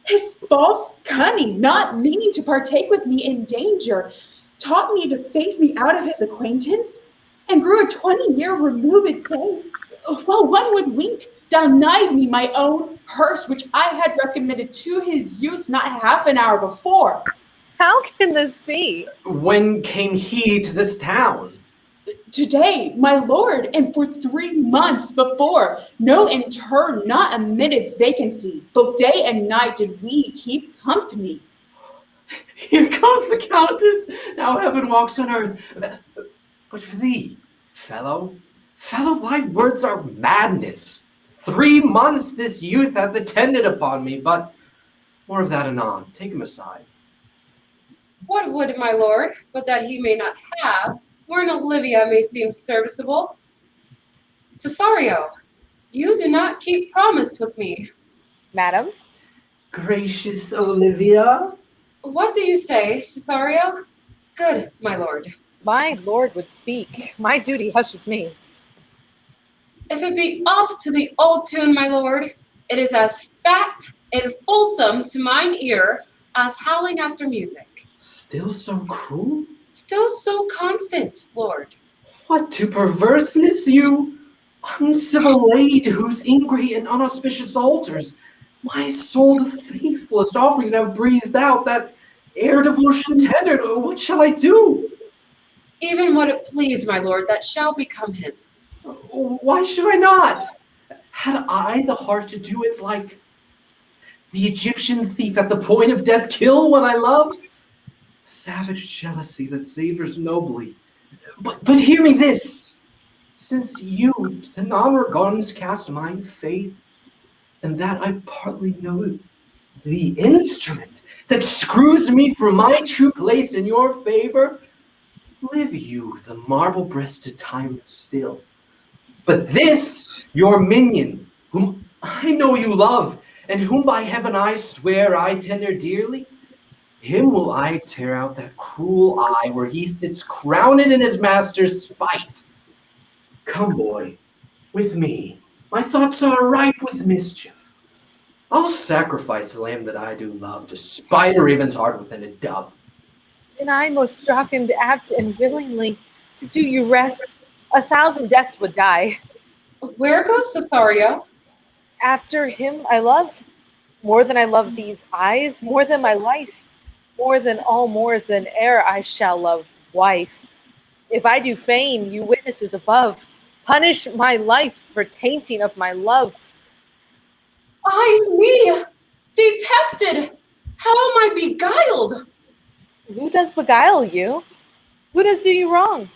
his false cunning, not meaning to partake with me in danger, taught me to face me out of his acquaintance, and grew a 20-year removed thing. While one would wink, denied me my own purse, which I had recommended to his use not half an hour before. How can this be? When came he to this town? Today, my lord, and for 3 months before, no intern, not a minute's vacancy. Both day and night did we keep company. Here comes the Countess, now heaven walks on earth. But for thee, fellow, thy words are madness. 3 months this youth hath attended upon me, but more of that anon. Take him aside. What would my lord, but that he may not have, wherein Olivia may seem serviceable? Cesario, you do not keep promise with me. Madam? Gracious Olivia? What do you say, Cesario? Good, my lord. My lord would speak. My duty hushes me. If it be aught to the old tune, my lord, it is as fat and fulsome to mine ear as howling after music. Still so cruel? Still so constant, lord. What to perverseness, you uncivil lady, whose ingrate and unauspicious altars my soul the faithfulest offerings have breathed out, that ere devotion tendered, what shall I do? Even what it please, my lord, that shall become him. Why should I not? Had I the heart to do it like the Egyptian thief at the point of death, kill one I love? Savage jealousy that savors nobly. But hear me this, since you to non-regardance cast mine faith, and that I partly know the instrument that screws me from my true place in your favor, live you the marble-breasted tyrant still. But this, your minion, whom I know you love, and whom by heaven I swear I tender dearly, him will I tear out that cruel eye where he sits crowned in his master's spite. Come, boy, with me. My thoughts are ripe with mischief. I'll sacrifice the lamb that I do love to spite a raven's heart within a dove. And I most jocund, apt, and willingly to do you rest. 1,000 deaths would die. Where goes Cesario? After him I love, more than I love these eyes, more than my life, more than all mores than e'er I shall love wife. If I do feign, you witnesses above, punish my life for tainting of my love. Ay me, detested! How am I beguiled? Who does beguile you? Who does do you wrong?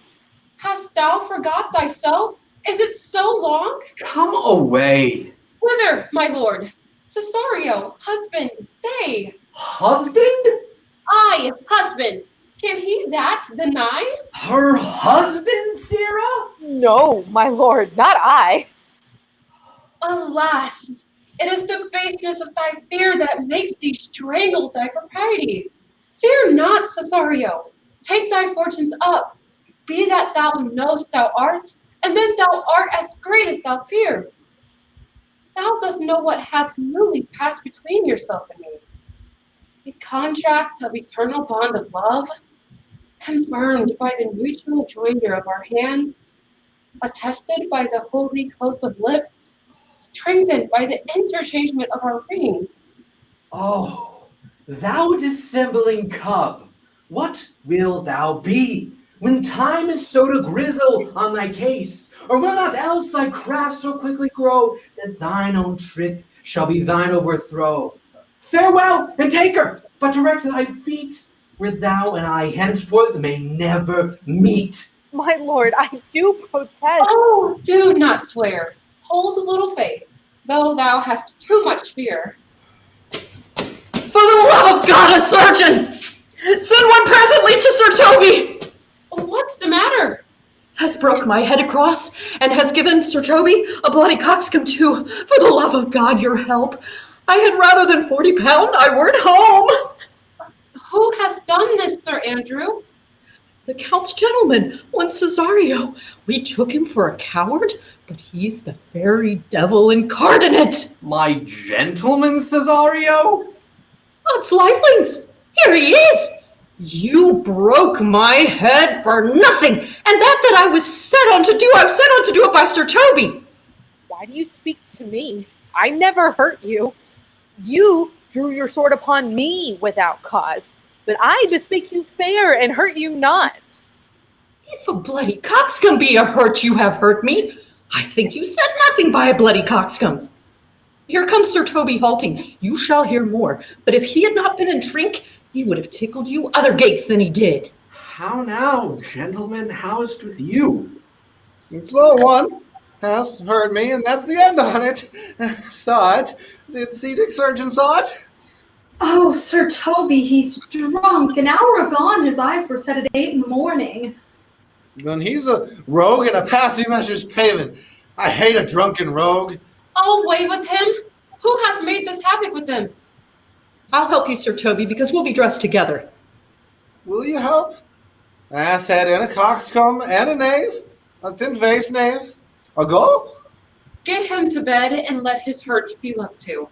Hast thou forgot thyself? Is it so long? Come away. Whither, my lord? Cesario, husband, stay. Husband? Aye, husband. Can he that deny? Her husband, Sarah? No, my lord, not I. Alas, it is the baseness of thy fear that makes thee strangle thy propriety. Fear not, Cesario. Take thy fortunes up. Be that thou knowest thou art, and then thou art as great as thou fearest. Thou dost know what hath newly passed between yourself and me. A contract of eternal bond of love, confirmed by the mutual joinder of our hands, attested by the holy close of lips, strengthened by the interchangement of our rings. Oh, thou dissembling cub, what will thou be when time is so to grizzle on thy case? Or will not else thy craft so quickly grow that thine own trick shall be thine overthrow? Farewell, and take her, but direct thy feet where thou and I henceforth may never meet. My lord, I do protest. Oh, do not swear. Hold a little faith, though thou hast too much fear. For the love of God, a surgeon! Send one presently to Sir Toby! What's the matter? Has broke my head across, and has given Sir Toby a bloody coxcomb too. For the love of God, your help. I had rather than 40 pound I were at home. Who has done this, Sir Andrew? The Count's gentleman, one Cesario. We took him for a coward, but he's the very devil incarnate. My gentleman, Cesario? Odds lifelings, here he is. You broke my head for nothing, and that I was set on to do, I was set on to do it by Sir Toby. Why do you speak to me? I never hurt you. You drew your sword upon me without cause, but I bespake you fair and hurt you not. If a bloody coxcomb be a hurt, you have hurt me. I think you said nothing by a bloody coxcomb. Here comes Sir Toby halting. You shall hear more, but if he had not been in drink, he would have tickled you other gates than he did. How now, gentleman housed with you? So one has heard me, and that's the end on it. Saw it. Did Dick Surgeon saw it? Oh, Sir Toby, he's drunk. An hour gone, his eyes were set at 8 in the morning. Then he's a rogue and a passive measures paving. I hate a drunken rogue. Away with him! Who hath made this havoc with them? I'll help you, Sir Toby, because we'll be dressed together. Will you help? An asshead and a coxcomb and a knave, a thin-faced knave. A go? Get him to bed and let his hurt be looked to.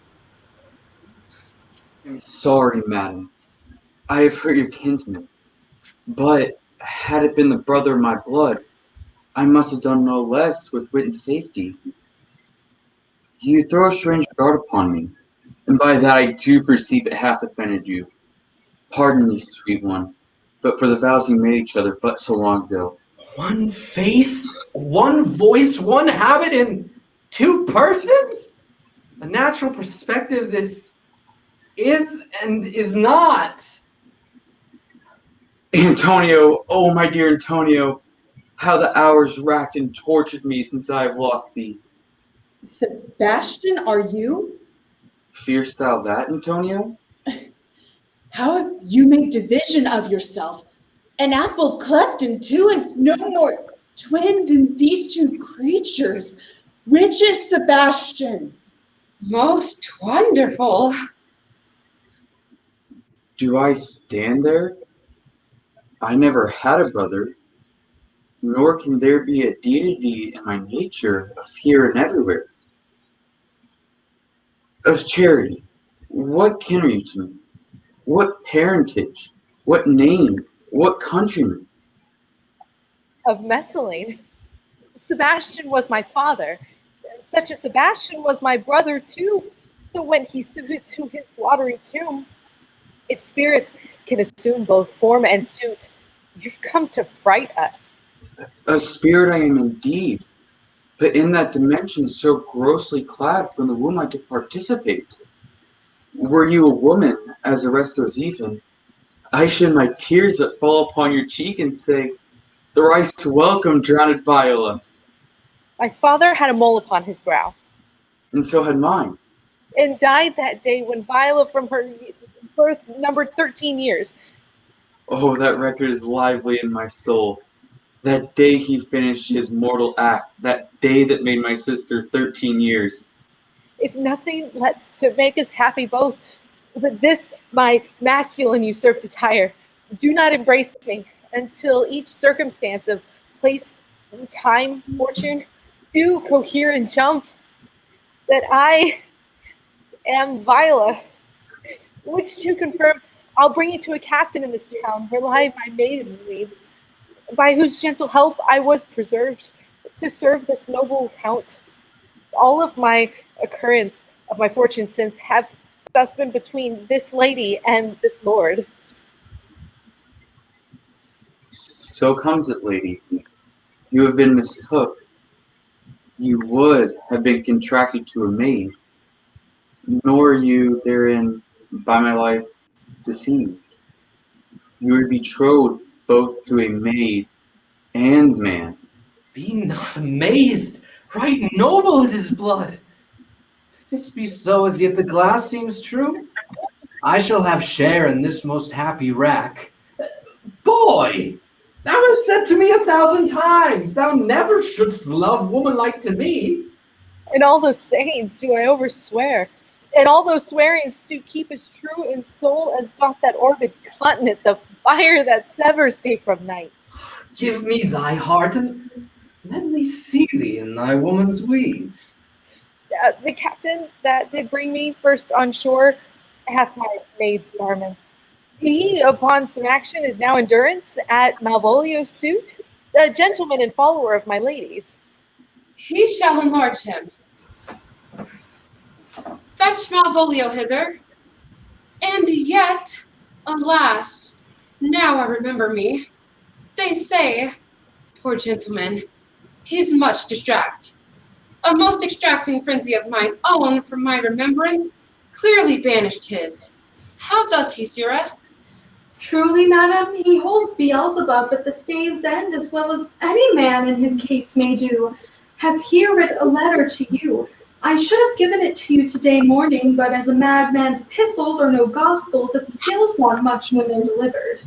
I'm sorry, madam. I have hurt your kinsman. But had it been the brother of my blood, I must have done no less with wit and safety. You throw a strange guard upon me, and by that I do perceive it hath offended you. Pardon me, sweet one, but for the vows we made each other but so long ago. One face, one voice, one habit in 2 persons? A natural perspective this is and is not. Antonio, oh my dear Antonio, how the hours racked and tortured me since I have lost thee. Sebastian, are you? Fearst thou that, Antonio? How have you made division of yourself? An apple cleft in 2 is no more twin than these 2 creatures. Which is Sebastian? Most wonderful. Do I stand there? I never had a brother, nor can there be a deity in my nature of here and everywhere. Of charity, what kin are you to me? What parentage? What name? What countryman? Of Messalene. Sebastian was my father. Such a Sebastian was my brother too. So when he suited to his watery tomb, if spirits can assume both form and suit, you've come to fright us. A spirit I am indeed, but in that dimension so grossly clad from the womb I did participate. Were you a woman, as the rest goes even, I should my tears that fall upon your cheek and say, thrice welcome, drowned Viola. My father had a mole upon his brow, And so had mine. and died that day when Viola from her birth numbered 13 years. Oh, that record is lively in my soul. That day he finished his mortal act, that day that made my sister 13 years. If nothing lets to make us happy both, but this my masculine usurped attire, do not embrace me until each circumstance of place, time, fortune, do cohere and jump, that I am Viola, which to confirm, I'll bring you to a captain in this town where lie my maiden weeds, by whose gentle help I was preserved to serve this noble count. All of my occurrence of my fortune since have thus been between this lady and this lord. So comes it, lady. You have been mistook. You would have been contracted to a maid, nor you therein, by my life, deceived. You are betrothed both to a maid and man. Be not amazed, right noble is his blood. If this be so, as yet the glass seems true. I shall have share in this most happy wreck. Boy, thou hast said to me 1,000 times, thou never shouldst love woman like to me. And all those sayings do I overswear, and all those swearings do keep as true in soul as doth that orbed continent, the fire that severs day from night. Give me thy heart, and let me see thee in thy woman's weeds. The captain that did bring me first on shore hath my maid's garments. He, upon some action, is now in durance at Malvolio's suit, a gentleman and follower of my lady's. He shall enlarge him. Fetch Malvolio hither. And yet, alas, now I remember me. They say, poor gentleman, he's much distract. A most extracting frenzy of mine own from my remembrance clearly banished his. How does he, Sirrah? Truly, madam, he holds Beelzebub at the stave's end as well as any man in his case may do. Has here writ a letter to you. I should have given it to you today morning, but as a madman's epistles are no gospels, it skills not much when they're delivered.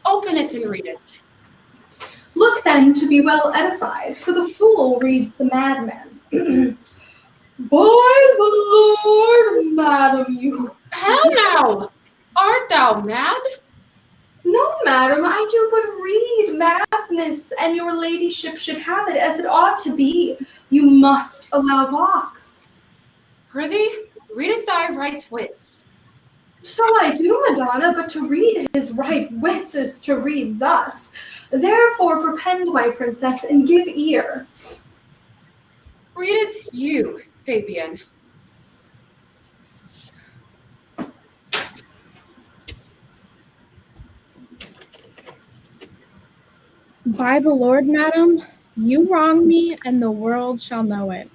Open it and read it. Look then to be well edified, for the fool reads the madman. By the Lord, madam, you... How now? Art thou mad? No, madam, I do but read madness, and your ladyship should have it as it ought to be. You must allow vox. Prithee, read it thy right wits. So I do, Madonna, but to read his right wits is to read thus. Therefore prepend, my princess, and give ear. Read it you, Fabian. By the Lord, madam, you wrong me, and the world shall know it.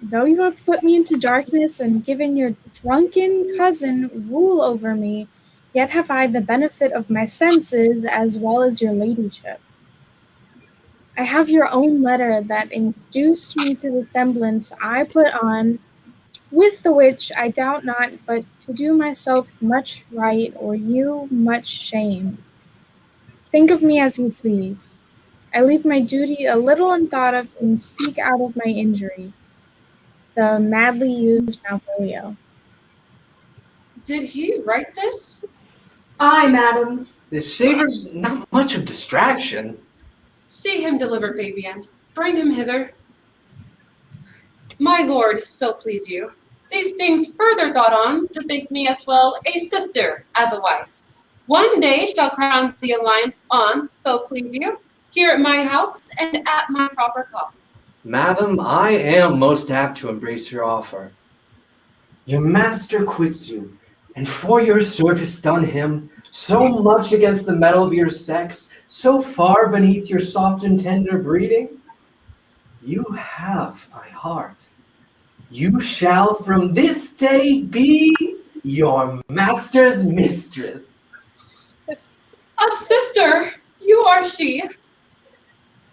Though you have put me into darkness and given your drunken cousin rule over me, yet have I the benefit of my senses as well as your ladyship. I have your own letter that induced me to the semblance I put on, with the which I doubt not but to do myself much right or you much shame. Think of me as you please. I leave my duty a little unthought of and speak out of my injury. The madly used Malvolio. Did he write this? Aye, madam. This savors not much of distraction. See him deliver, Fabian. Bring him hither. My lord, so please you. These things further thought on to think me as well a sister as a wife. One day shall crown the alliance on, so please you, here at my house and at my proper cost. Madam, I am most apt to embrace your offer. Your master quits you, and for your service done him, so much against the metal of your sex, so far beneath your soft and tender breeding, you have my heart. You shall from this day be your master's mistress. A sister, you are she.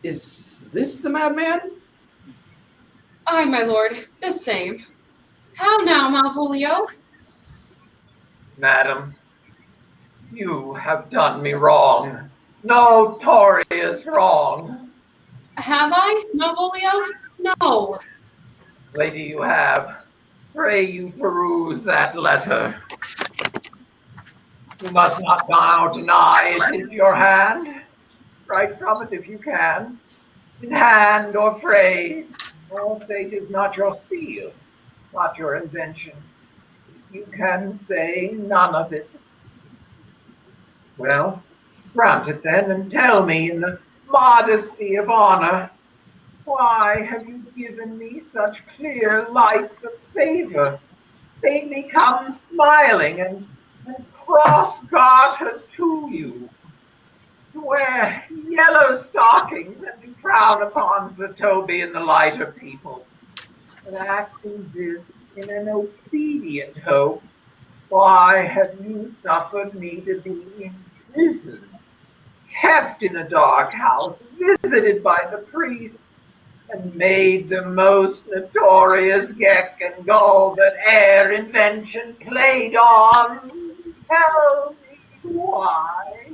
Is this the madman? Aye, my lord, the same. How now, Malvolio? Madam, you have done me wrong. Notorious wrong. Have I, Malvolio? No. Lady, you have. Pray you peruse that letter. You must not now deny it is your hand. Write from it if you can, in hand or phrase, or say 'tis not your seal, not your invention. You can say none of it. Well, grant it then, and tell me in the modesty of honor, why have you given me such clear lights of favor, made me come smiling and cross-gartered to you, to wear yellow stockings and to frown upon Sir Toby and the lighter people, but acting this in an obedient hope? Why have you suffered me to be in prison, kept in a dark house, visited by the priest, and made the most notorious geck and gull that e'er invention played on. Tell me why.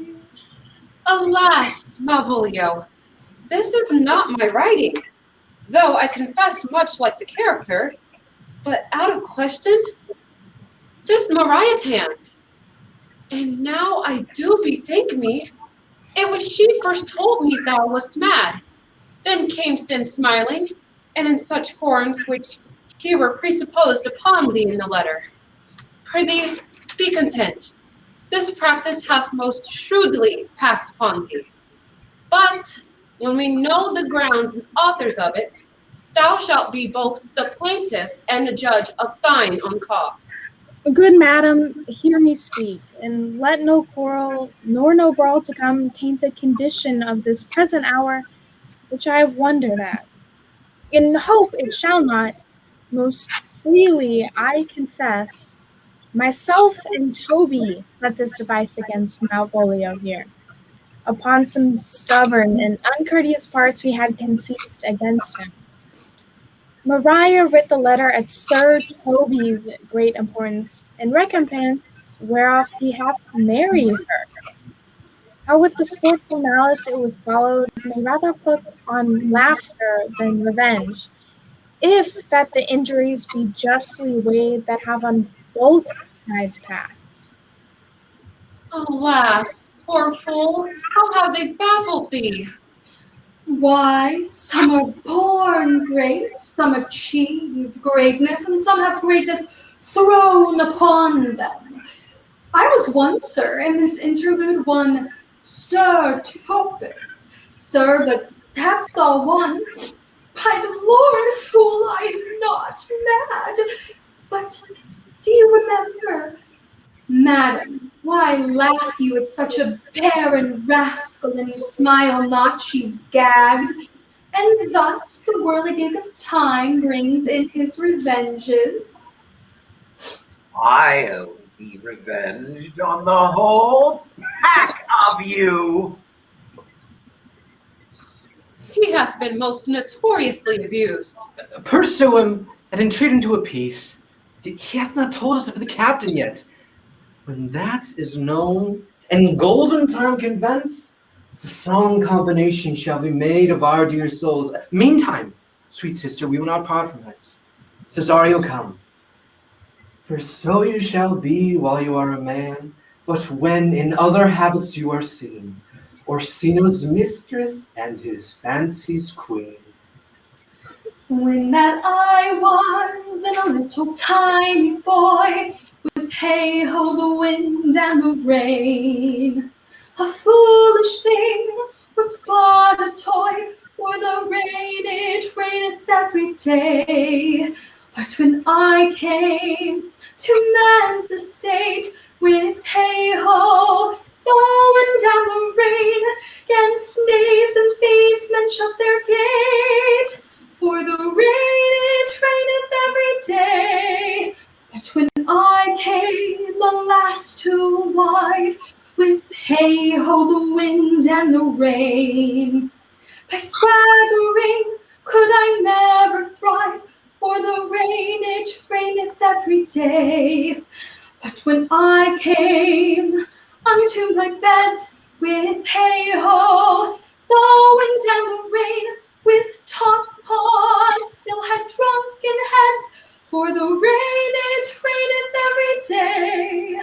Alas, Malvolio, this is not my writing, though I confess much like the character, but out of question, 'tis Mariah's hand. And now I do bethink me, it was she first told me thou wast mad, then camest in smiling, and in such forms which he were presupposed upon thee in the letter. Prithee, be content. This practice hath most shrewdly passed upon thee. But when we know the grounds and authors of it, thou shalt be both the plaintiff and the judge of thine own cause. Good madam, hear me speak, and let no quarrel nor no brawl to come taint the condition of this present hour, which I have wondered at. In hope it shall not, most freely I confess, myself and Toby set this device against Malvolio here, upon some stubborn and uncourteous parts we had conceived against him. Maria writ the letter at Sir Toby's great importance, in recompense whereof he hath married her. How with the sportful malice it was followed may rather look on laughter than revenge, if that the injuries be justly weighed that have on both sides passed. Alas, poor fool, how have they baffled thee? Why, some are born great, some achieve greatness, and some have greatness thrown upon them. I was once, sir, in this interlude one Sir Topus, sir, but that's all one. By the Lord, fool, I am not mad. But do you remember, madam, why laugh you at such a barren rascal, and you smile not, she's gagged? And thus the whirligig of time brings in his revenges. I'll be revenged on the whole pack of you. He hath been most notoriously abused. Pursue him and entreat him to a peace. He hath not told us of the captain yet. When that is known, and golden time convince, the song combination shall be made of our dear souls. Meantime, sweet sister, we will not part from hence. Cesario, come. For so you shall be while you are a man, but when in other habits you are seen, Orsino's mistress and his fancy's queen. When that I was in a little tiny boy, with hey-ho, the wind and the rain, a foolish thing was but a toy, for the rain it raineth every day. But when I came to man's estate, with hey-ho, going down the rain, 'gainst knaves and thieves men shut their gate. For the rain it raineth every day. But when I came, alas, to wife, with hey-ho, the wind and the rain, by swaggering could I never thrive, for the rain it raineth every day. But when I came unto my bed, with hey-ho, going down the rain, with toss pods still had drunken heads, for the rain it raineth every day.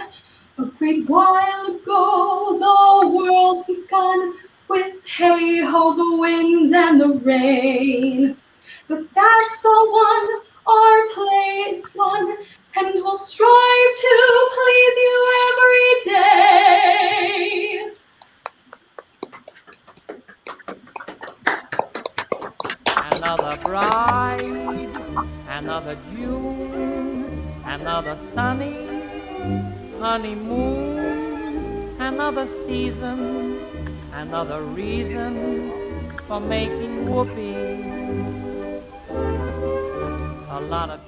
A great while ago the world begun, with hey-ho, the wind and the rain. But that's all one, our play is one, and we'll strive to please you every day. Another bride, another June, another sunny honeymoon, another season, another reason for making whoopee. A lot of